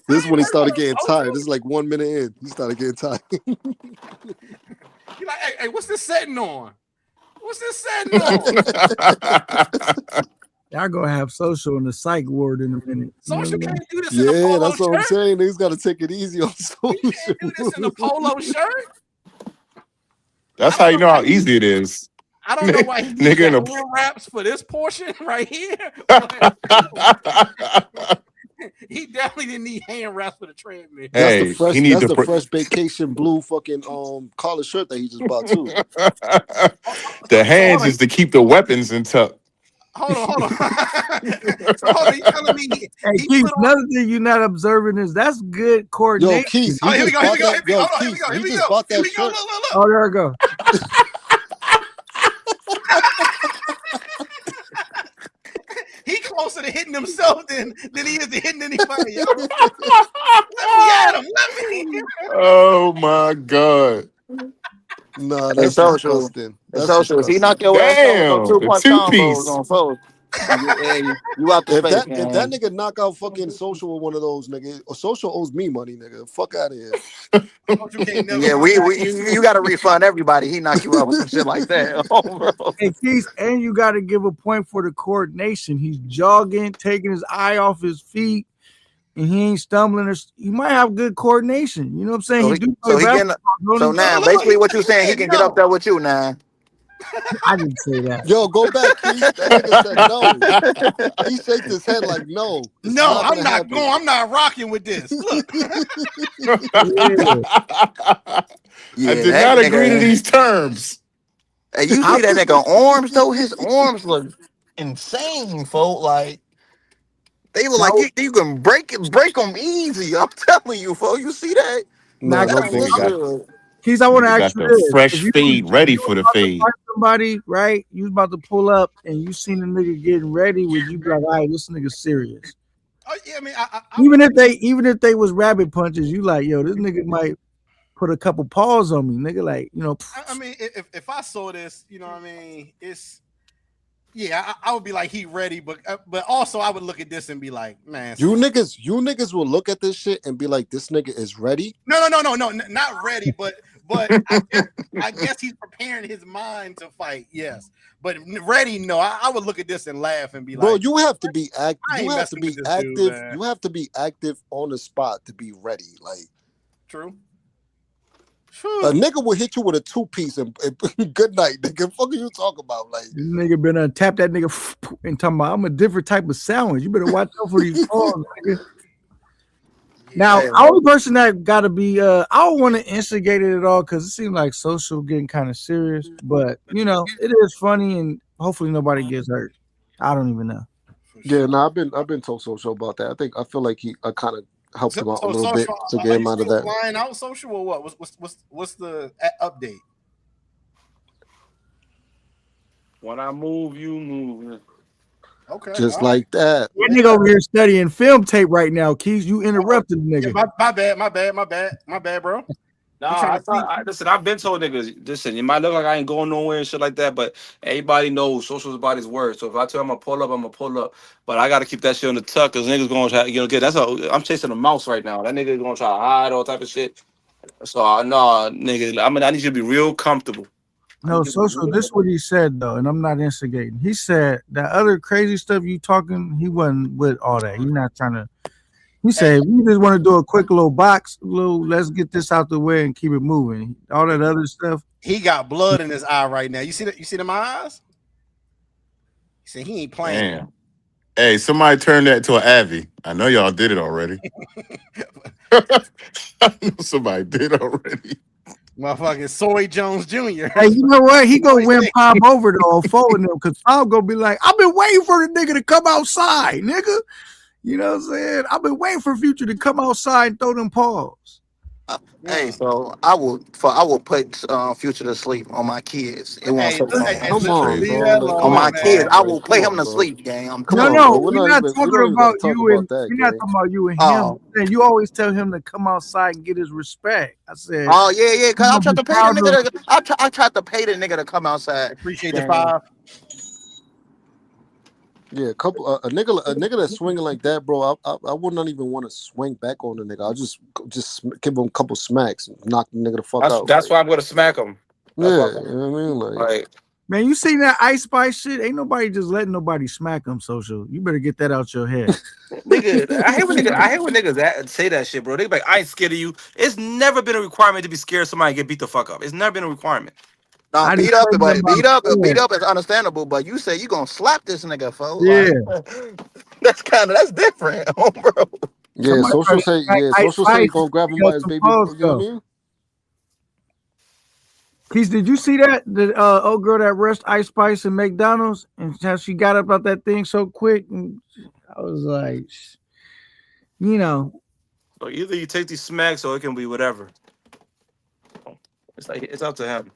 Speaker 9: This is when he started getting tired. This is like 1 minute in. He started getting tired.
Speaker 1: You like, hey, what's this setting on? What's this setting on?
Speaker 13: Y'all gonna have Social in the psych ward in a minute.
Speaker 1: Social can't do this in a
Speaker 9: Yeah,
Speaker 1: polo
Speaker 9: that's what I'm
Speaker 1: shirt.
Speaker 9: saying. Niggas got to take it easy on Social.
Speaker 1: You can't do this in a polo shirt.
Speaker 7: That's how you know how easy it is.
Speaker 1: I don't know why he needs
Speaker 7: Nigga in
Speaker 1: the
Speaker 7: a
Speaker 1: hand wraps for this portion right here. He definitely didn't need hand wraps for the treadmill.
Speaker 7: Hey,
Speaker 9: that's
Speaker 7: he need
Speaker 9: the
Speaker 7: to
Speaker 9: fresh vacation blue fucking collar shirt that he just bought too.
Speaker 7: The hands is to keep the weapons in tuck.
Speaker 1: Hold on. So you telling me
Speaker 13: Hey, Keith, another thing you're not observing is that's good coordination.
Speaker 9: Yo, Keith,
Speaker 1: here we go. Here we go.
Speaker 9: Bought that shirt.
Speaker 1: Look.
Speaker 13: Oh, there we go.
Speaker 1: He closer to hitting himself than he is to hitting anybody else. Let me at him.
Speaker 7: Oh my god.
Speaker 9: Nah, that's disgusting.
Speaker 6: That's social. If he knock your ass out with
Speaker 7: Damn,
Speaker 6: those 2-punch
Speaker 7: the
Speaker 6: combos
Speaker 7: 2-piece.
Speaker 6: on folks, you out the
Speaker 9: If
Speaker 6: space,
Speaker 9: that nigga knock out fucking Social with one of those, nigga, or Social owes me money, nigga. Fuck out of here.
Speaker 6: Yeah, you got to refund everybody. He knock you out with some shit like that. Oh, bro.
Speaker 13: Hey, Keith, and you got to give a point for the coordination. He's jogging, taking his eye off his feet, and he ain't stumbling. He might have good coordination. You know what I'm saying?
Speaker 6: So now, basically, what you saying? He can get up there with you now.
Speaker 13: I didn't say that.
Speaker 9: Yo, go back, Keith. That nigga said no. He shaked his head like no.
Speaker 1: No, I'm not going. I'm not rocking with this. Look.
Speaker 7: I did not agree to these terms.
Speaker 6: Hey, you see that nigga arms though? His arms look insane, folk. Like they look like you can break them easy. I'm telling you, folk. You see that?
Speaker 9: No,
Speaker 13: Keith, I want to ask you this:
Speaker 7: fresh fade ready for the fade.
Speaker 13: Somebody, right? You was about to pull up, and you seen the nigga getting ready. Would you be like, all right, this nigga serious?
Speaker 1: Oh yeah, I mean,
Speaker 13: even if they was rabbit punches, you like, yo, this nigga might put a couple paws on me, nigga. Like, you know.
Speaker 1: I mean, if I saw this, you know what I mean, it's I would be like, he ready, but also I would look at this and be like, man,
Speaker 9: you niggas will look at this shit and be like, this nigga is ready.
Speaker 1: No, not ready, but I guess he's preparing his mind to fight. Yes, but ready, no. I would look at this and laugh and be like,
Speaker 9: bro, you have to be active.
Speaker 1: You have to be
Speaker 9: active.
Speaker 1: Dude,
Speaker 9: you have to be active on the spot to be ready. Like,
Speaker 1: true.
Speaker 9: A nigga will hit you with a 2-piece and good night, nigga. Fuck are you talking about? Like,
Speaker 13: this nigga been tap that nigga and talking about I'm a different type of sandwich. You better watch out for these paws, nigga. Now, only person that gotta be I don't want to instigate it at all because it seems like Social getting kind of serious, but you know, it is funny and hopefully nobody gets hurt. I don't even know.
Speaker 9: Yeah, no, I've been told Social about that. I feel like he kind of helped him out a little bit to get him out of that.
Speaker 1: Flying out Social or what? What's the update?
Speaker 10: When I move, you move.
Speaker 1: Okay,
Speaker 9: just like that.
Speaker 13: That nigga over here studying film tape right now. Keith, you interrupted the nigga.
Speaker 1: Yeah, my bad, bro.
Speaker 8: Nah, listen, I've been told niggas, listen, it might look like I ain't going nowhere and shit like that, but everybody knows social is about his word. So if I tell him I'm gonna pull up, I'm gonna pull up. But I gotta keep that shit on the tuck because niggas gonna try, get that's I'm chasing a mouse right now. That nigga gonna try to hide all type of shit. So nah, nigga, I need you to be real comfortable.
Speaker 13: No, social. This is what he said though, and I'm not instigating. He said that other crazy stuff you talking, he wasn't with all that. He's not trying to. He said we just want to do a quick little let's get this out the way and keep it moving. All that other stuff.
Speaker 1: He got blood in his eye right now. You see that? You see them eyes? He said he ain't playing.
Speaker 7: Damn. Hey, somebody turn that to an Avi. I know y'all did it already. I know somebody did already.
Speaker 1: Motherfucking Soy Jones Jr.
Speaker 13: Hey, you know what? He gonna win Pop over though, following them, because Pop gonna be like, I've been waiting for the nigga to come outside, nigga. You know what I'm saying? I've been waiting for Future to come outside and throw them paws.
Speaker 6: Hey, so I will put Future to sleep on my kids. It won't
Speaker 1: Hey,
Speaker 6: take long.
Speaker 9: Come on,
Speaker 1: leave
Speaker 9: bro.
Speaker 1: that
Speaker 9: Like,
Speaker 6: On
Speaker 9: come
Speaker 1: alone,
Speaker 6: my
Speaker 9: on,
Speaker 1: man.
Speaker 6: kids,
Speaker 9: dog.
Speaker 6: I
Speaker 9: Like,
Speaker 6: will
Speaker 9: come
Speaker 6: play him
Speaker 9: on,
Speaker 6: to
Speaker 9: bro.
Speaker 6: sleep, gang. I'm
Speaker 9: Come
Speaker 13: No,
Speaker 6: cool.
Speaker 9: on, bro.
Speaker 13: no, we're not
Speaker 9: We
Speaker 13: talking
Speaker 9: don't even gotta
Speaker 13: about
Speaker 9: talk
Speaker 13: you
Speaker 9: about
Speaker 13: and
Speaker 9: that,
Speaker 13: we're not
Speaker 9: gang.
Speaker 13: talking about you and him.
Speaker 6: Oh,
Speaker 13: You always tell him to come outside and get his respect. I said,
Speaker 6: oh yeah.
Speaker 13: you
Speaker 6: Cause I
Speaker 13: gonna
Speaker 6: tried
Speaker 13: be
Speaker 6: to pay the
Speaker 13: proud of.
Speaker 6: nigga. I tried to pay the nigga to come outside.
Speaker 1: Appreciate the
Speaker 6: Gang.
Speaker 1: 5.
Speaker 9: Yeah, a nigga that's swinging like that, bro. I would not even want to swing back on the nigga. I'll just give him a couple smacks and knock the nigga the fuck out.
Speaker 8: That's
Speaker 9: Like,
Speaker 8: why I'm gonna smack him. That's why
Speaker 9: yeah, you know what I mean? Like,
Speaker 8: like
Speaker 13: Man, you seen that Ice Spice shit? Ain't nobody just letting nobody smack them, social. You better get that out your head.
Speaker 8: nigga, I hate when niggas say that shit, bro. They be like, I ain't scared of you. It's never been a requirement to be scared of somebody and get beat the fuck up. It's never been a requirement.
Speaker 6: Nah,
Speaker 13: I just
Speaker 6: beat up,
Speaker 13: told them
Speaker 6: but
Speaker 13: about
Speaker 6: beat
Speaker 13: it.
Speaker 6: up is understandable. But you say you gonna slap this nigga, folks.
Speaker 13: Yeah.
Speaker 6: Like that's different, bro.
Speaker 9: yeah,
Speaker 13: Somebody tried
Speaker 9: social
Speaker 13: to
Speaker 9: say,
Speaker 13: smack
Speaker 9: yeah,
Speaker 13: Ice
Speaker 9: social say he
Speaker 13: Spice.
Speaker 9: gonna grab
Speaker 13: He
Speaker 9: him
Speaker 13: got
Speaker 9: by his
Speaker 13: some
Speaker 9: baby.
Speaker 13: paws
Speaker 9: You know what I
Speaker 13: though.
Speaker 9: mean?
Speaker 13: Keith, did you see that? The old girl that rushed Ice Spice in McDonald's and how she got up out that thing so quick? And I was like, you know,
Speaker 8: So either you take these smacks or it can be whatever. It's up to him.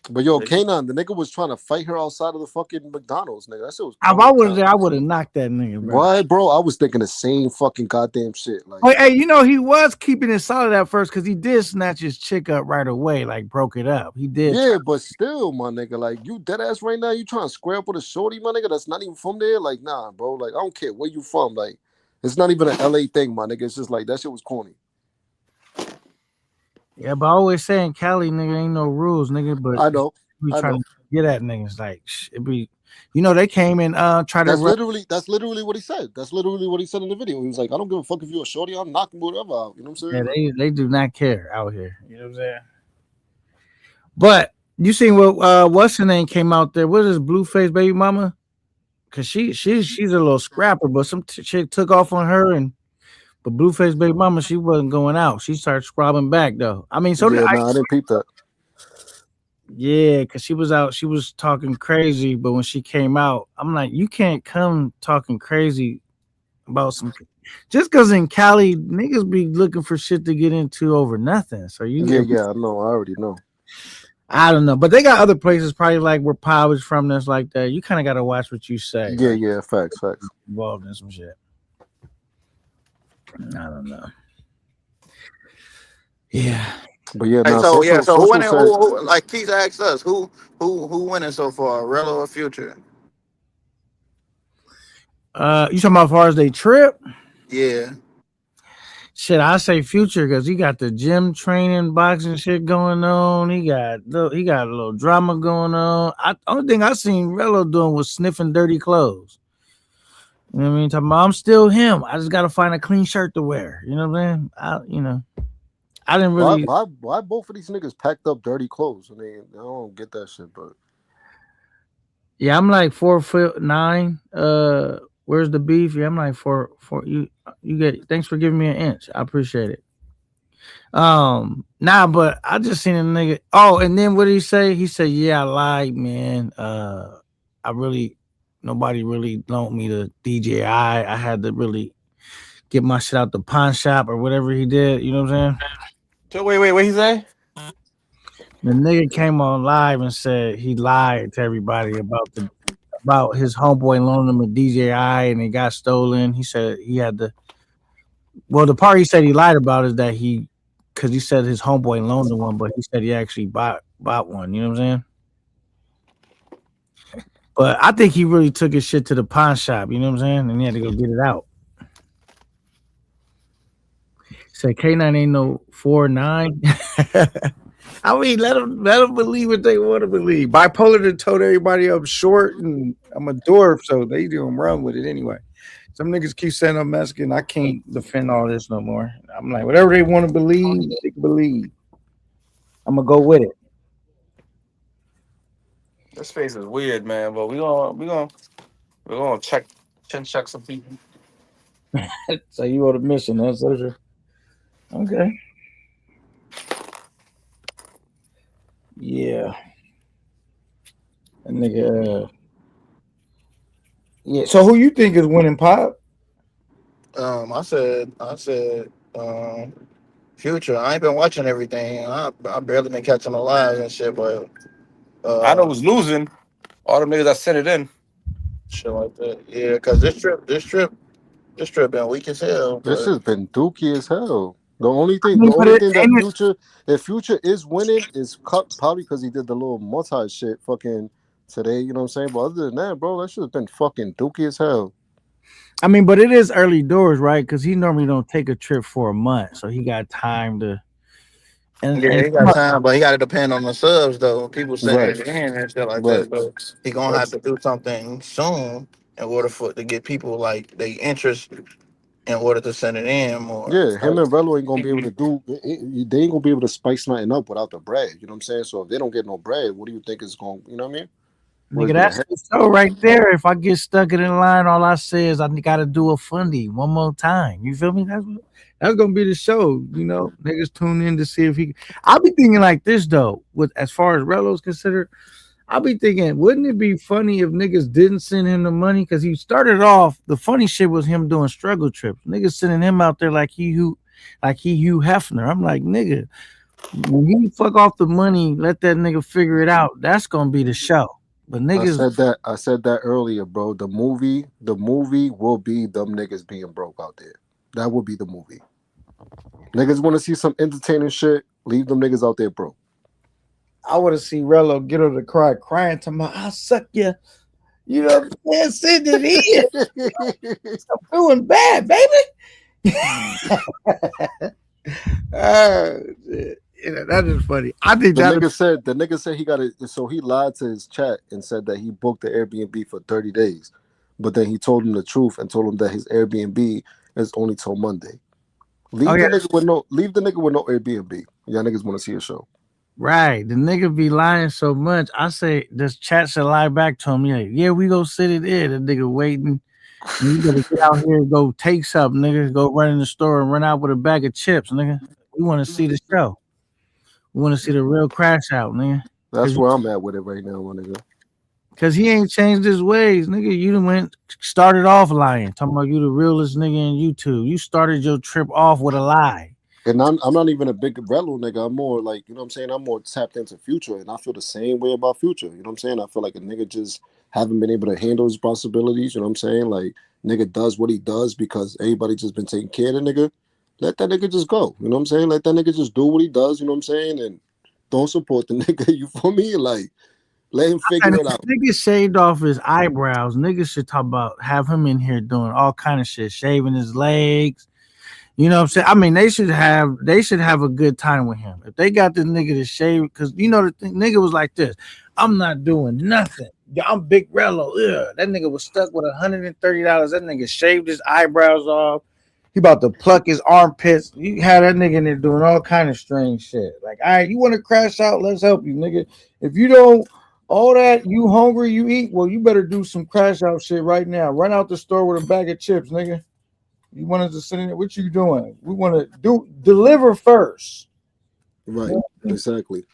Speaker 9: But yo, Kanan, the nigga was trying to fight her outside of the fucking McDonald's, nigga. That shit was
Speaker 13: if
Speaker 9: corny
Speaker 13: I
Speaker 9: as
Speaker 13: was there,
Speaker 9: hell.
Speaker 13: I would have knocked that nigga, bro.
Speaker 9: What, bro? I was thinking the same fucking goddamn shit. Like,
Speaker 13: Hey, you know, he was keeping it solid at first because he did snatch his chick up right away, like broke it up. He did.
Speaker 9: yeah, but still, my nigga, like, you dead ass right now. You trying to square up with a shorty, my nigga? That's not even from there. Like, nah, bro. Like, I don't care where you from. Like, it's not even an LA thing, my nigga. It's just like that shit was corny.
Speaker 13: Yeah, but I always saying Cali, nigga, ain't no rules, nigga. But
Speaker 9: I know,
Speaker 13: we
Speaker 9: I
Speaker 13: trying
Speaker 9: know.
Speaker 13: to get at niggas like it be, you know, they came and try to
Speaker 9: That's
Speaker 13: run.
Speaker 9: literally what he said. That's literally what he said in the video. He was like, I don't give a fuck if you're a shorty. I'm knocking whatever out. You know what I'm
Speaker 13: Yeah,
Speaker 9: saying?
Speaker 13: they do not care out here. You know what I'm saying? But you seen what what's her name came out there? What is Blueface baby mama? Cause she's a little scrapper, but some chick took off on her and but Blueface baby mama, she wasn't going out. She started scrubbing back though. I mean, so did
Speaker 9: Yeah,
Speaker 13: I.
Speaker 9: nah, I didn't peep that.
Speaker 13: Yeah, because she was out, she was talking crazy, but when she came out, I'm like, you can't come talking crazy about some just because in Cali niggas be looking for shit to get into over nothing. So
Speaker 9: Yeah, I know. I already know.
Speaker 13: I don't know, but they got other places probably like where Pop is from that's like that. You kind of got to watch what you say.
Speaker 9: Yeah,
Speaker 13: Like,
Speaker 9: yeah, facts.
Speaker 13: involved in some shit. I don't know. Yeah.
Speaker 9: But yeah,
Speaker 6: Hey,
Speaker 9: nah,
Speaker 6: so who
Speaker 9: social
Speaker 6: winning?
Speaker 9: said,
Speaker 6: Who like Keith asked us who winning so far, Rello or Future?
Speaker 13: You talking about as far as they trip?
Speaker 6: Yeah.
Speaker 13: Shit, I say Future because he got the gym training, boxing shit going on. He got a little drama going on. Only thing I seen Rello doing was sniffing dirty clothes. You know what I mean? Talking about, I'm still him. I just gotta find a clean shirt to wear. You know what I'm saying? I didn't
Speaker 9: why,
Speaker 13: really.
Speaker 9: why both of these niggas packed up dirty clothes? I mean, I don't get that shit, but
Speaker 13: Yeah, I'm like 4'9". Where's the beef? Yeah, I'm like four. You get. Thanks for giving me an inch. I appreciate it. Nah, but I just seen a nigga. Oh, and then what did he say? He said, "Yeah, I lied, man. Nobody really loaned me the DJI. I had to really get my shit out the pawn shop or whatever he did. You know what I'm saying?"
Speaker 8: So wait, what he say?
Speaker 13: The nigga came on live and said he lied to everybody about his homeboy loaning him a DJI and it got stolen. He said he had to. Well, the part he said he lied about is that he because he said his homeboy loaned him one, but he said he actually bought one. You know what I'm saying? But I think he really took his shit to the pawn shop. You know what I'm saying? And he had to go get it out. Said K9 ain't no 4'9". I mean, let them believe what they want to believe. Bipolar to told everybody I'm short and I'm a dwarf, so they do run with it anyway. Some niggas keep saying I'm Mexican. I can't defend all this no more. I'm like, whatever they want to believe, they can believe. I'm gonna go with it.
Speaker 8: This face is weird, man. But we're gonna check some people.
Speaker 13: So you on a mission, huh, Social? Okay. Yeah. A nigga. Yeah. So who you think is winning, Pop?
Speaker 6: I said, Future. I ain't been watching everything. I barely been catching the live and shit, but
Speaker 8: I know
Speaker 6: uh,
Speaker 8: who's losing. All the niggas that sent it in.
Speaker 6: shit like that. Yeah, because this trip been weak as hell.
Speaker 9: This
Speaker 6: But
Speaker 9: has been dookie as hell. The only
Speaker 13: I
Speaker 9: thing, the
Speaker 13: mean, but
Speaker 9: only
Speaker 13: it
Speaker 9: thing that
Speaker 13: ain't it.
Speaker 9: Future, if Future is winning, is cut probably because he did the little multi shit fucking today. You know what I'm saying? But other than that, bro, that should have been fucking dookie as hell.
Speaker 13: I mean, but it is early doors, right? Because he normally don't take a trip for a month, so he got time to.
Speaker 6: yeah,
Speaker 13: And
Speaker 6: he got time, but he got to depend on the subs though. People sending
Speaker 9: Right,
Speaker 6: it in and shit like
Speaker 9: right.
Speaker 6: that. So he gonna have
Speaker 9: That's
Speaker 6: to do something soon in order for to get people like they interest in order to send it in more.
Speaker 9: yeah. Him and Relo ain't gonna be able to do. They ain't gonna be able to spice nothing up without the bread. You know what I'm saying? So if they don't get no bread, what do you think is going? You know what I mean? What
Speaker 13: nigga,
Speaker 9: is it?
Speaker 13: that's the show right there. If I get stuck in the line, all I say is I got to do a fundy one more time. You feel me? That's gonna be the show. You know, niggas tune in to see if he. I'll be thinking like this though. With as far as Relo's considered, I'll be thinking, wouldn't it be funny if niggas didn't send him the money? Because he started off, the funny shit was him doing struggle trips. Niggas sending him out there like he Hugh Hefner. I'm like, nigga, when he fuck off the money, let that nigga figure it out. That's gonna be the show. But
Speaker 9: I
Speaker 13: niggas,
Speaker 9: said that. I said that earlier, bro. The movie will be them niggas being broke out there. That will be the movie. Niggas want to see some entertaining shit. Leave them niggas out there, bro.
Speaker 13: I would have seen Rello get her to crying to my, I suck you. You know what I'm saying? Send it in. I'm doing bad, baby. Shit. You know, that is funny. I think
Speaker 9: the
Speaker 13: that
Speaker 9: nigga said he got it. So he lied to his chat and said that he booked the Airbnb for 30 days, but then he told him the truth and told him that his Airbnb is only till Monday.
Speaker 13: oh
Speaker 9: Leave
Speaker 13: yeah,
Speaker 9: the nigga with no Airbnb. Y'all niggas want to see a show.
Speaker 13: right. The nigga be lying so much. I say this chat should lie back to him. Yeah, we go sit it in. The nigga waiting. You gotta get out here and go take something, nigga. Go run in the store and run out with a bag of chips, nigga. We want to see the show. We want to see the real crash out, nigga.
Speaker 9: That's where I'm at with it right now, my nigga.
Speaker 13: Cause he ain't changed his ways, nigga. You done started off lying, talking about you the realest nigga in YouTube. You started your trip off with a lie.
Speaker 9: And I'm not even a big Relo nigga. I'm more like, you know what I'm saying? I'm more tapped into Future, and I feel the same way about Future. You know what I'm saying? I feel like a nigga just haven't been able to handle his responsibilities. You know what I'm saying? Like, nigga does what he does because everybody just been taking care of the nigga. Let that nigga just go. You know what I'm saying? Let that nigga just do what he does. You know what I'm saying? And don't support the nigga. You feel me? Like, let him
Speaker 13: And
Speaker 9: figure
Speaker 13: if
Speaker 9: it out.
Speaker 13: nigga shaved off his eyebrows, niggas should talk about have him in here doing all kind of shit, shaving his legs. You know what I'm saying? I mean, they should have a good time with him. If they got this nigga to shave, because you know the nigga was like this. I'm not doing nothing. Yeah, I'm Big Rello. Ugh. That nigga was stuck with $130. That nigga shaved his eyebrows off. He about to pluck his armpits. You had that nigga in there doing all kind of strange shit. Like, all right, you want to crash out? Let's help you, nigga. If you don't, all that, you hungry, you eat, well, you better do some crash out shit right now. Run out the store with a bag of chips, nigga. You want us to sit in there? What you doing? We want to deliver first.
Speaker 9: Right. Exactly.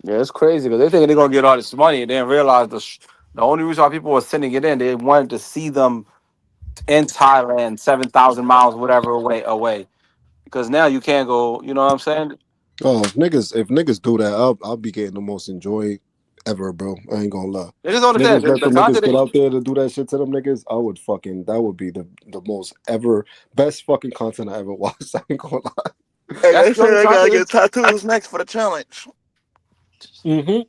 Speaker 8: Yeah, it's crazy because they think they're gonna get all this money and then realize the only reason why people were sending it in, they wanted to see them in Thailand, 7,000 miles, whatever away. Because now you can't go. You know what I'm saying?
Speaker 9: Oh, if niggas do that, I'll be getting the most enjoy ever, bro. I ain't gonna lie.
Speaker 8: They just don't
Speaker 9: Niggas
Speaker 8: understand
Speaker 9: let
Speaker 8: the
Speaker 9: them niggas
Speaker 8: content.
Speaker 9: get out there to do that shit to them niggas. That would be the most ever best fucking content I ever watched. I ain't gonna lie.
Speaker 6: Hey, they
Speaker 8: That's the
Speaker 6: said
Speaker 8: only
Speaker 6: I gotta
Speaker 8: content.
Speaker 6: get tattoos next for the challenge.
Speaker 8: Mm-hmm.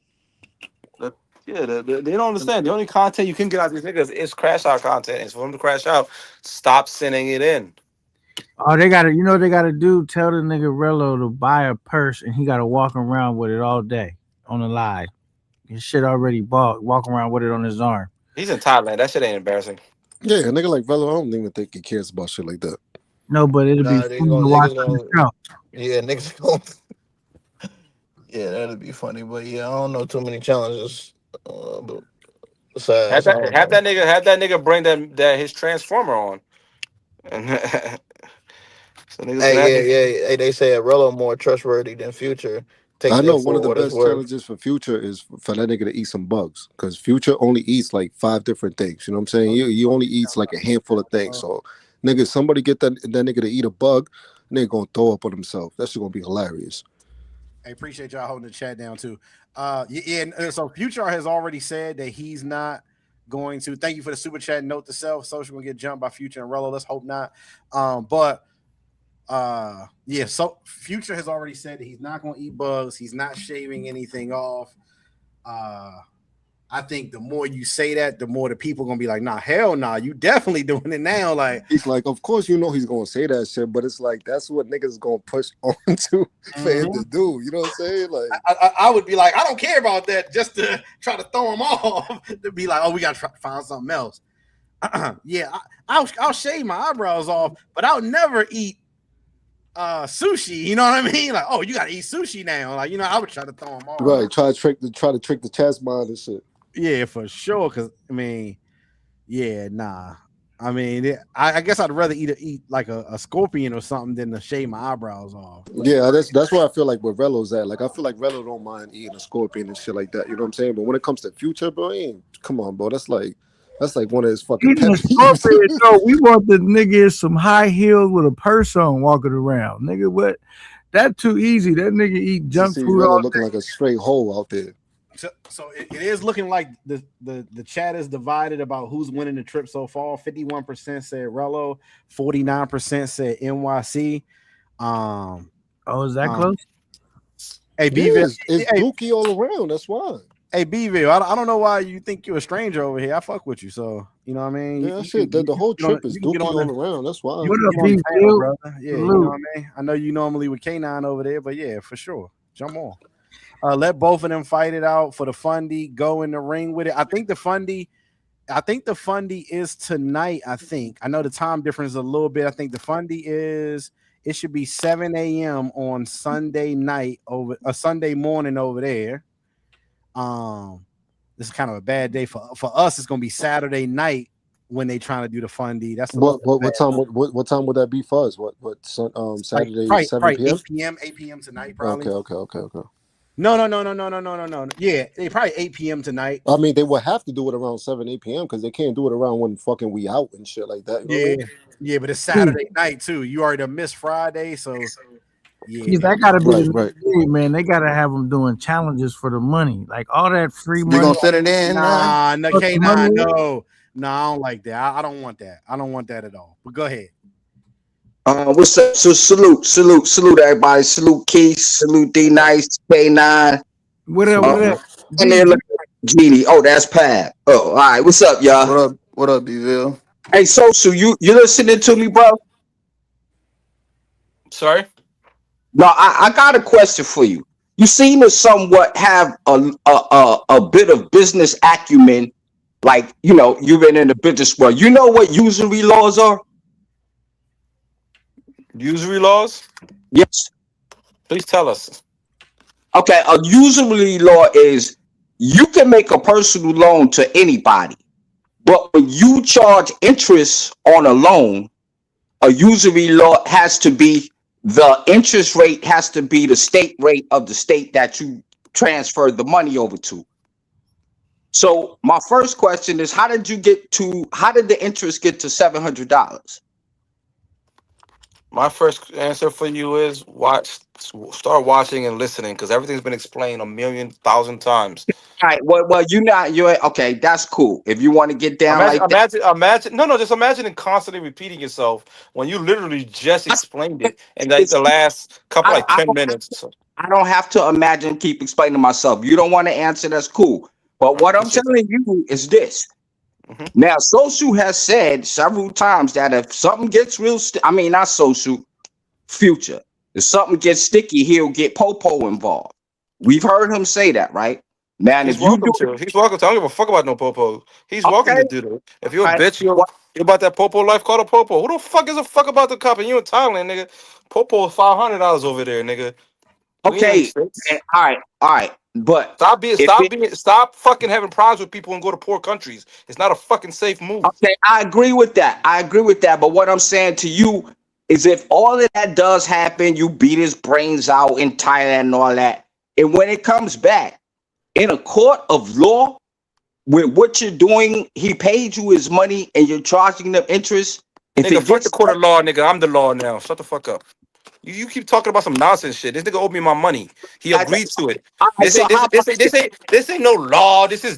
Speaker 8: They don't understand. The only content you can get out of these niggas is crash out content. And for them to crash out, stop sending it in.
Speaker 13: Oh, they gotta, you know what they gotta do? Tell the nigga Rello to buy a purse and he gotta walk around with it all day on the live. His shit already bought, walk around with it on his arm.
Speaker 8: He's in Thailand. That shit ain't embarrassing.
Speaker 9: Yeah, a nigga like Velo, I don't even think he cares about shit like that.
Speaker 13: No, but it'll be
Speaker 6: Nah,
Speaker 13: funny to watch
Speaker 6: niggas
Speaker 13: on the
Speaker 6: gonna
Speaker 13: show.
Speaker 6: yeah, niggas gonna yeah, that'd be funny. But yeah, I don't know too many challenges. But
Speaker 8: Have
Speaker 6: besides, I
Speaker 8: that
Speaker 6: don't
Speaker 8: have
Speaker 6: know.
Speaker 8: that nigga have that nigga bring that his transformer on. And so niggas can
Speaker 6: Hey,
Speaker 8: have
Speaker 6: yeah,
Speaker 8: his
Speaker 6: yeah. Hey, they say Rello more trustworthy than Future. Take
Speaker 9: I know
Speaker 6: that
Speaker 9: one of
Speaker 6: for
Speaker 9: the
Speaker 6: what it's
Speaker 9: best
Speaker 6: worth.
Speaker 9: challenges for Future is for that nigga to eat some bugs. Because Future only eats like 5 different things. You know what I'm saying? He only eats like a handful of things. So nigga, somebody get that nigga to eat a bug, nigga gonna throw up on himself. That's gonna be hilarious.
Speaker 1: I appreciate y'all holding the chat down too. So Future has already said that he's not going to. Thank you for the super chat. Note to self: social will get jumped by Future and Rello. Let's hope not. So Future has already said that he's not going to eat bugs. He's not shaving anything off. I think the more you say that, the more the people gonna be like, nah, hell nah, you definitely doing it now. Like
Speaker 9: He's like, of course you know he's gonna say that shit, but it's like that's what niggas gonna push onto for him to do. You know what I'm saying? Like
Speaker 1: I would be like, I don't care about that, just to try to throw him off. To be like, oh, we gotta find something else. I'll shave my eyebrows off, but I'll never eat sushi. You know what I mean? Like, oh, you gotta eat sushi now. Like, I would try to throw him off.
Speaker 9: right, try to trick the chess mind and shit.
Speaker 1: Yeah, for sure. Cause nah. I guess I'd rather eat like a scorpion or something than to shave my eyebrows off.
Speaker 9: Yeah, that's where I feel like where Rello's at. Like I feel like Rello don't mind eating a scorpion and shit like that. You know what I'm saying? But when it comes to Future, bro, come on, bro. That's like one of his fucking
Speaker 13: Eating
Speaker 9: pet
Speaker 13: a
Speaker 9: peeves.
Speaker 13: scorpion, no, we want the nigga in some high heels with a purse on walking around. Nigga, what? That too easy. That nigga eat
Speaker 9: To
Speaker 13: junk
Speaker 9: see
Speaker 13: food
Speaker 9: Rello
Speaker 13: all
Speaker 9: looking like a straight hole out there.
Speaker 1: So it is looking like the chat is divided about who's winning the trip so far. 51% said Rello, 49% said NYC.
Speaker 13: Oh, is that close?
Speaker 1: Hey,
Speaker 9: Yeah,
Speaker 1: BV,
Speaker 9: it's Dookie all around. That's why.
Speaker 1: Hey, BV, I don't know why you think you're a stranger over here. I fuck with you, so you know what I mean.
Speaker 9: Yeah, shit. The whole trip is Dookie all around. That's why.
Speaker 13: What up,
Speaker 1: Get on the panel,
Speaker 13: BV?
Speaker 1: brother. Yeah, you know what I mean. I know you normally with K9 over there, but yeah, for sure, jump on. Let both of them fight it out for the fundy. Go in the ring with it. I think the fundy is tonight. I know the time difference is a little bit. I think the fundy is. It should be 7 a.m. on Sunday night over a Sunday morning over there. This is kind of a bad day for us. It's gonna be Saturday night when they trying to do the fundy. That's
Speaker 9: what time would that be for us? Saturday
Speaker 1: probably
Speaker 9: 7 p.m.
Speaker 1: 8 p.m. tonight. Probably.
Speaker 9: Okay.
Speaker 1: No. Yeah, they probably 8 p.m. tonight.
Speaker 9: I mean, they would have to do it around 7, 8 p.m. because they can't do it around when fucking we out and shit like that. You know what I mean?
Speaker 1: Yeah, but it's Saturday night too. You already missed Friday, so
Speaker 13: yeah, that gotta be right. Man. They gotta have them doing challenges for the money, like all that free money.
Speaker 6: You gonna set it in?
Speaker 1: Nah, no, K9, no, I don't like that. I don't want that. I don't want that at all. But go ahead.
Speaker 14: What's up? So salute everybody. Salute Keith. Salute D Nice, K9.
Speaker 13: What up?
Speaker 14: And then look at Genie. Oh, that's Pat. Oh, all right. What's up, y'all?
Speaker 6: What up, Bville?
Speaker 14: Hey, so you listening to me, bro?
Speaker 8: Sorry?
Speaker 14: No, I got a question for you. You seem to somewhat have a bit of business acumen, like you've been in the business world. You know what usury laws are?
Speaker 8: Usury laws?
Speaker 14: Yes.
Speaker 8: Please tell us.
Speaker 14: Okay, a usury law is you can make a personal loan to anybody, but when you charge interest on a loan, a usury law has to be the interest rate has to be the state rate of the state that you transfer the money over to. So my first question is, how did the interest get to $700?
Speaker 8: My first answer for you is start watching and listening because everything's been explained a million thousand times.
Speaker 14: All right. Well, you're okay. That's cool. If you want to get down
Speaker 8: Imagine,
Speaker 14: like that,
Speaker 8: imagine. No, no, just imagine it constantly repeating yourself when you literally just
Speaker 14: I,
Speaker 8: explained it in like the last couple, like
Speaker 14: I
Speaker 8: 10 minutes. So,
Speaker 14: I don't have to imagine, keep explaining myself. You don't want to answer, that's cool. But what I'm
Speaker 8: that's your
Speaker 14: telling you is this.
Speaker 8: thing.
Speaker 14: Now, Social has said several times that if something gets I mean, not Social, Future. If something gets sticky, he'll get Popo involved. We've heard him say that, right? Now, and
Speaker 8: He's
Speaker 14: if you do
Speaker 8: welcome to. He's welcome to. I don't give a fuck about no popo. He's welcome
Speaker 14: okay,
Speaker 8: to do that. If you're a
Speaker 14: all right,
Speaker 8: bitch,
Speaker 14: what,
Speaker 8: you're about that popo life. Call a popo. Who the fuck is a fuck about the cop? And you in Thailand, nigga? Popo is $500 over there, nigga. We ain't in the
Speaker 14: okay,
Speaker 8: states.
Speaker 14: all right. But if it
Speaker 8: Stop fucking having problems with people and go to poor countries. It's not a fucking safe move.
Speaker 14: okay, I agree with that. I agree with that. But what I'm saying to you is if all of that does happen, you beat his brains out in Thailand and all that, and when it comes back in a court of law with what you're doing, he paid you his money and you're charging them interest. If
Speaker 8: Nigga,
Speaker 14: it
Speaker 8: fuck the
Speaker 14: gets
Speaker 8: court of law, nigga. I'm the law now. Shut the fuck up. You keep talking about some nonsense shit. This nigga owed me my money. He
Speaker 14: all
Speaker 8: agreed to it.
Speaker 14: right, so how about
Speaker 8: This ain't no law. This is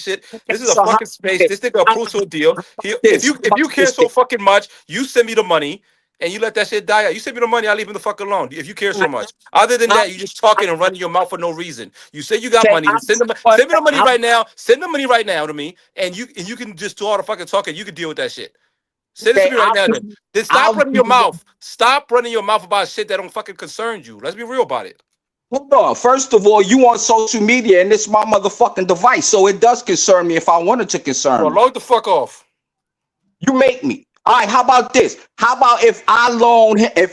Speaker 8: shit. This is a
Speaker 14: so how
Speaker 8: fucking space. This nigga
Speaker 14: how
Speaker 8: approved to a deal.
Speaker 14: about
Speaker 8: He
Speaker 14: this? How
Speaker 8: if
Speaker 14: about
Speaker 8: you care
Speaker 14: this
Speaker 8: so
Speaker 14: thing?
Speaker 8: fucking much, you send me the money and you let that shit die out. You send me the money, I leave him the fuck alone. If you care so much. Other than
Speaker 14: I,
Speaker 8: that, you just talking and running your mouth for no reason. You say you got
Speaker 14: okay,
Speaker 8: money, then send me the money right now. Send the money right now to me, and you can just do all the fucking talking. You can deal with that shit. Send it to
Speaker 14: okay,
Speaker 8: me right now then. Then stop
Speaker 14: I'll
Speaker 8: running
Speaker 14: give
Speaker 8: your
Speaker 14: you
Speaker 8: mouth. Stop running your mouth about shit that don't fucking concern you. Let's be real about it.
Speaker 14: hold on. First of all, you on social media and it's my motherfucking device, so it does concern me if I wanted to
Speaker 8: Bro,
Speaker 14: concern me.
Speaker 8: load the fuck off.
Speaker 14: You make me. All right, how about this? How about if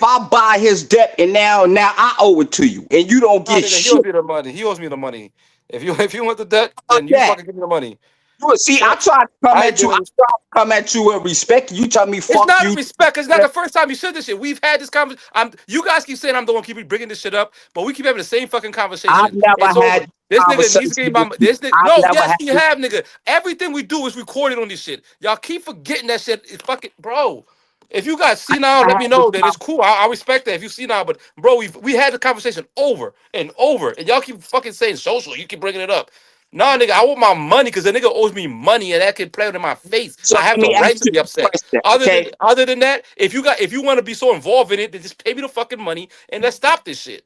Speaker 14: I buy his debt and now I owe it to you and you don't
Speaker 8: Nah,
Speaker 14: get
Speaker 8: nigga, he
Speaker 14: shit
Speaker 8: owes me the money. He owes me the money. If you want the debt,
Speaker 14: about
Speaker 8: then you
Speaker 14: that?
Speaker 8: fucking give me the money.
Speaker 14: You see, I
Speaker 8: Fuck.
Speaker 14: tried to come
Speaker 8: I ain't
Speaker 14: at you. I
Speaker 8: doing this.
Speaker 14: tried to come at you with respect. You tell me
Speaker 8: It's
Speaker 14: fuck
Speaker 8: not a
Speaker 14: you.
Speaker 8: respect. It's not the first time you said this shit. We've had this conversation. You guys keep saying I'm the one keep bringing this shit up, but we keep having the same fucking
Speaker 14: I've
Speaker 8: conversation.
Speaker 14: never
Speaker 8: It's over.
Speaker 14: had
Speaker 8: This nigga needs
Speaker 14: conversation
Speaker 8: to get
Speaker 14: with
Speaker 8: my.
Speaker 14: you.
Speaker 8: This nigga.
Speaker 14: I've
Speaker 8: No,
Speaker 14: never
Speaker 8: yes,
Speaker 14: had
Speaker 8: we have, nigga. Everything we do is recorded on this shit. Y'all keep forgetting that shit. It's fucking, bro. If you guys see now,
Speaker 14: I
Speaker 8: let
Speaker 14: had
Speaker 8: me
Speaker 14: this
Speaker 8: know that it's cool. I respect that if you see now, but bro, we had the conversation over and over, and y'all keep fucking saying social. You keep bringing it up. Nah, nigga, I want my money because the nigga owes me money, and that can play in my face.
Speaker 14: So
Speaker 8: I have
Speaker 14: let
Speaker 8: the
Speaker 14: me
Speaker 8: right
Speaker 14: ask
Speaker 8: to
Speaker 14: you
Speaker 8: be
Speaker 14: a
Speaker 8: upset.
Speaker 14: question, okay?
Speaker 8: Other than that, if you want to be so involved in it, then just pay me the fucking money and let's stop this shit.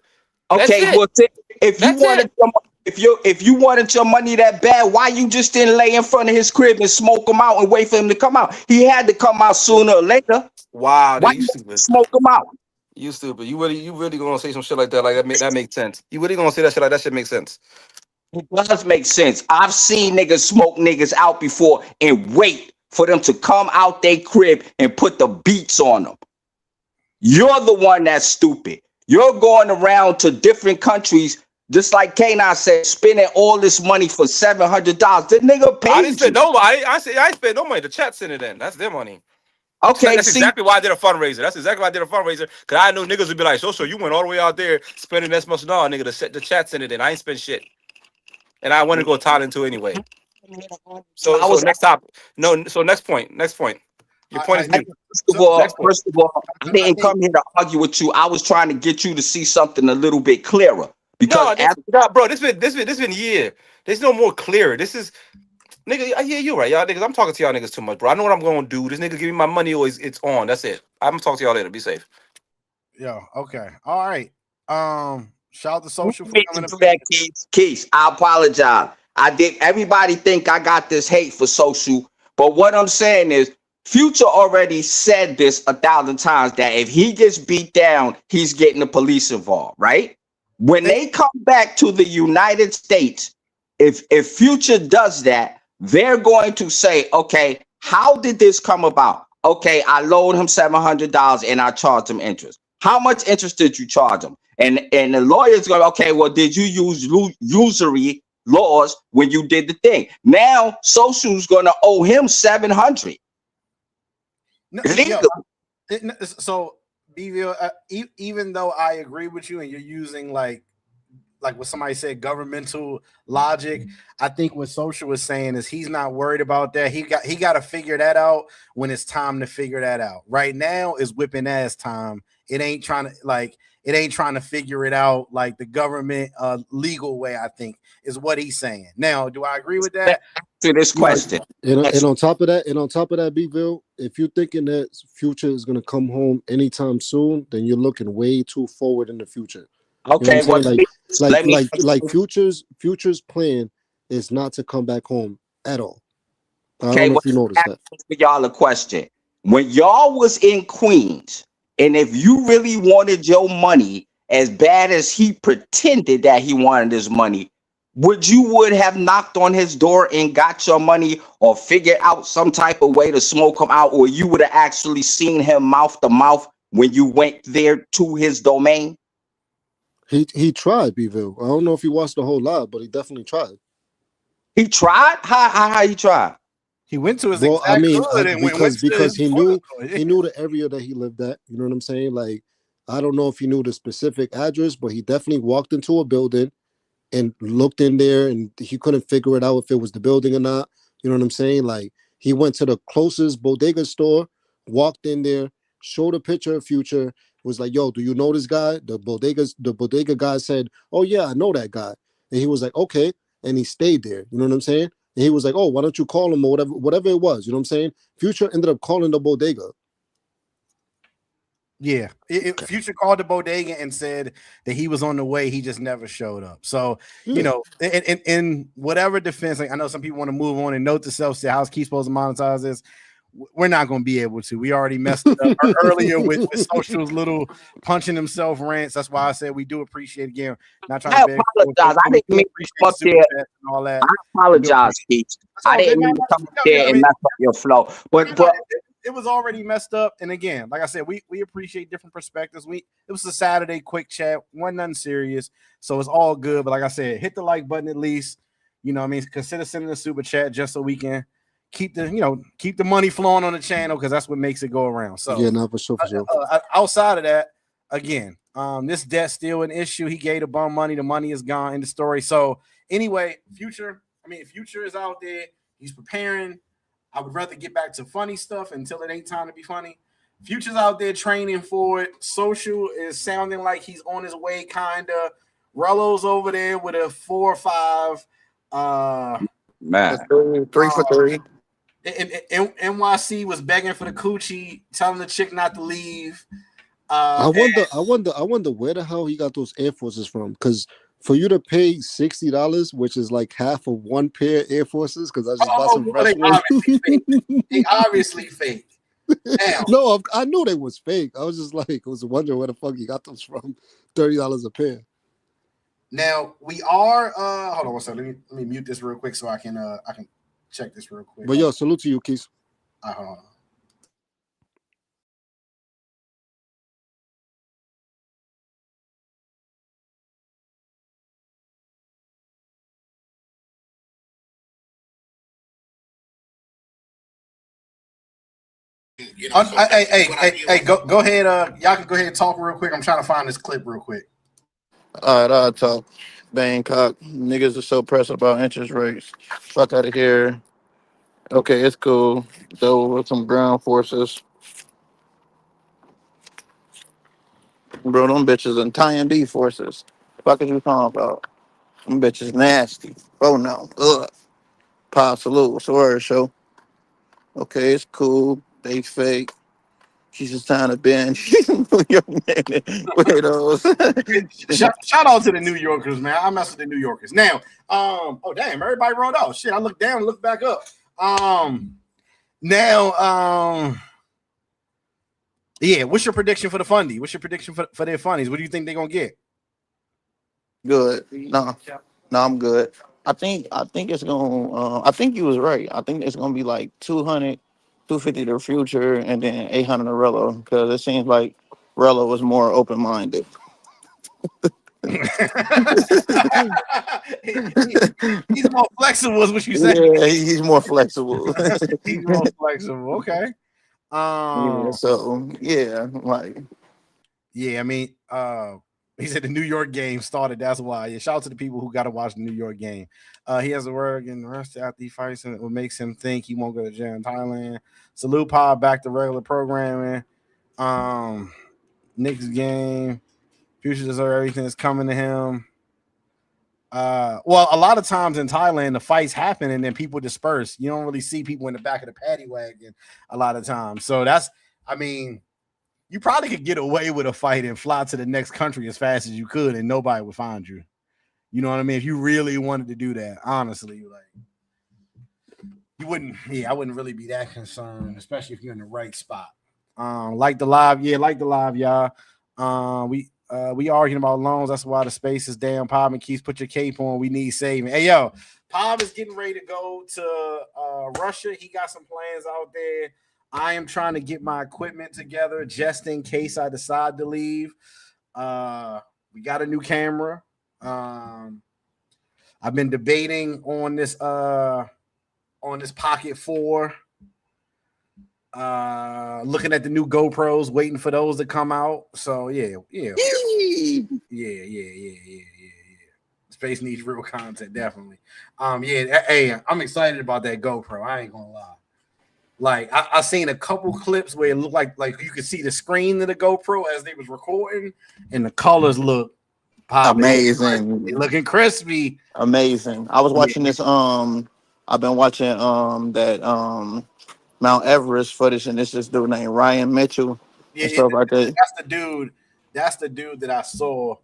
Speaker 8: That's
Speaker 14: Okay,
Speaker 8: it.
Speaker 14: well, if you
Speaker 8: That's
Speaker 14: wanted
Speaker 8: it.
Speaker 14: if you wanted your money that bad, why you just didn't lay in front of his crib and smoke him out and wait for him to come out? He had to come out sooner or later.
Speaker 8: Wow,
Speaker 14: Why
Speaker 8: nigga, you
Speaker 14: you
Speaker 8: stupid.
Speaker 14: smoke him out?
Speaker 8: You stupid. You really gonna say some shit like that? Like that makes sense. You really gonna say that shit like that? Shit makes sense.
Speaker 14: It does make sense. I've seen niggas smoke niggas out before and wait for them to come out their crib and put the beats on them. You're the one that's stupid. You're going around to different countries, just like K9 said, spending all this money for $700. The nigga
Speaker 8: I didn't
Speaker 14: paid
Speaker 8: spend
Speaker 14: you.
Speaker 8: no. I ain't spend no money. The chat sent it in. That's their money.
Speaker 14: Okay,
Speaker 8: That's
Speaker 14: see,
Speaker 8: exactly why I did a fundraiser. That's exactly why I did a fundraiser. Cause I knew niggas would be like, so you went all the way out there spending this much. No, nigga, the chat sent it in. I ain't spend shit, and I want to go Thailand too anyway.
Speaker 14: I
Speaker 8: So
Speaker 14: was
Speaker 8: next topic. No. So next point. Next point. Your point
Speaker 1: I
Speaker 8: is mute.
Speaker 1: so
Speaker 8: Next point.
Speaker 14: first of all, I
Speaker 1: I
Speaker 14: didn't
Speaker 1: think
Speaker 14: come here to argue with you. I was trying to get you to see something a little bit clearer. Because
Speaker 8: No, nah, bro. This been year. There's no more clear. This is nigga. Yeah, you right, y'all niggas. I'm talking to y'all niggas too much, bro. I know what I'm gonna do. This nigga give me my money or it's on. That's it. I'm gonna talk to y'all later. Be safe.
Speaker 1: yeah, okay. All right. Shout out to
Speaker 14: you
Speaker 1: social for
Speaker 14: meant to
Speaker 1: coming
Speaker 14: do
Speaker 1: up.
Speaker 14: that, Keith. I apologize. I did. Everybody think I got this hate for social, but what I'm saying is, Future already said this 1,000 times that if he gets beat down, he's getting the police involved. Right? When they come back to the United States, if Future does that, they're going to say, okay, how did this come about? Okay, I loaned him $700 and I charged him interest. How much interest did you charge him? And the lawyer's going, okay, well, did you use usury laws when you did the thing? Now, Social's going to owe him 700
Speaker 1: No, yo,
Speaker 14: legally.
Speaker 1: so BVO, even though I agree with you and you're using like like what somebody said, governmental logic. I think what Social was saying is he's not worried about that. He got to figure that out when it's time to figure that out. Right now is whipping ass time. It ain't trying to figure it out like the government legal way, I think, is what he's saying. Now, do I agree with that?
Speaker 14: To this question.
Speaker 9: And on top of that, B-Ville, if you're thinking that Future is gonna come home anytime soon, then you're looking way too forward in the future.
Speaker 14: Okay,
Speaker 9: You know what I'm saying?
Speaker 14: let me
Speaker 9: Like Future's plan is not to come back home at all. I
Speaker 14: okay,
Speaker 9: don't know if you noticed that.
Speaker 14: for y'all a question. When y'all was in Queens, and if you really wanted your money as bad as he pretended that he wanted his money, would have knocked on his door and got your money, or figured out some type of way to smoke him out, or you would have actually seen him mouth to mouth when you went there to his domain?
Speaker 9: He tried, B-Ville. I don't know if he watched the whole lot, but he definitely tried.
Speaker 14: He tried? How he tried?
Speaker 1: He went to his
Speaker 9: Well, I
Speaker 1: exact
Speaker 9: mean,
Speaker 1: hood and went to
Speaker 9: because
Speaker 1: his
Speaker 9: he
Speaker 1: toilet.
Speaker 9: knew the area that he lived at. You know what I'm saying? Like, I don't know if he knew the specific address, but he definitely walked into a building and looked in there, and he couldn't figure it out if it was the building or not. You know what I'm saying? Like, he went to the closest bodega store, walked in there, showed a picture of Future, was like, "Yo, do you know this guy?" The bodega guy said, "Oh yeah, I know that guy." And he was like, "Okay," and he stayed there. You know what I'm saying? And he was like, "Oh, why don't you call him or whatever it was?" You know what I'm saying? Future ended up calling the bodega.
Speaker 1: Yeah, Future called the bodega and said that he was on the way. He just never showed up. So, you know, in whatever defense, like I know some people want to move on and note to self, say how's Keith supposed to monetize this? We're not going to be able to. We already messed it up earlier with Social's little punching himself rants. That's why I said we do appreciate again. Not trying
Speaker 14: I
Speaker 1: to beg.
Speaker 14: apologize. I didn't mean to come up there.
Speaker 1: And all that.
Speaker 14: I apologize, Keith. I didn't mean to come up there and mess up your flow. But
Speaker 1: it was already messed up. And again, like I said, we appreciate different perspectives. It was a Saturday quick chat, wasn't nothing serious, so it's all good. But like I said, hit the like button at least. You know what I mean? Consider sending a super chat just so we can keep the money flowing on the channel, because that's what makes it go around. So
Speaker 9: yeah, no, for sure.
Speaker 1: Outside of that, again, this debt's still an issue. He gave the bum money. The money is gone in the story. So anyway, Future is out there. He's preparing. I would rather get back to funny stuff until it ain't time to be funny. Future's out there training for it. Social is sounding like he's on his way, kinda. Rello's over there with a 4 or 5.
Speaker 14: Man,
Speaker 6: 3 for 3.
Speaker 1: And NYC was begging for the coochie, telling the chick not to leave.
Speaker 9: I wonder where the hell he got those Air Forces from. Because for you to pay $60, which is like half of one pair of Air Forces, because I just bought some fresh ones.
Speaker 1: They obviously fake. Now,
Speaker 9: no, I knew they was fake. I was just like, I was wondering where the fuck he got those from. $30 a pair.
Speaker 1: Now we are hold on one second. Let me mute this real quick so I can check this real quick.
Speaker 9: But yo, salute to you, Keith.
Speaker 1: Hold on. Hey, go ahead. Y'all can go ahead and talk real quick. I'm trying to find this clip real quick.
Speaker 6: All right, I'll talk. Bangkok. Niggas are so pressed about interest rates. Fuck out of here. Okay, it's cool. Though with some ground forces. Bro, them bitches and TMD forces. Fuck is you talking about? Them bitches nasty. Oh no. Ugh. Pop salute. Swear show. Okay, it's cool. They fake. She's just trying to bend.
Speaker 1: Shout out to the New Yorkers, man. I mess with the New Yorkers. Now, oh damn, everybody rolled out. Shit, I looked down and looked back up. Yeah, what's your prediction for the fundy? What's your prediction for their fundies? What do you think they're gonna get?
Speaker 6: Good. No, I'm good. I think it's gonna. I think you was right. I think it's gonna be like 200, 250 to Future, and then 800 to Rello, because it seems like Rello was more open minded.
Speaker 1: He's more flexible, is what you say.
Speaker 6: Yeah, he's more flexible.
Speaker 1: He's more flexible. Okay.
Speaker 6: Yeah, so yeah, like
Speaker 1: yeah. I mean, He said the New York game started. That's why. Yeah, shout out to the people who got to watch the New York game. He has a word against the rest after he fights, and what makes him think he won't go to jail in Thailand. Salute Pod back to regular programming. Knicks game. Future deserves everything that's coming to him. Well, a lot of times in Thailand, the fights happen and then people disperse. You don't really see people in the back of the paddy wagon a lot of times. So I mean, you probably could get away with a fight and fly to the next country as fast as you could, and nobody would find you. You know what I mean? If you really wanted to do that, honestly, like you wouldn't. Yeah, I wouldn't really be that concerned, especially if you're in the right spot. Like the live, y'all. We arguing about loans. That's why the space is damn. Pop and Keys, put your cape on. We need saving. Hey yo, Pop is getting ready to go to Russia. He got some plans out there. I am trying to get my equipment together just in case I decide to leave. We got a new camera. I've been debating on this Pocket 4. Looking at the new GoPros, waiting for those to come out. So yeah. Space needs real content, definitely. Hey, I'm excited about that GoPro. I ain't gonna lie. Like I seen a couple clips where it looked like you could see the screen of the GoPro as they was recording, and the colors look
Speaker 6: amazing.
Speaker 1: They looking crispy.
Speaker 6: Amazing. I was watching this. I've been watching that Mount Everest footage, and it's this dude named Ryan Mitchell and stuff like that.
Speaker 1: That's the dude that I saw.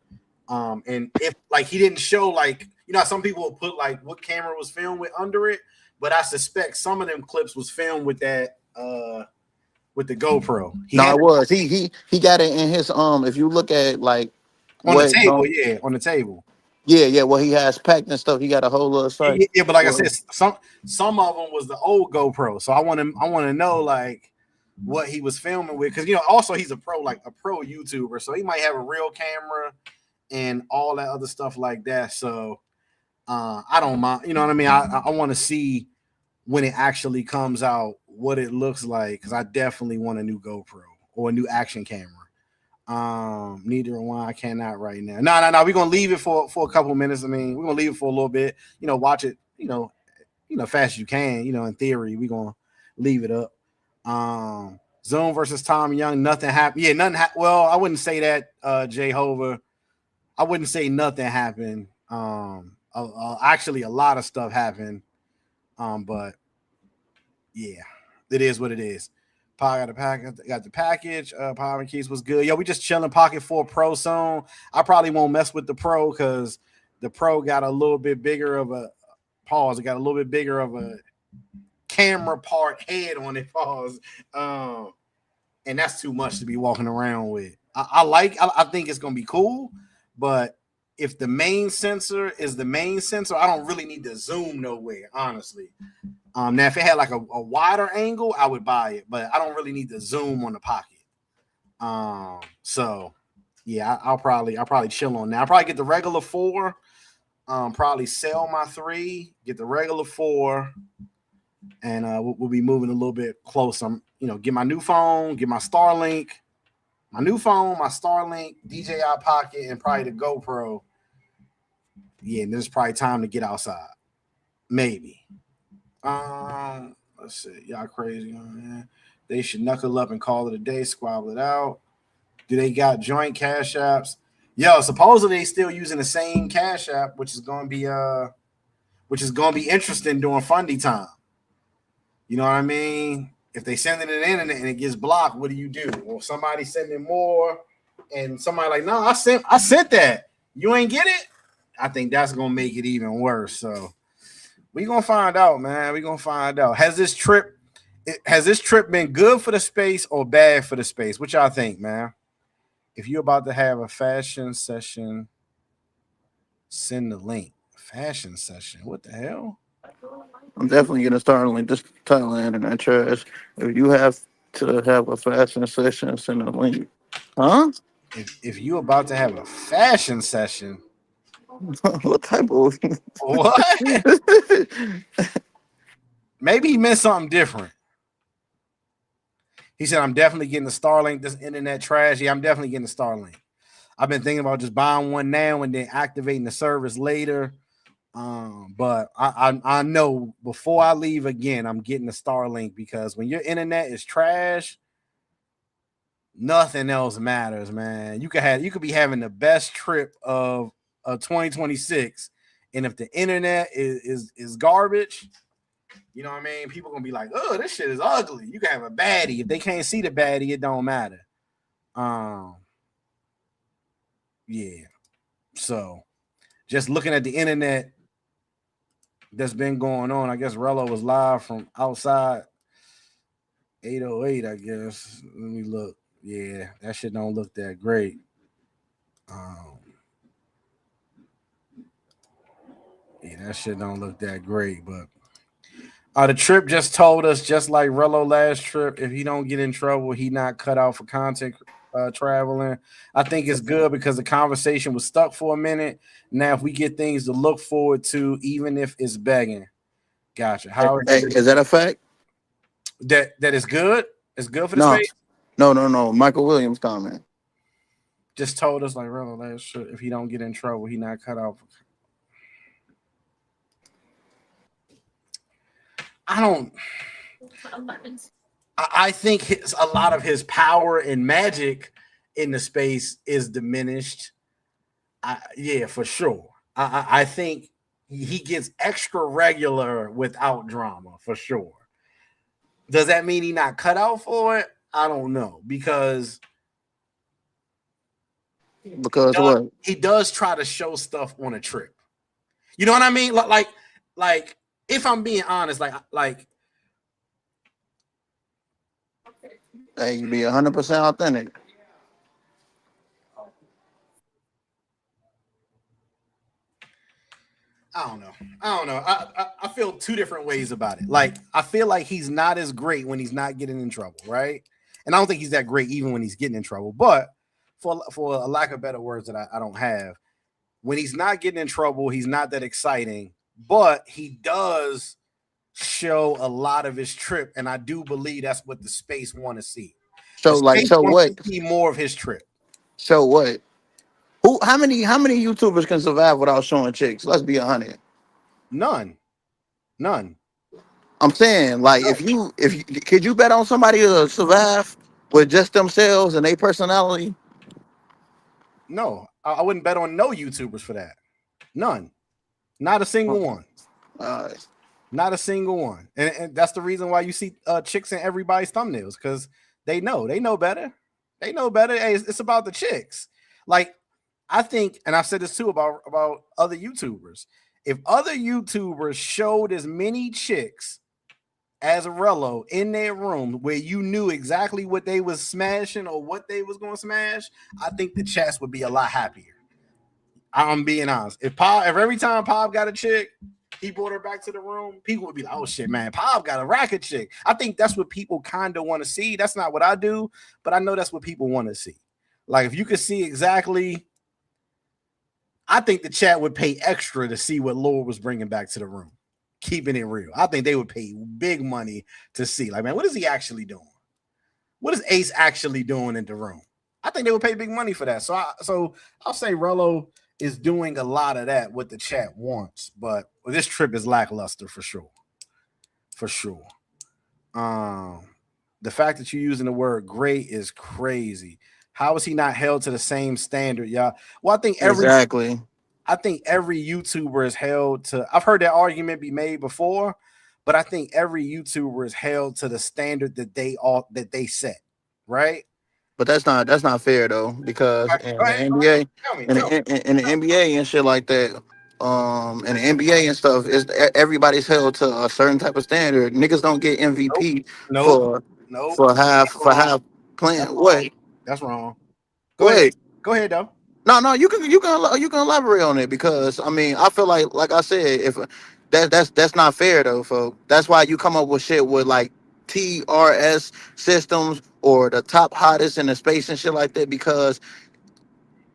Speaker 1: And if like he didn't show like some people will put like what camera was filmed with under it, but I suspect some of them clips was filmed with that with the GoPro.
Speaker 6: It was. He got it in his if you look at like
Speaker 1: on the table, on the table.
Speaker 6: Yeah, well he has packed and stuff. He got a whole little site.
Speaker 1: Yeah, but like I said, some of them was the old GoPro. So I want to know like what he was filming with, because also he's a pro YouTuber, so he might have a real camera and all that other stuff like that. So I don't mind, you know what I mean? I want to see when it actually comes out what it looks like, because I definitely want a new GoPro or a new action camera. Neither one, I cannot right now. No. We're gonna leave it for a couple minutes. I mean, we're gonna leave it for a little bit. Watch it. Fast as you can. In theory, we're gonna leave it up. Zoom versus Tom Young. Nothing happened. Yeah, nothing. Well, I wouldn't say that. Jehovah. I wouldn't say nothing happened. Actually, a lot of stuff happened. But yeah, it is what it is. Got the package. Power and Keys was good. Yo, we just chilling. Pocket 4 Pro soon. I probably won't mess with the Pro because the Pro got a little bit bigger of a pause. It got a little bit bigger of a camera part head on it. Pause. And that's too much to be walking around with. I think it's gonna be cool, but if the main sensor is the main sensor, I don't really need to zoom nowhere, honestly. Now if it had like a wider angle, I would buy it, but I don't really need to zoom on the Pocket. So yeah, I'll probably chill on that. I'll probably get the regular 4, probably sell my 3, get the regular 4, and we'll be moving a little bit closer. Get my new phone, get my Starlink, my DJI Pocket, and probably the GoPro. Yeah, and there's probably time to get outside. Maybe. Let's see. Y'all crazy, man. They should knuckle up and call it a day, squabble it out. Do they got joint cash apps? Yo, supposedly they still using the same cash app, which is gonna be interesting during fundy time. You know what I mean? If they sending it in and it gets blocked, what do you do? Well, somebody sending more, and somebody like, no, I sent that. You ain't get it? I think that's gonna make it even worse. So we're gonna find out, man. We're gonna find out. Has this trip been good for the space or bad for the space? What y'all think, man? If you're about to have a fashion session, send the link. Fashion session. What the hell?
Speaker 6: I'm definitely gonna start like this Thailand and that trash. If you have to have a fashion session, send a link. Huh?
Speaker 1: If you about to have a fashion session,
Speaker 6: what type of
Speaker 1: what? Maybe he meant something different. He said, I'm definitely getting the Starlink, this internet trash. Yeah, I'm definitely getting the Starlink. I've been thinking about just buying one now and then activating the service later. But I know before I leave again, I'm getting the Starlink because when your internet is trash, nothing else matters, man. You could be having the best trip of 2026, and if the internet is garbage, you know what I mean? People gonna be like, "Oh, this shit is ugly." You can have a baddie. If they can't see the baddie, it don't matter. Yeah. So, just looking at the internet that's been going on, I guess Rello was live from outside 808. I guess. Let me look. Yeah, that shit don't look that great. Yeah, that shit don't look that great, but the trip just told us, just like Rello last trip, if he don't get in trouble, he not cut out for content traveling. I think it's good because the conversation was stuck for a minute. Now, if we get things to look forward to, even if it's begging, gotcha. How
Speaker 6: Hey, is that a fact?
Speaker 1: that is good? It's good for the
Speaker 6: No,
Speaker 1: space.
Speaker 6: no. Michael Williams comment.
Speaker 1: Just told us like Rello last trip, if he don't get in trouble, he not cut out. I think a lot of his power and magic in the space is diminished. Yeah, for sure. I think he gets extra regular without drama, for sure. Does that mean he not cut out for it? I don't know, because
Speaker 6: What?
Speaker 1: he does try to show stuff on a trip. You know what I mean? Like if I'm being honest, like
Speaker 6: Hey, you be 100% authentic.
Speaker 1: I don't know. I feel two different ways about it. Like, I feel like he's not as great when he's not getting in trouble, right? And I don't think he's that great even when he's getting in trouble. But for a lack of better words that I don't have, when he's not getting in trouble, he's not that exciting. But he does show a lot of his trip, and I do believe that's what the space want to see. The space
Speaker 6: So
Speaker 1: wants
Speaker 6: what?
Speaker 1: to see more of his trip.
Speaker 6: So what? Who? How many YouTubers can survive without showing chicks? Let's be 100.
Speaker 1: None.
Speaker 6: I'm saying, like, if you could you bet on somebody to survive with just themselves and their personality?
Speaker 1: No, I wouldn't bet on no YouTubers for that. None. Not a single one.
Speaker 6: Uh,
Speaker 1: Not a single one. And that's the reason why you see chicks in everybody's thumbnails, because they know better. They know better. Hey, it's about the chicks. Like, I think, and I've said this too about other YouTubers. If other YouTubers showed as many chicks as Rello in their room where you knew exactly what they was smashing or what they was going to smash, I think the chats would be a lot happier. I'm being honest. If every time Pop got a chick, he brought her back to the room, people would be like, "Oh shit, man, Pop got a racket chick." I think that's what people kind of want to see. That's not what I do, but I know that's what people want to see. Like, if you could see exactly, I think the chat would pay extra to see what Lord was bringing back to the room. Keeping it real, I think they would pay big money to see. Like, man, what is he actually doing? What is Ace actually doing in the room? I think they would pay big money for that. So I'll say Rello is doing a lot of that what the chat wants, but this trip is lackluster for sure. For sure. The fact that you're using the word great is crazy. How is he not held to the same standard, y'all? Well, I think every YouTuber is held to. I've heard that argument be made before, but I think every YouTuber is held to the standard that they set, right?
Speaker 6: but that's not fair though, because in
Speaker 1: Go
Speaker 6: the
Speaker 1: ahead.
Speaker 6: NBA,
Speaker 1: Tell me.
Speaker 6: in the NBA and shit like that, in the NBA and stuff, is everybody's held to a certain type of standard. Niggas don't get
Speaker 1: Nope.
Speaker 6: MVP
Speaker 1: Nope. Nope.
Speaker 6: for half playing.
Speaker 1: That's wrong.
Speaker 6: What?
Speaker 1: That's wrong. Go ahead.
Speaker 6: Wait.
Speaker 1: Go ahead, though.
Speaker 6: No, you can elaborate on it, because I mean I feel like I said, if that's not fair though, folks. That's why you come up with shit with like TRS systems or the top hottest in the space and shit like that, because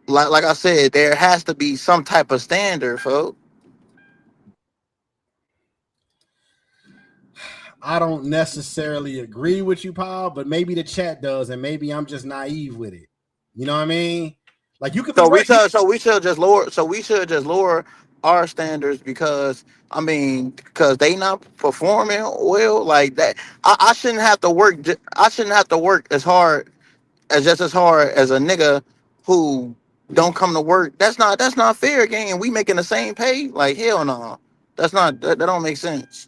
Speaker 6: like I said, there has to be some type of standard, folks.
Speaker 1: I don't necessarily agree with you, Paul, but maybe the chat does, and maybe I'm just naive with it. You know what I mean? Like you could be right.
Speaker 6: So we should just lower our standards because because they not performing well like that. I shouldn't have to work. I shouldn't have to work as hard as a nigga who don't come to work. That's not fair game. We making the same pay. Like hell no. That don't make sense.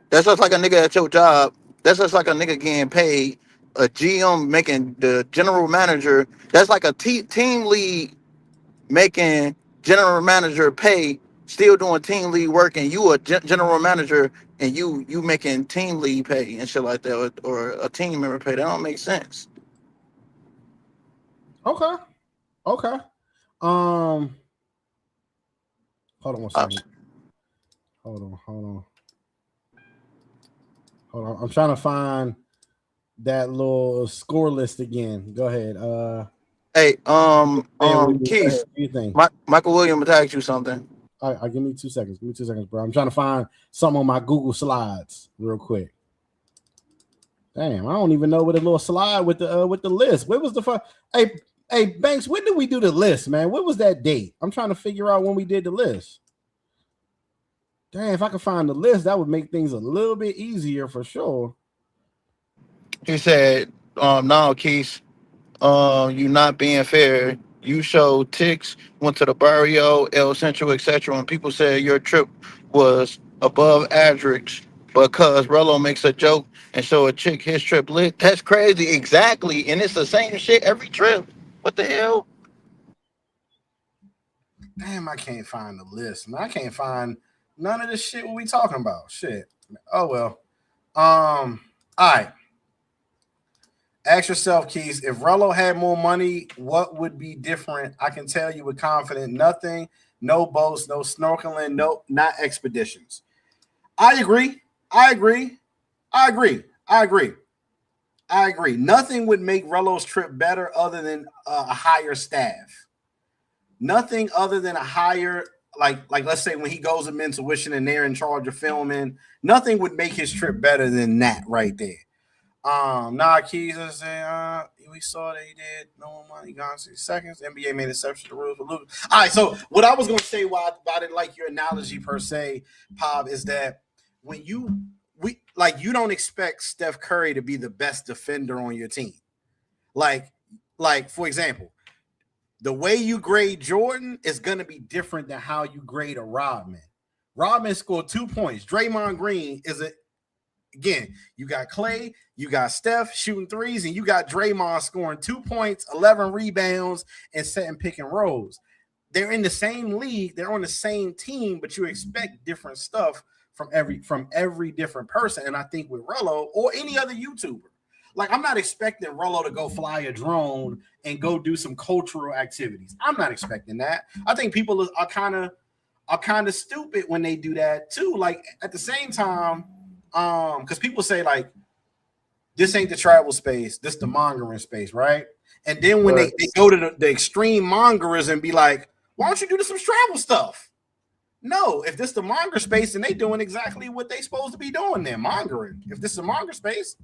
Speaker 6: That's just like a nigga at your job. That's just like a nigga getting paid. A GM making the general manager. That's like a team lead making general manager pay. Still doing team lead work, and you a general manager, and you making team lead pay and shit like that, or a team member pay. That don't make sense.
Speaker 1: Okay. Hold on one second. Hold on. I'm trying to find that little score list again. Go ahead.
Speaker 6: Hey,
Speaker 1: What do
Speaker 6: Keith,
Speaker 1: you think?
Speaker 6: Michael Williams asked you something.
Speaker 1: All right, give me 2 seconds. Give me 2 seconds, bro. I'm trying to find something on my Google Slides real quick. Damn, I don't even know what a little slide with the list. What was the fuck? Hey, Banks, when did we do the list, man? What was that date? I'm trying to figure out when we did the list. Damn, if I could find the list, that would make things a little bit easier for sure.
Speaker 6: He said, no, Keith, you not being fair. You showed ticks, went to the barrio, El Centro, etc. And people said your trip was above average because Rello makes a joke and show a chick his trip lit. That's crazy. Exactly. And it's the same shit every trip. What the hell?
Speaker 1: Damn, I can't find the list, man. I can't find none of this shit what we talking about. Shit. Oh well. All right. Ask yourself, Keys, if Rello had more money, what would be different? I can tell you with confidence, nothing, no boats, no snorkeling, no, not expeditions. I agree. Nothing would make Rello's trip better other than a higher staff. Nothing other than a higher, like let's say when he goes to Intuition and they're in charge of filming, nothing would make his trip better than that right there. Keys is saying, we saw that he did no more money, gone 6 seconds. NBA made exception to the rules. All right, so what I was gonna say why I didn't like your analogy per se, Pop, is that when you don't expect Steph Curry to be the best defender on your team. Like for example, the way you grade Jordan is gonna be different than how you grade a Rodman. Rodman scored 2 points. Draymond Green is again, you got Clay, you got Steph shooting threes, and you got Draymond scoring 2 points, 11 rebounds, and setting pick and rolls. They're in the same league, they're on the same team, but you expect different stuff from every different person. And I think with Rello or any other YouTuber, like I'm not expecting Rello to go fly a drone and go do some cultural activities. I'm not expecting that. I think people are kind of stupid when they do that too. Like at the same time, because people say like this ain't the travel space, this the mongering space, right? And then when they go to the extreme mongerers and be like, why don't you do some travel stuff? No, if this the monger space, then they doing exactly what they supposed to be doing there, mongering. If this is a monger space,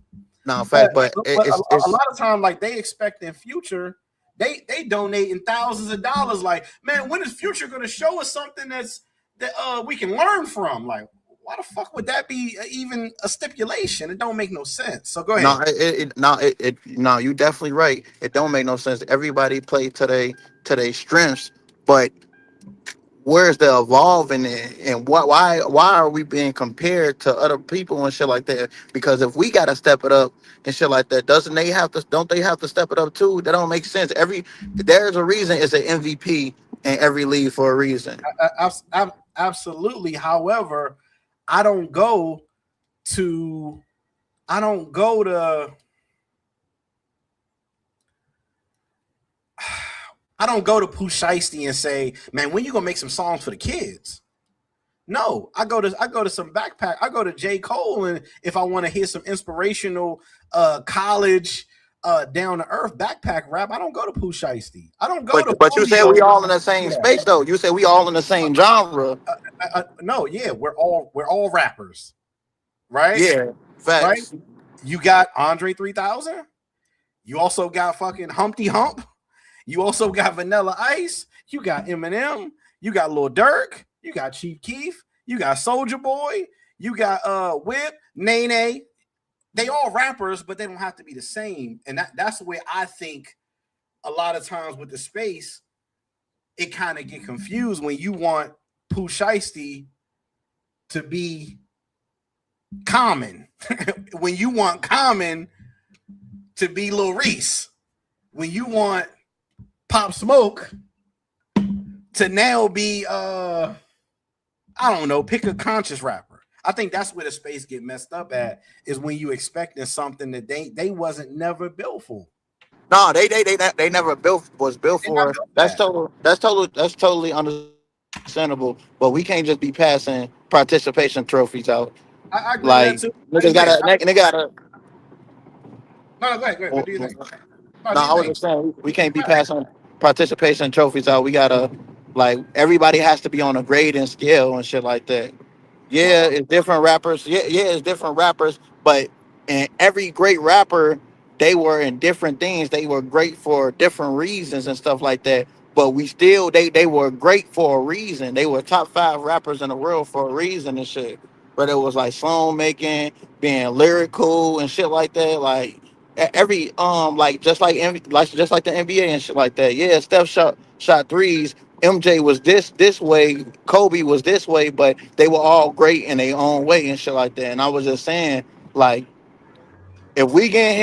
Speaker 6: no, fact, but
Speaker 1: a lot of time, like they expect in Future, they donating thousands of dollars. Like, man, when is Future going to show us something that we can learn from? Like, why the fuck would that be even a stipulation? It don't make no sense. So go ahead.
Speaker 6: No, you definitely right. It don't make no sense. Everybody play to their strengths, but where's the evolving it, and why are we being compared to other people and shit like that? Because if we gotta step it up and shit like that, don't they have to step it up too? That don't make sense. There's a reason it's an MVP in every league for a reason.
Speaker 1: Absolutely. However, I don't go to Pooh Shiesty and say, man, when you gonna make some songs for the kids? No, I go to some backpack. I go to J. Cole, and if I want to hear some inspirational college down to earth backpack rap, I don't go to Pooh Shiesty. I don't go to.
Speaker 6: But you said we all in the same space though. You said we all in the same genre.
Speaker 1: No, yeah, we're all rappers, right?
Speaker 6: Yeah, facts.
Speaker 1: Right? You got Andre 3000. You also got fucking Humpty Hump. You also got Vanilla Ice. You got Eminem. You got Lil Durk. You got Chief Keef. You got Soldier Boy. You got Whip, Nene. They all rappers, but they don't have to be the same. And that's where I think a lot of times with the space, it kind of get confused when you want Pooh Shiesty to be Common, when you want Common to be Lil Reese, when you want Pop Smoke to now be I don't know, pick a conscious rapper. I think that's where the space get messed up at, is when you expecting something that they wasn't never built for.
Speaker 6: No, they never was built
Speaker 1: They not
Speaker 6: for.
Speaker 1: built for that.
Speaker 6: That's totally understandable. But we can't just be passing participation trophies out.
Speaker 1: I agree with that
Speaker 6: Like
Speaker 1: too.
Speaker 6: niggas
Speaker 1: Again,
Speaker 6: gotta nigga gotta.
Speaker 1: no, go ahead, go ahead. What do you think? No,
Speaker 6: No,
Speaker 1: do you
Speaker 6: I was
Speaker 1: think?
Speaker 6: just saying we can't be passing participation trophies out. We gotta like everybody has to be on a grading scale and shit like that.
Speaker 1: Well,
Speaker 6: Yeah, it's different rappers. Yeah, it's different rappers. But in every great rapper, they were in different things. They were great for different reasons and stuff like that. But we still they were great for a reason. They were top 5 rappers in the world for a reason and shit. Whether it was like song making, being lyrical and shit like that. Like every like just like the NBA and shit like that. Yeah, Steph shot threes. MJ was this way, Kobe was this way, but they were all great in their own way and shit like that. And I was just saying, like, if we getting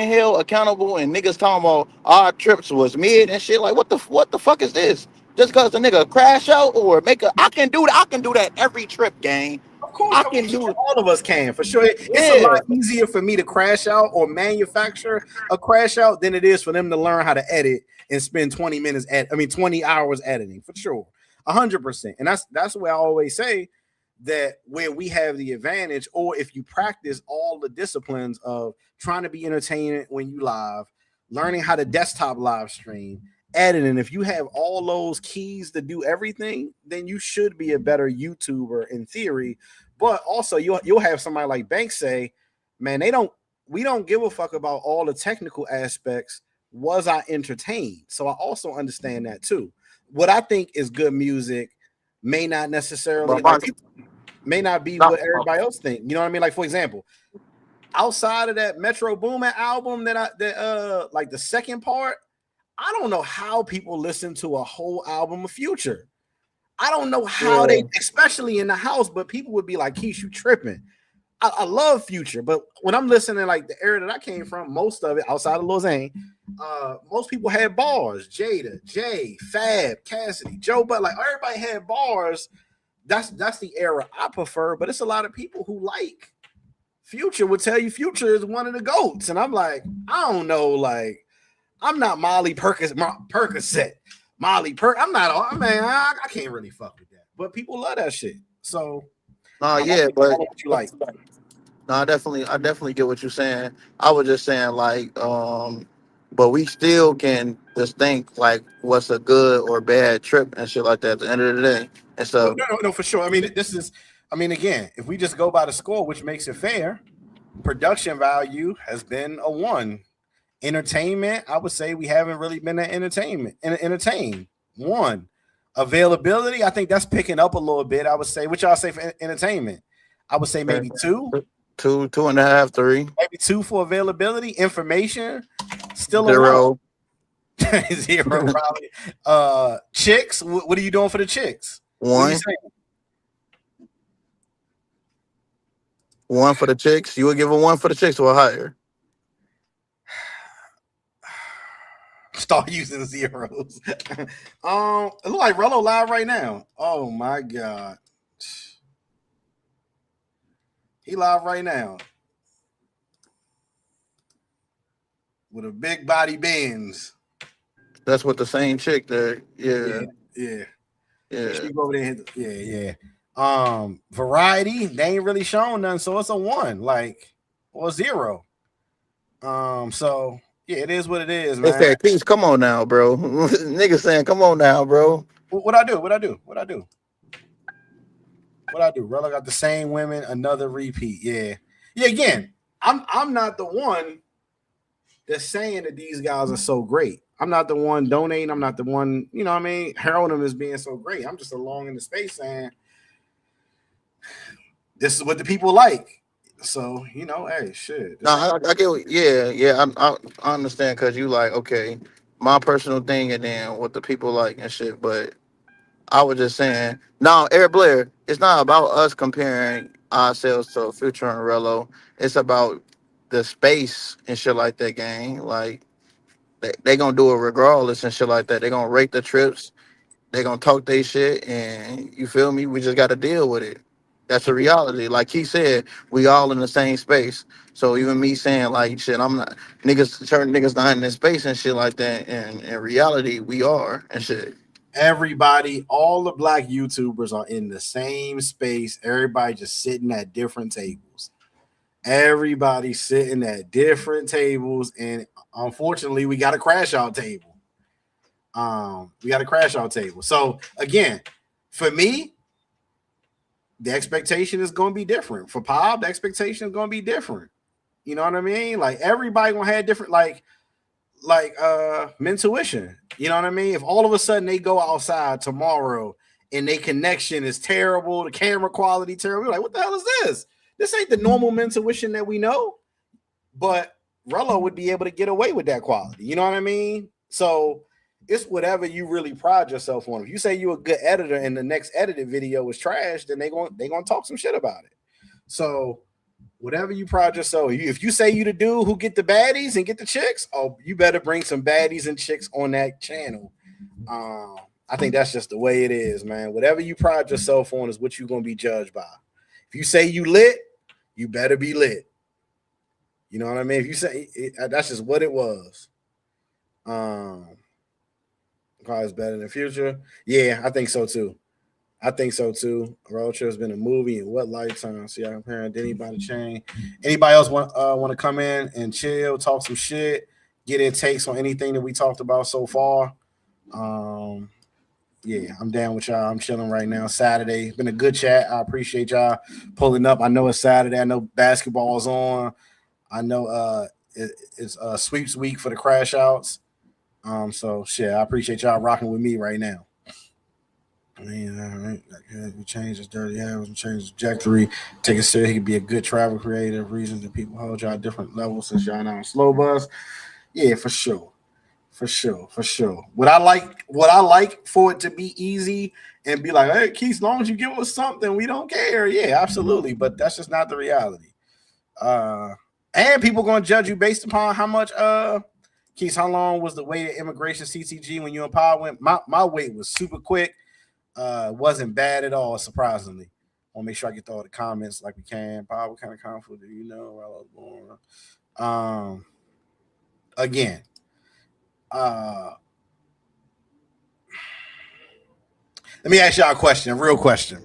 Speaker 6: held accountable and niggas talking about our trips was mid and shit, like what the fuck is this? Just cause the nigga crash out or make a I can do that every trip, gang.
Speaker 1: of course,
Speaker 6: I can do
Speaker 1: all of us can for sure. It's a lot
Speaker 6: yeah.
Speaker 1: easier for me to crash out or manufacture a crash out than it is for them to learn how to edit and spend 20 minutes 20 hours editing for sure. 100%. And that's where I always say that where we have the advantage, or if you practice all the disciplines of trying to be entertaining when you live, learning how to desktop live stream, editing, if you have all those keys to do everything, then you should be a better YouTuber in theory. But also you'll have somebody like Banks say, man, we don't give a fuck about all the technical aspects. Was I entertained? So I also understand that too. What I think is good music may not necessarily
Speaker 6: But
Speaker 1: like
Speaker 6: my,
Speaker 1: people may not be
Speaker 6: no,
Speaker 1: what everybody else think. You know what I mean? Like for example, outside of that Metro Boomin album that like the second part, I don't know how people listen to a whole album of Future. I don't know how
Speaker 6: yeah.
Speaker 1: they, especially in the house, but people would be like, Keish, you tripping. I love Future, but when I'm listening, like the era that I came from, most of it outside of Lil Zane, most people had bars. Jada, Jay, Fab, Cassidy, Joe, but like everybody had bars. That's the era I prefer, but it's a lot of people who like Future would tell you Future is one of the GOATs. And I'm like, I don't know, like, I'm not Percocet. I'm not, man, I can't really fuck with that. But people love that shit. So
Speaker 6: no,
Speaker 1: I
Speaker 6: yeah,
Speaker 1: don't know
Speaker 6: but
Speaker 1: what you like.
Speaker 6: no, I definitely get what you're saying. I was just saying like, but we still can just think like what's a good or bad trip and shit like that at the end of the day. And
Speaker 1: Well,
Speaker 6: so,
Speaker 1: no, for sure. I mean, again, if we just go by the score, which makes it fair, production value has been a 1. Entertainment, I would say we haven't really been at entertained. 1. Availability, I think that's picking up a little bit. I would say, which I'll say for entertainment. I would say maybe 2.
Speaker 6: two and a half, 3,
Speaker 1: Maybe 2 for availability. Information, still a 1.
Speaker 6: 0,
Speaker 1: 0 probably. Chicks, what are you doing for the chicks? What are you
Speaker 6: 1,
Speaker 1: saying?
Speaker 6: 1 for the chicks. You would give a 1 for the chicks or higher.
Speaker 1: Start using zeros. It look like Rello live right now. Oh my god. He live right now. With a big body Benz.
Speaker 6: That's what the same chick there. Yeah,
Speaker 1: Yeah. Make
Speaker 6: yeah.
Speaker 1: sure you go over there and hit yeah. Variety, they ain't really shown none, so it's a 1, like, or 0. So yeah, it is what it is,
Speaker 6: They
Speaker 1: man.
Speaker 6: said, "Peace, come on now, bro." Niggas saying, "Come on now, bro."
Speaker 1: What I do? Rella got the same women, another repeat. Yeah. Again, I'm not the one that's saying that these guys are so great. I'm not the one donating. I'm not the one, you know what I mean, heralding them as being so great. I'm just along in the space saying this is what the people like. So, you know, hey, shit.
Speaker 6: No,
Speaker 1: This ain't
Speaker 6: I get I understand because you like okay, my personal thing and then what the people like and shit. But I was just saying, no, Eric Blair, it's not about us comparing ourselves to Future and Rello. It's about the space and shit like that, gang. Like they gonna do it regardless and shit like that. They gonna rate the trips. They gonna talk they shit, and you feel me? We just gotta deal with it. That's a reality. Like he said, we all in the same space. So even me saying like shit, I'm not niggas, certain niggas not in this space and shit like that. And in reality, we are and shit.
Speaker 1: everybody, all the black YouTubers are in the same space. Everybody just sitting at different tables. Everybody sitting at different tables, and unfortunately, we got a crash out table. We got a crash out table. So again, for me, the expectation is going to be different. For Pop, the expectation is going to be different. You know what I mean? Like everybody gonna have different like mentuition. You know what I mean? If all of a sudden they go outside tomorrow and their connection is terrible, the camera quality terrible, we're like, what the hell is this? This ain't the normal mentuition that we know. But Rello would be able to get away with that quality. You know what I mean? So it's whatever you really pride yourself on. If you say you're a good editor and the next edited video is trash, then they gonna talk some shit about it. So whatever you pride yourself, if you say you the dude who get the baddies and get the chicks, oh, you better bring some baddies and chicks on that channel. I think that's just the way it is, man. Whatever you pride yourself on is what you're gonna be judged by. If you say you lit, you better be lit. You know what I mean? If you say that's just what it was. Cause better in the future. Yeah, I think so too. I think so too. Road Trip's been a movie in what lifetime? See, I'm comparing Denny by the chain. Anybody else want to come in and chill, talk some shit, get their takes on anything that we talked about so far? Yeah, I'm down with y'all. I'm chilling right now. Saturday. It's been a good chat. I appreciate y'all pulling up. I know it's Saturday. I know basketball's on. I know it's sweeps week for the crash outs. So shit, I appreciate y'all rocking with me right now. I mean, right. We change his dirty habits, we change his trajectory. Take it serious. He could be a good travel creator. Reasons that people hold y'all at different levels since y'all now on slow bus. Yeah, for sure. For sure. For sure. What I like for it to be easy and be like, hey, Keith, as long as you give us something, we don't care. Yeah, absolutely. But that's just not the reality. And people gonna judge you based upon how much Keith, how long was the wait at immigration CTG when you and Power went? My wait was super quick. Wasn't bad at all, surprisingly. I want to make sure I get to all the comments like we can. Bob, what kind of conflict do you know where I was born? Again, let me ask y'all a question, a real question.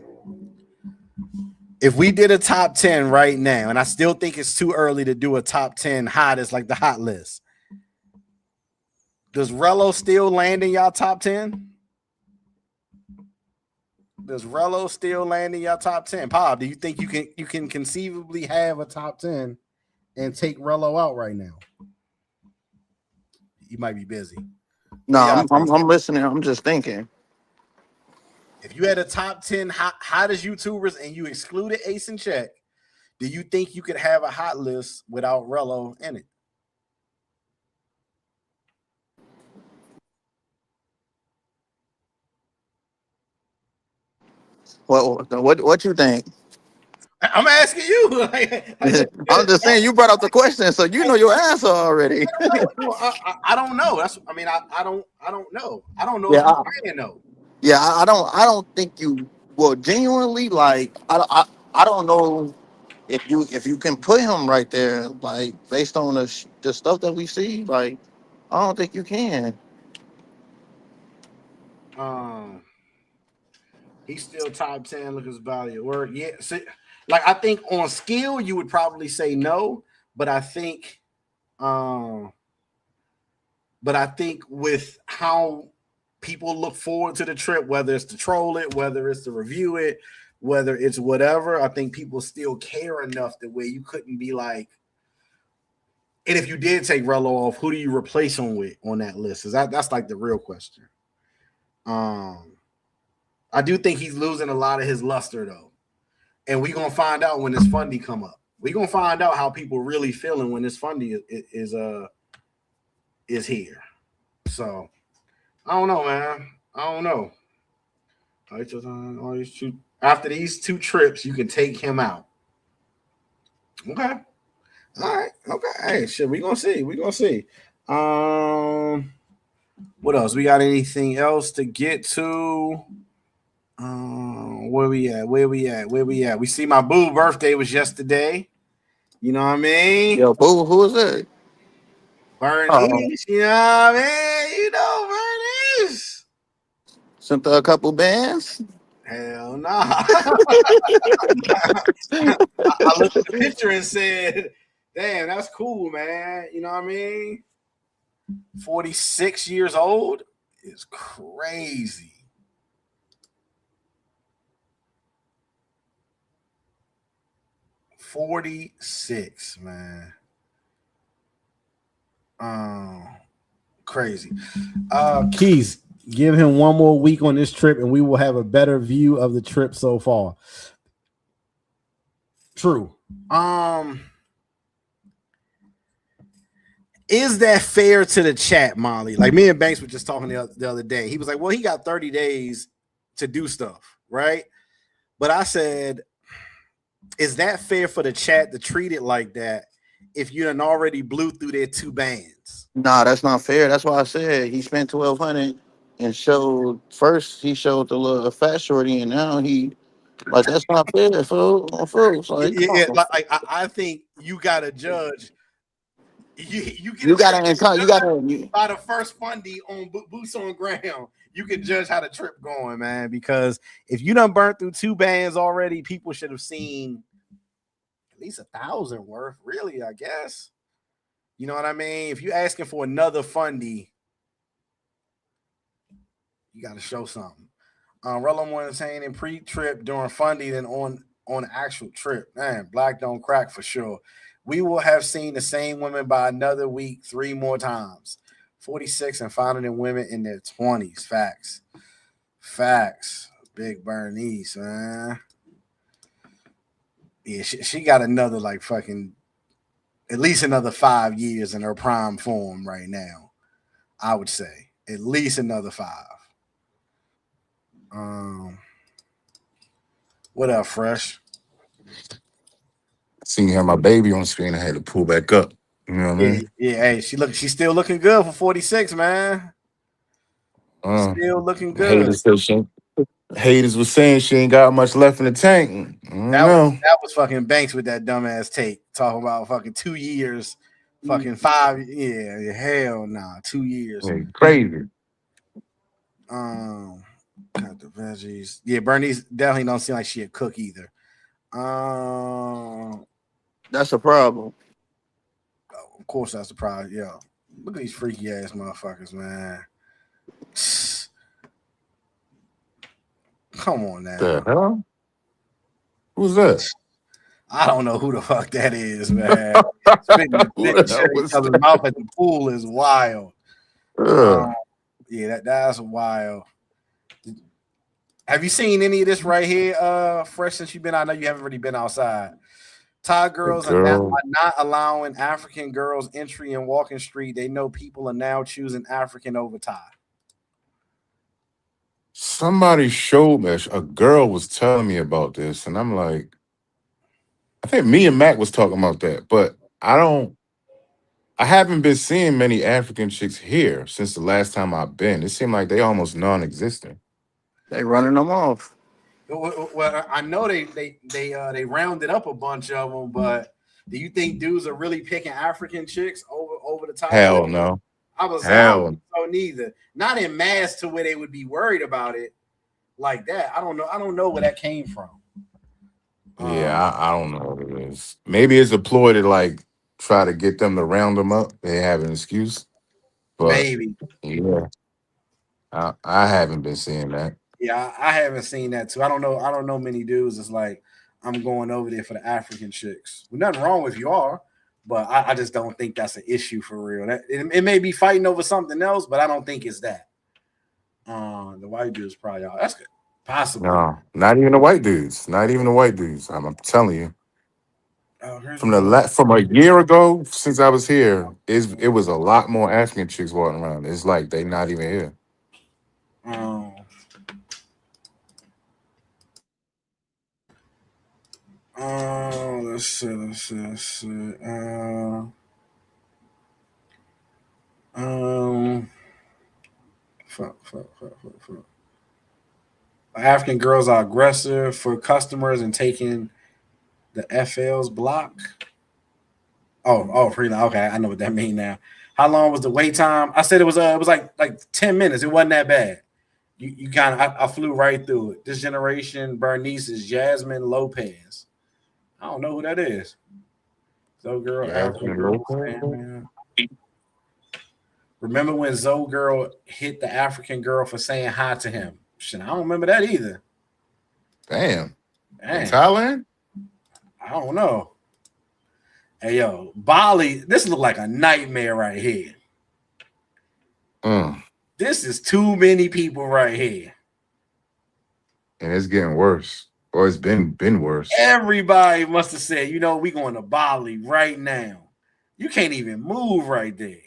Speaker 1: If we did a top 10 right now, and I still think it's too early to do a top 10 hottest, like the hot list, does Rello still land in y'all top 10? Does Rello still land in your top 10? Pop, do you think you can conceivably have a top 10 and take Rello out right now? You might be busy.
Speaker 6: No, I'm listening. I'm just thinking.
Speaker 1: If you had a top 10 hottest YouTubers and you excluded Ace and Check, do you think you could have a hot list without Rello in it?
Speaker 6: What you think?
Speaker 1: I'm asking you.
Speaker 6: I'm just saying you brought up the question, so you know your answer already.
Speaker 1: I don't know. I don't know. I don't know
Speaker 6: Yeah,
Speaker 1: if you can know.
Speaker 6: yeah. I don't think you. Well, genuinely, like I don't know if you can put him right there, like based on the stuff that we see, like I don't think you can.
Speaker 1: He's still top 10. Look at his body of work. Yeah. See, like I think on skill, you would probably say no, but I think with how people look forward to the trip, whether it's to troll it, whether it's to review it, whether it's whatever, I think people still care enough the way you couldn't be like, And if you did take Rello off, who do you replace him with on that list? Is that's like the real question. I do think he's losing a lot of his luster though, and we gonna find out when this Fundy come up. We gonna find out how people really feeling when this Fundy is here. So I don't know, man. I don't know. After these two trips, you can take him out. Okay. All right. Okay. Hey, shit. We gonna see. We gonna see. What else? We got anything else to get to? Where we at? Where we at? Where we at? We see my boo birthday was yesterday. You know what I mean?
Speaker 6: Yo, boo, who is that? Oh,
Speaker 1: Bernice. You know what I mean? You know Bernice.
Speaker 6: sent her a couple bands.
Speaker 1: Hell nah. I looked at the picture and said, damn, that's cool, man. You know what I mean? 46 years old is crazy. $46, man. Crazy. Keys, give him one more week on this trip and we will have a better view of the trip so far. True. Is that fair to the chat, Molly? Like me and Banks were just talking the other day. He was like, well, he got 30 days to do stuff, right? But I said, is that fair for the chat to treat it like that if you done already blew through their two bands?
Speaker 6: Nah, that's not fair. That's why I said he spent 1,200 and showed first. He showed the little fat shorty, and now he like that's not fair, fool. Folks, like, come on.
Speaker 1: I think you gotta judge. You get
Speaker 6: You
Speaker 1: a trip
Speaker 6: gotta, you gotta.
Speaker 1: by the first Fundy on boots on ground. You can judge how the trip going, man. Because if you done burnt through two bands already, people should have seen at least 1,000 worth. Really, I guess. You know what I mean? If you're asking for another Fundy, you got to show something. Rello more entertaining pre-trip during Fundy than on the actual trip. Man, black don't crack for sure. We will have seen the same women by another week 3 more times. 46 and finding them women in their 20s. Facts. Facts. Big Bernice, man. Yeah, she got another like fucking at least another 5 years in her prime form right now. I would say at least another 5. What up, Fresh?
Speaker 7: Seeing her my baby on screen, I had to pull back up. You know what I mean?
Speaker 1: Yeah. Hey, she's still looking good for 46, man. Still looking good.
Speaker 7: Haters was saying she ain't got much left in the tank. I don't know.
Speaker 1: That was fucking Banks with that dumbass take talking about fucking 2 years, fucking 5. Yeah, hell nah, 2 years.
Speaker 7: Hey, crazy.
Speaker 1: Got the veggies. Yeah, Bernice definitely don't seem like she a cook either.
Speaker 6: That's a problem.
Speaker 1: Of course, that's the problem. Yo, look at these freaky ass motherfuckers, man. Come on now.
Speaker 7: The hell? Who's that?
Speaker 1: I don't know who the fuck that is, man. Spitting each other's mouth at the pool is wild. Yeah, that's wild. Have you seen any of this right here, Fresh, since you've been? I know you haven't really been outside. Thai girls are not allowing African girls entry in Walking Street. They know people are now choosing African over Thai.
Speaker 7: Somebody showed me, a girl was telling me about this, and I'm like, I think me and Mac was talking about that, but I haven't been seeing many African chicks here since the last time I've been. It seemed like they almost non-existent.
Speaker 6: They running them off.
Speaker 1: Well, I know they rounded up a bunch of them, but do you think dudes are really picking African chicks over the Thai?
Speaker 7: Hell no.
Speaker 1: I was so neither. Not in mass to where they would be worried about it like that. I don't know where that came from.
Speaker 7: Yeah, I don't know what it is. Maybe it's a ploy to like try to get them to round them up. They have an excuse. But
Speaker 1: maybe.
Speaker 7: Yeah. I haven't been seeing that.
Speaker 1: Yeah, I haven't seen that too. I don't know many dudes. It's like I'm going over there for the African chicks. Well, nothing wrong if you are, But I just don't think that's an issue for real. It may be fighting over something else, but I don't think it's that. The white dude's probably out. That's good. Possibly.
Speaker 7: No, not even the white dudes. Not even the white dudes. I'm telling you.
Speaker 1: Oh, here's
Speaker 7: From
Speaker 1: another.
Speaker 7: from a year ago, since I was here, it was a lot more African chicks walking around. It's like they not even here.
Speaker 1: Um, let's see. Um, fuck. African girls are aggressive for customers and taking the FL's block. Pretty okay. I know what that means now. How long was the wait time? I said it was like 10 minutes. It wasn't that bad. You kind of I flew right through it. This generation, Bernice is Jasmine Lopez. I don't know who that is. Zoe girl, African
Speaker 7: Jasmine
Speaker 1: girl.
Speaker 7: Lopez.
Speaker 1: Remember when Zoe girl hit the African girl for saying hi to him? Shit, I don't remember that either.
Speaker 7: Damn. In
Speaker 1: Damn.
Speaker 7: Thailand?
Speaker 1: I don't know. Hey yo, Bali, this look like a nightmare right here. This is too many people right here.
Speaker 7: And it's getting worse. Or it's been worse.
Speaker 1: Everybody must have said, we going to Bali right now. You can't even move right there.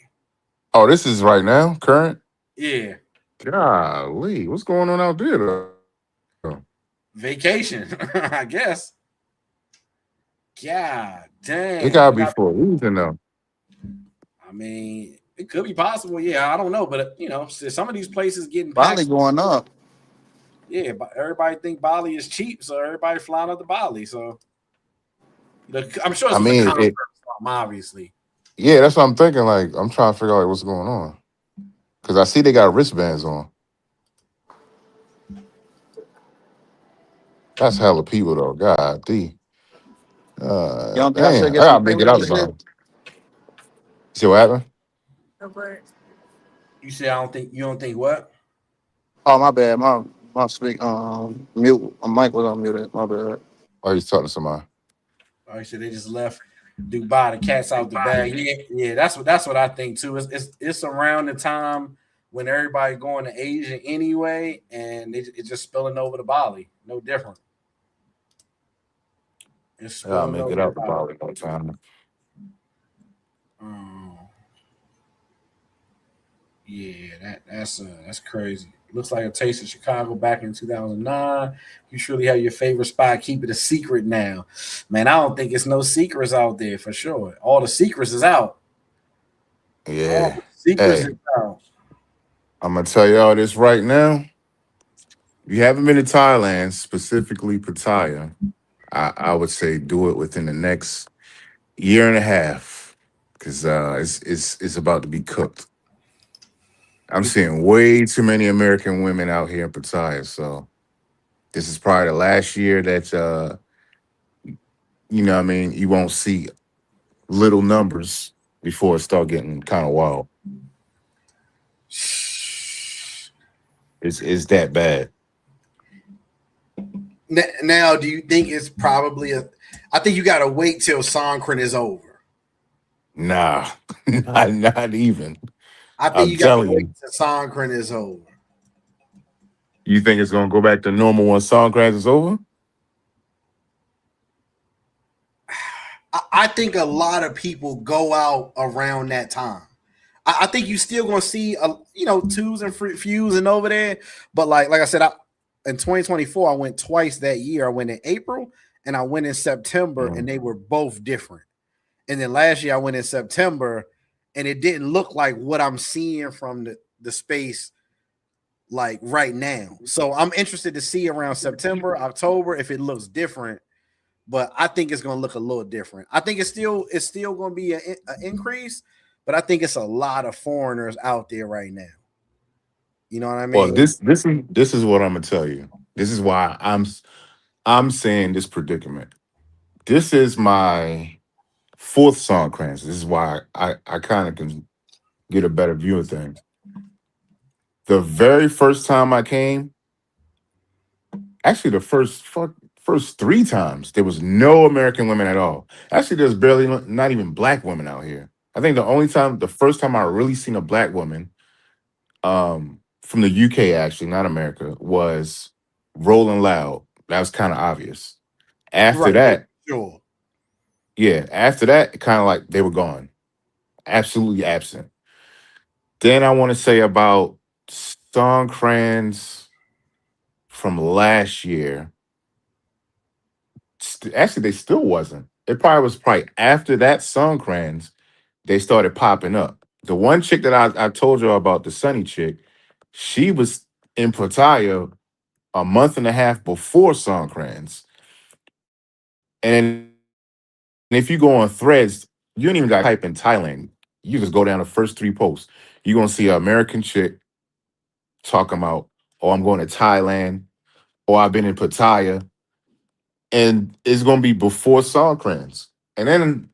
Speaker 7: Oh, this is right now, current?
Speaker 1: Yeah.
Speaker 7: Golly, what's going on out there though?
Speaker 1: Vacation, I guess. God damn.
Speaker 7: It gotta be for a reason though.
Speaker 1: I mean, it could be possible. Yeah, I don't know, but some of these places getting
Speaker 6: Bali going up.
Speaker 1: Yeah, but everybody think Bali is cheap, so everybody flying out to Bali. So I'm sure it's a conference, obviously.
Speaker 7: Yeah, that's what I'm thinking. Like, I'm trying to figure out what's going on. Because I see they got wristbands on. That's hella people though. God D.
Speaker 6: You don't think I should
Speaker 7: Damn, I
Speaker 6: get some
Speaker 7: gotta make
Speaker 6: food
Speaker 7: it
Speaker 6: and
Speaker 7: out
Speaker 6: shit?
Speaker 7: tomorrow. See what happened?
Speaker 1: You say you don't think what?
Speaker 6: Oh, my bad. My speak mute. My mic was on mute. My bad.
Speaker 7: Oh, he's talking to somebody.
Speaker 1: Oh, you said they just left Dubai. The cat's out the bag. Yeah. That's what I think too. It's around the time when everybody going to Asia anyway, and it's just spilling over to Bali. No different. It's
Speaker 7: I'll
Speaker 1: spilling
Speaker 7: make
Speaker 1: over
Speaker 7: it
Speaker 1: to
Speaker 7: out the
Speaker 1: Bali.
Speaker 7: Bali one time.
Speaker 1: Yeah, that's crazy. Looks like a taste of Chicago back in 2009. You surely have your favorite spot. Keep it a secret now, man. I don't think it's no secrets out there for sure. All the secrets is out. All
Speaker 7: Yeah.
Speaker 1: the secrets
Speaker 7: Hey,
Speaker 1: is out.
Speaker 7: I'm gonna tell y'all this right now. If you haven't been to Thailand, specifically Pattaya, I would say do it within the next year and a half. Cause it's about to be cooked. I'm seeing way too many American women out here in Pattaya. So this is probably the last year that what I mean, you won't see little numbers before it start getting kind of wild. It's that bad.
Speaker 1: Now, do you think it's probably I think you got to wait till Songkran is over.
Speaker 7: Nah, not even.
Speaker 1: I think
Speaker 7: I'm
Speaker 1: you got to
Speaker 7: telling
Speaker 1: wait
Speaker 7: you.
Speaker 1: till Songkran is over.
Speaker 7: You think it's gonna go back to normal once Songkran is over?
Speaker 1: I think a lot of people go out around that time. I think you still gonna see twos and fews and over there, but like I said, in 2024 I went twice that year. I went in April and I went in September, and they were both different. And then last year I went in September, and it didn't look like what I'm seeing from the space like right now. So I'm interested to see around September, October if it looks different. But I think it's going to look a little different. I think it's still going to be an increase, but I think it's a lot of foreigners out there right now. You know what I
Speaker 7: Well,
Speaker 1: mean?
Speaker 7: this is what I'm gonna tell you. This is why I'm saying this predicament. This is my fourth Songkran. This is why I kind of can get a better view of things. The very first time I came, actually the first first 3 times, there was no American women at all. Actually, there's barely not even black women out here. I think the first time I really seen a black woman, from the UK actually, not America, was Rolling Loud. That was kind of obvious. After
Speaker 1: Right. Yeah,
Speaker 7: that,
Speaker 1: sure.
Speaker 7: yeah, after that, kind of like they were gone, absolutely absent. Then I want to say about Songkranz from last year. Actually, they still wasn't. It probably was after that Songkranz, they started popping up. The one chick that I told you about, the Sunny chick, she was in Pattaya a month and a half before Songkranz. And if you go on threads, you don't even got to type in Thailand. You just go down the first 3 posts. You're gonna see an American chick talking about, oh, I'm going to Thailand, or I've been in Pattaya. And it's gonna be before Songkranz. And then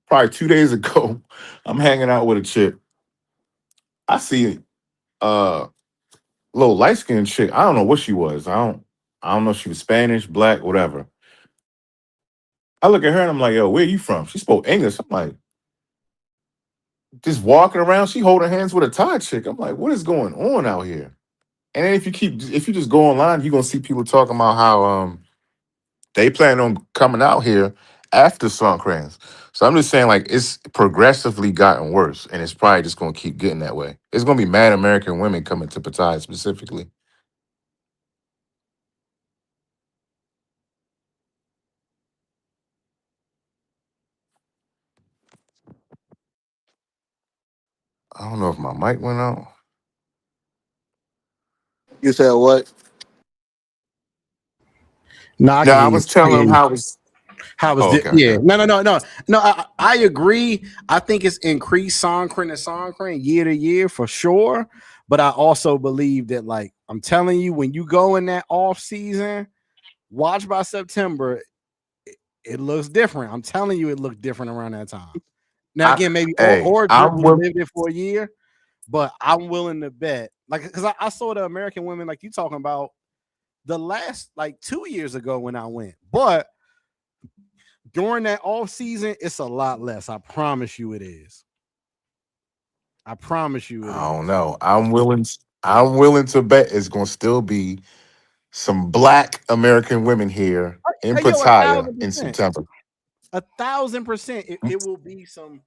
Speaker 7: probably 2 days ago, I'm hanging out with a chick. I see a little light skinned chick. I don't know what she was. I don't know if she was Spanish, black, whatever. I look at her and I'm like, yo, where you from? She spoke English. I'm like, just walking around, she holding hands with a Thai chick. I'm like, what is going on out here? And then if you just go online, you're gonna see people talking about how they plan on coming out here after Songkranz. So I'm just saying, like, it's progressively gotten worse, and it's probably just gonna keep getting that way. It's gonna be mad American women coming to Pattaya specifically. I don't know if my mic went out.
Speaker 8: You said what?
Speaker 1: No, I
Speaker 7: No,
Speaker 1: can
Speaker 7: I
Speaker 1: hear you.
Speaker 7: was
Speaker 1: I can
Speaker 7: telling
Speaker 1: hear
Speaker 7: them
Speaker 1: you.
Speaker 7: how it's.
Speaker 1: How was
Speaker 7: Oh,
Speaker 1: it?
Speaker 7: okay,
Speaker 1: Yeah.
Speaker 7: okay.
Speaker 1: No. I agree. I think it's increased Songkran year to year for sure. But I also believe that, like, I'm telling you, when you go in that off season, watch by September, it looks different. I'm telling you, it looked different around that time. Now,
Speaker 7: I
Speaker 1: again, maybe
Speaker 7: hey,
Speaker 1: or Drip,
Speaker 7: I'm
Speaker 1: who's
Speaker 7: with.
Speaker 1: lived it for a year, but I'm willing to bet, like, because I saw the American women, like you talking about, the last, like, 2 years ago when I went. But during that off season, it's a lot less. I promise you it is. I promise you it
Speaker 7: I don't
Speaker 1: is.
Speaker 7: know. I'm willing to bet it's gonna still be some black American women here in
Speaker 1: Yo, a
Speaker 7: Pattaya
Speaker 1: thousand
Speaker 7: in
Speaker 1: percent.
Speaker 7: September.
Speaker 1: 1,000%. It will be some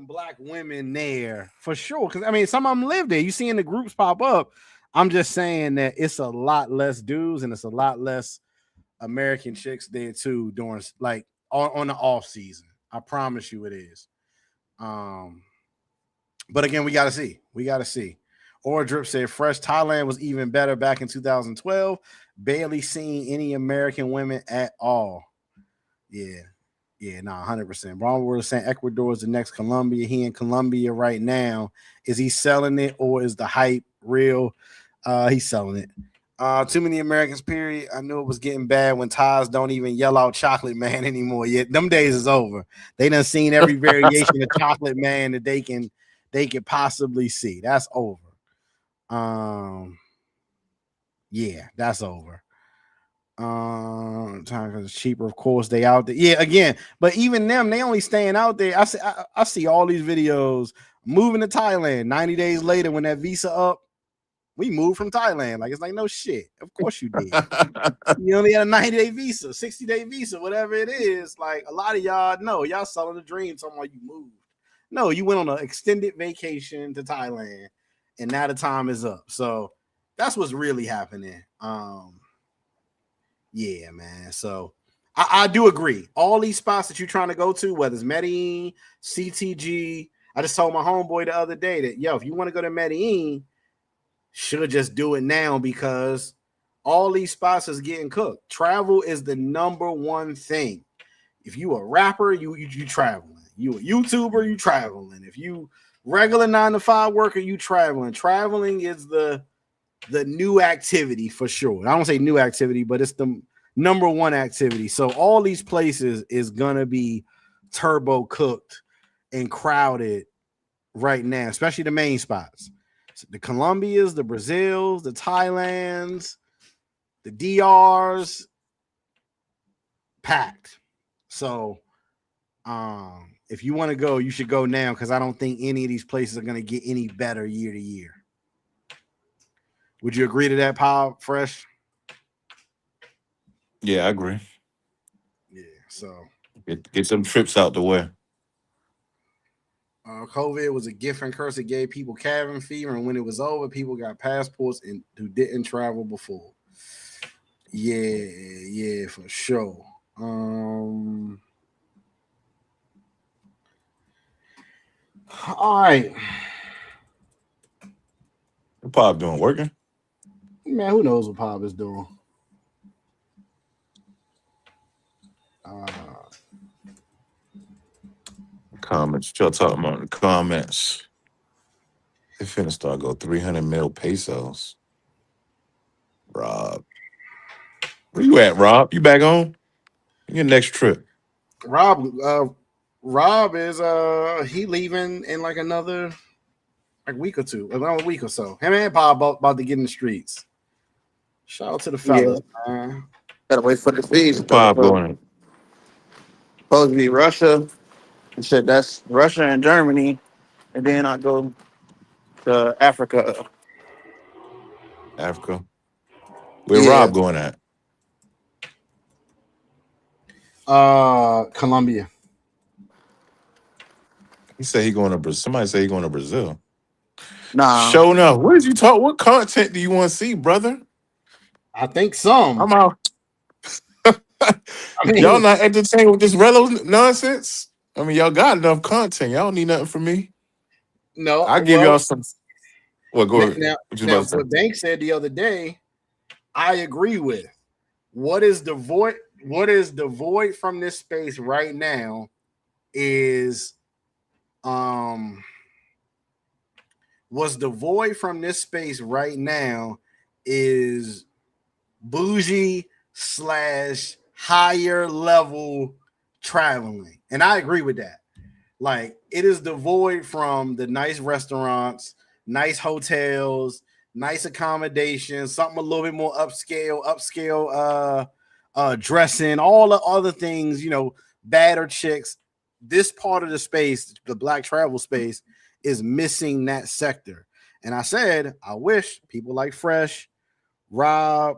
Speaker 1: black women there for sure. Because I mean, some of them live there. You seeing the groups pop up. I'm just saying that it's a lot less dudes and it's a lot less American chicks there too during, like, on the off season. I promise you it is. Um, but again, we gotta see. We gotta see. Or Drip said fresh Thailand was even better back in 2012. Barely seen any American women at all. Yeah. Yeah, no, 100%. Ron was saying Ecuador is the next Colombia. He in Colombia right now. Is he selling it or is the hype real? He's selling it. Too many Americans, period. I knew it was getting bad when Thais don't even yell out chocolate man anymore. Yet them days is over. They done seen every variation of chocolate man that they can possibly see. That's over. Yeah, that's over. Time because it's cheaper, of course. They out there. Yeah, again, but even them, they only staying out there. I see all these videos moving to Thailand. 90 days later, when that visa up, we moved from Thailand. Like, it's like, no shit. Of course you did. You only had a 90-day visa, 60-day visa, whatever it is. Like, a lot of y'all know y'all selling the dream talking about you moved. No, you went on an extended vacation to Thailand, and now the time is up. So that's what's really happening. Yeah, man. So I do agree. All these spots that you're trying to go to, whether it's Medellin, CTG, I just told my homeboy the other day that, yo, if you want to go to Medellin, should just do it now because all these spots is getting cooked. Travel is the number one thing. If you a rapper, you traveling. You a YouTuber, you traveling. If you regular 9 to 5 worker, you traveling. Traveling is the new activity for sure. I don't say new activity, but it's the number one activity. So all these places is gonna be turbo cooked and crowded right now, especially the main spots. So the Colombias, the Brazils, the Thailands, the DRs. packed. So if you want to go, you should go now because I don't think any of these places are going to get any better year to year. Would you agree to that, Paul Fresh?
Speaker 7: Yeah, I agree.
Speaker 1: Yeah. So
Speaker 7: Get some trips out the way.
Speaker 1: COVID was a gift and curse. It gave people cabin fever, and when it was over, people got passports and who didn't travel before. Yeah, for sure. All right,
Speaker 7: What Pop doing? Working?
Speaker 1: man. Who knows what Pop is doing? Uh,
Speaker 7: Comments. What y'all talking about in the comments? They finna start go 300 mil pesos. Rob. Where you at, Rob? You back home? Your next trip.
Speaker 1: Rob is he leaving in like another week or two, another week or so. Him and Pop about to get in the streets. Shout out to the
Speaker 6: Yeah,
Speaker 1: fellas, man.
Speaker 6: gotta wait for the fees.
Speaker 7: Where Pop going?
Speaker 6: Supposed to be Russia and shit. That's Russia and Germany, and then I go to Africa.
Speaker 7: Africa. Where
Speaker 6: Yeah,
Speaker 7: Rob going at?
Speaker 1: Colombia.
Speaker 7: He said he going to Brazil. Somebody said he going to Brazil.
Speaker 6: nah.
Speaker 7: Show enough. What did you talk? What content do you want to see, brother?
Speaker 1: I think some.
Speaker 7: I'm out.
Speaker 1: I
Speaker 7: Y'all
Speaker 1: mean,
Speaker 7: not entertained with this Relo nonsense? I mean, y'all got enough content. Y'all don't need nothing from me.
Speaker 1: no.
Speaker 7: I give
Speaker 1: Well,
Speaker 7: y'all some. Well, go ahead. What you
Speaker 1: now,
Speaker 7: about to say?
Speaker 1: what Bank said the other day, I agree with. What is the void? What is the void from this space right now? Is what's the void from this space right now is bougie / higher level traveling, and I agree with that. Like it is devoid from the nice restaurants, nice hotels, nice accommodations, something a little bit more upscale dressing, all the other things, badder chicks. This part of the space, the black travel space, is missing that sector. And I said, I wish people like Fresh, Rob,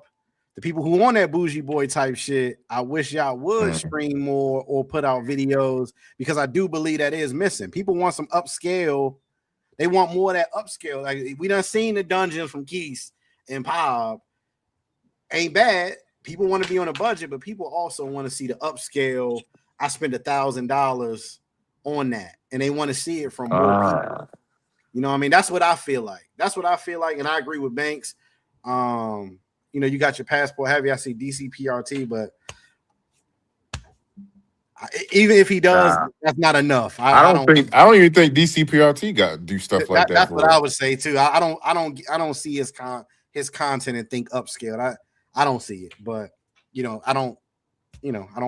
Speaker 1: the people who want that bougie boy type shit, I wish y'all would stream more or put out videos because I do believe that is missing. People want some upscale. They want more of that upscale. Like we done seen the dungeons from Keys and Pop. Ain't bad. People want to be on a budget, but people also want to see the upscale. I spent $1,000 on that, and they want to see it from more people. You know what I mean? That's what I feel like. And I agree with Banks. You got your passport heavy. I see DCPRT, but even if he does, that's not enough. I don't
Speaker 7: even think DCPRT got do stuff like that.
Speaker 1: That's what I would say too. I don't see his content and think upscale. I don't see it, but I don't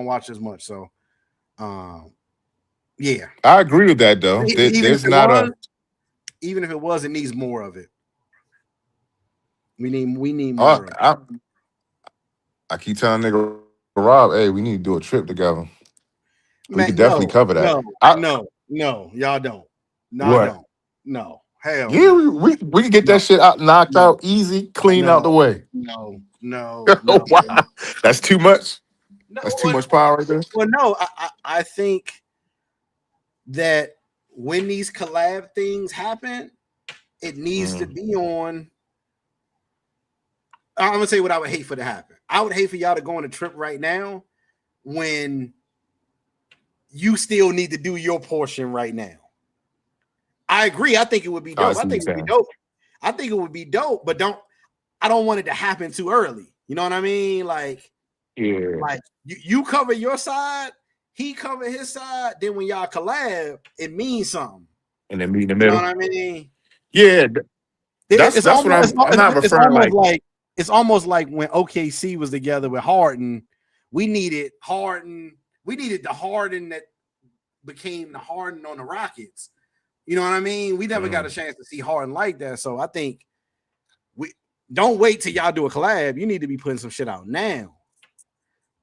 Speaker 1: watch as much. So, yeah,
Speaker 7: I agree with that though.
Speaker 1: Even if it was, it needs more of it. We need more.
Speaker 7: I keep telling nigga Rob, hey, we need to do a trip together. We could definitely
Speaker 1: No,
Speaker 7: cover that.
Speaker 1: no, y'all don't. No,
Speaker 7: What?
Speaker 1: I don't. No, hell
Speaker 7: Yeah,
Speaker 1: no.
Speaker 7: we can get that shit out, knocked out easy, clean out the way.
Speaker 1: No.
Speaker 7: Wow, that's too much. That's too much power right there.
Speaker 1: Well, no, I think that when these collab things happen, it needs to be on. I'm gonna tell you what I would hate for to happen. I would hate for y'all to go on a trip right now when you still need to do your portion right now. I agree. I think it would be dope. I think it would be dope, but I don't want it to happen too early. You know what I mean? Like you cover your side, he cover his side. Then when y'all collab, it means something.
Speaker 7: And then meet in the middle.
Speaker 1: You know what I mean?
Speaker 7: Yeah, that's what I'm not referring like.
Speaker 1: It's almost like when OKC was together with Harden. We needed Harden. We needed the Harden that became the Harden on the Rockets. You know what I mean? We never got a chance to see Harden like that. So I think we don't wait till y'all do a collab. You need to be putting some shit out now.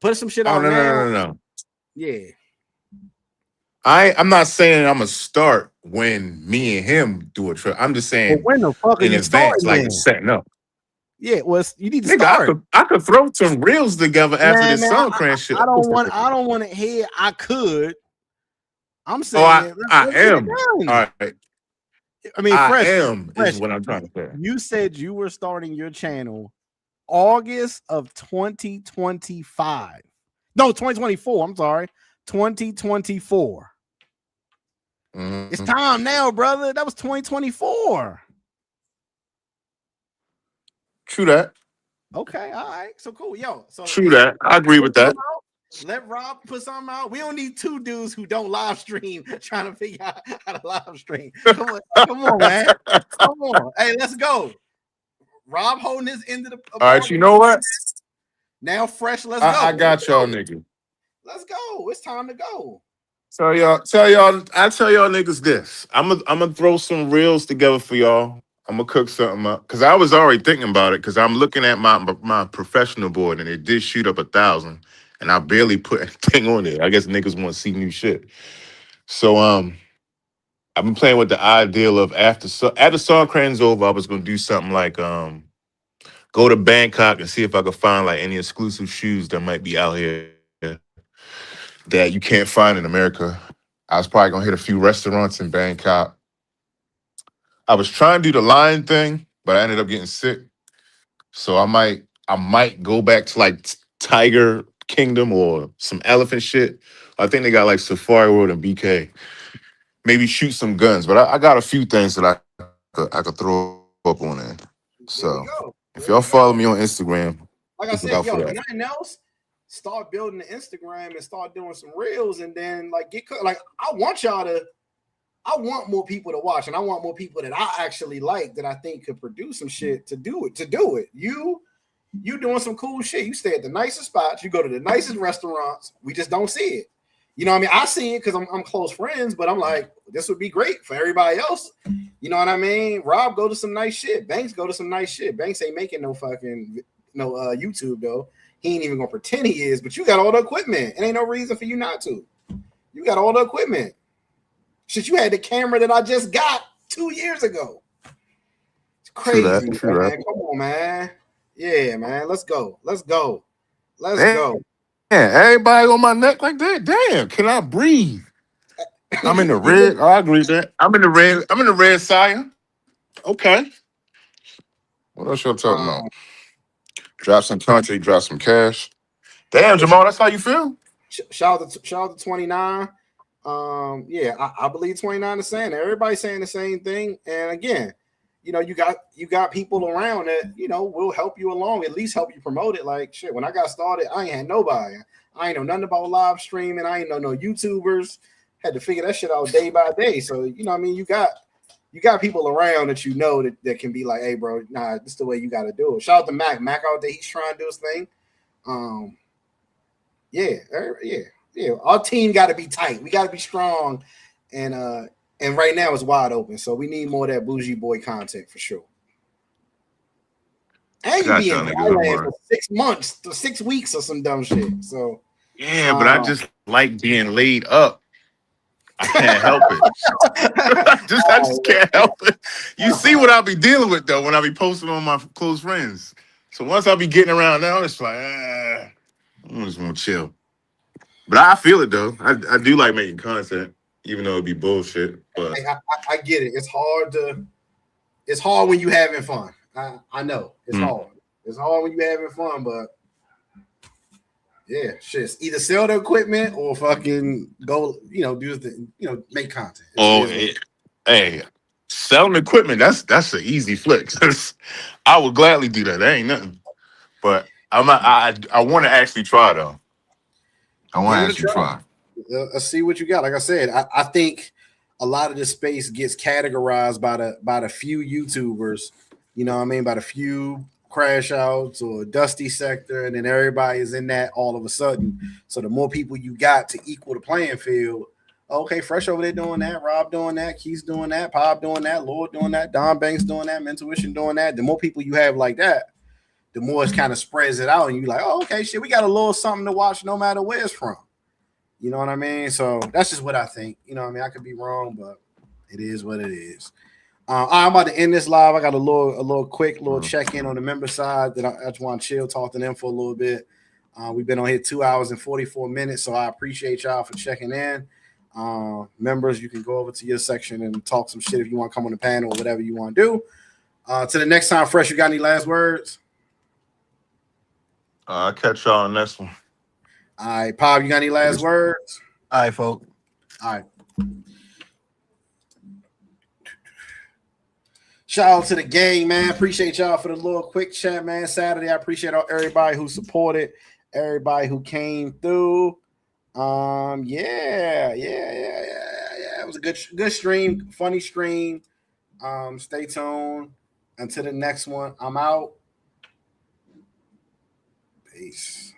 Speaker 1: Put some shit
Speaker 7: Oh
Speaker 1: out
Speaker 7: no, no,
Speaker 1: now.
Speaker 7: no, no, no.
Speaker 1: Yeah.
Speaker 7: I'm not saying I'm gonna start when me and him do a trip. I'm just
Speaker 1: But
Speaker 7: saying
Speaker 1: when the fuck are
Speaker 7: in
Speaker 1: you
Speaker 7: advance,
Speaker 1: starting
Speaker 7: like it's
Speaker 1: then?
Speaker 7: setting up.
Speaker 1: Yeah, well, you need to
Speaker 7: Nigga,
Speaker 1: start.
Speaker 7: I could throw some reels together after
Speaker 1: Man,
Speaker 7: this
Speaker 1: man,
Speaker 7: Suncran shit.
Speaker 1: I don't want to hear I could. I'm
Speaker 7: Oh,
Speaker 1: saying
Speaker 7: I
Speaker 1: let's get it
Speaker 7: am.
Speaker 1: done.
Speaker 7: All right.
Speaker 1: I mean,
Speaker 7: I
Speaker 1: fresh,
Speaker 7: am is
Speaker 1: fresh.
Speaker 7: what I'm trying to say.
Speaker 1: You said you were starting your channel August of 2025. No, 2024. I'm sorry. 2024. It's time now, brother. That was 2024.
Speaker 7: True that.
Speaker 1: Okay, all right. So cool. Yo, so
Speaker 7: True that. I agree
Speaker 1: put
Speaker 7: with that.
Speaker 1: something out. Let Rob put something out. We don't need two dudes who don't live stream trying to figure out how to live stream. Come on, man. Come on. Hey, let's go. Rob holding his end of the
Speaker 7: All right, you know what?
Speaker 1: now fresh. Let's go.
Speaker 7: I got y'all niggas.
Speaker 1: Let's go. It's time to go.
Speaker 7: Tell y'all, I tell y'all niggas this. I'm gonna throw some reels together for y'all. I'm gonna cook something up because I was already thinking about it because I'm looking at my professional board and it did shoot up 1,000 and I barely put anything on it. I guess niggas want to see new shit. So I've been playing with the ideal of after Songkran's over, I was gonna do something like go to Bangkok and see if I could find like any exclusive shoes that might be out here that you can't find in America. I was probably gonna hit a few restaurants in Bangkok. I was trying to do the lion thing, but I ended up getting sick. So I might go back to like Tiger Kingdom or some elephant shit. I think they got like Safari World and BK. Maybe shoot some guns, but I got a few things that I could throw up on there.
Speaker 1: There we
Speaker 7: So
Speaker 1: go.
Speaker 7: if y'all follow me on Instagram,
Speaker 1: Like I
Speaker 7: look
Speaker 1: said,
Speaker 7: out for
Speaker 1: yo, if
Speaker 7: that.
Speaker 1: nothing else, start building the Instagram and start doing some reels, and then like like I want more people to watch, and I want more people that I actually like that I think could produce some shit to do it. You doing some cool shit. You stay at the nicest spots. You go to the nicest restaurants. We just don't see it. You know what I mean? I see it because I'm close friends, but I'm like, this would be great for everybody else. You know what I mean? Rob go to some nice shit. Banks go to some nice shit. Banks ain't making no fucking YouTube though. He ain't even gonna pretend he is, but you got all the equipment. It ain't no reason for you not to. You got all the equipment. Shit, you had the camera that I just got 2 years ago. It's crazy,
Speaker 7: True
Speaker 1: man.
Speaker 7: that.
Speaker 1: Come on, man. Yeah, man. Let's go. Let's go. Let's
Speaker 7: Damn,
Speaker 1: go.
Speaker 7: everybody on my neck like that. Damn, can I breathe? I'm in the
Speaker 1: You look,
Speaker 7: red. Oh, I agree with that. I'm in the red. I'm in the red, sire. Okay. What else y'all talking about?
Speaker 1: um,
Speaker 7: Drop some country, drop some cash. Damn, Jamal, that's how you feel?
Speaker 1: shout out to 29. Yeah, I believe 29 is saying it. Everybody's saying the same thing. And again, you got people around that will help you along, at least help you promote it. Like shit, when I got started, I ain't had nobody. I ain't know nothing about live streaming. I ain't know no YouTubers. Had to figure that shit out day by day. So what I mean, you got people around that can be like, hey, bro, nah, this is the way you got to do it. Shout out to Mac. Mac out there, he's trying to do his thing. Yeah. Our team got to be tight. We got to be strong, and right now it's wide open. So we need more of that bougie boy content for sure.
Speaker 7: I
Speaker 1: And you
Speaker 7: got
Speaker 1: be in
Speaker 7: y'all niggas on
Speaker 1: Thailand
Speaker 7: my.
Speaker 1: for 6 months, 6 weeks, or some dumb shit. So
Speaker 7: Yeah, but I just like being laid up. I can't help it. I just can't help it. You see what I be dealing with though when I be posting on my close friends. So once I be getting around now, it's like, I just want to chill. But I feel it though. I do like making content, even though it be bullshit. But
Speaker 1: I get it. It's hard when you having fun. I know it's hard. It's hard when you having fun, but yeah, shit. Either sell the equipment or fucking go, do the, make content.
Speaker 7: Hey, selling equipment, that's an easy flex. I would gladly do that. That ain't nothing. But I want to actually try though. I want
Speaker 1: Give
Speaker 7: to
Speaker 1: it a
Speaker 7: actually
Speaker 1: try.
Speaker 7: try.
Speaker 1: Let's see what you got. Like I said, I think a lot of this space gets categorized by the few YouTubers. You know what I mean? By the few crash outs or dusty sector, and then everybody is in that all of a sudden. So the more people you got to equal the playing field. Okay, Fresh over there doing that, Rob doing that, Keith's doing that, Pop doing that, Lord doing that, Don Banks doing that, Mentuition doing that. The more people you have like that, the more it kind of spreads it out, and you're like, oh, okay, shit, we got a little something to watch no matter where it's from. You know what I mean? So that's just what I think. You know what I mean? I could be wrong, but it is what it is. I'm about to end this live. I got a little quick check in on the member side that I just want to chill, talk to them for a little bit. We've been on here 2 hours and 44 minutes, so I appreciate y'all for checking in. Members, you can go over to your section and talk some shit if you want to come on the panel or whatever you want to do. To the next time, Fresh, you got any last words?
Speaker 6: I'll catch y'all on next one.
Speaker 1: All right, Pop, you got any last words?
Speaker 6: All right, folks.
Speaker 1: All right. Shout out to the gang, man. Appreciate y'all for the little quick chat, man. Saturday, I appreciate everybody who supported, everybody who came through. Yeah. It was a good stream, funny stream. Stay tuned. Until the next one, I'm out. Peace.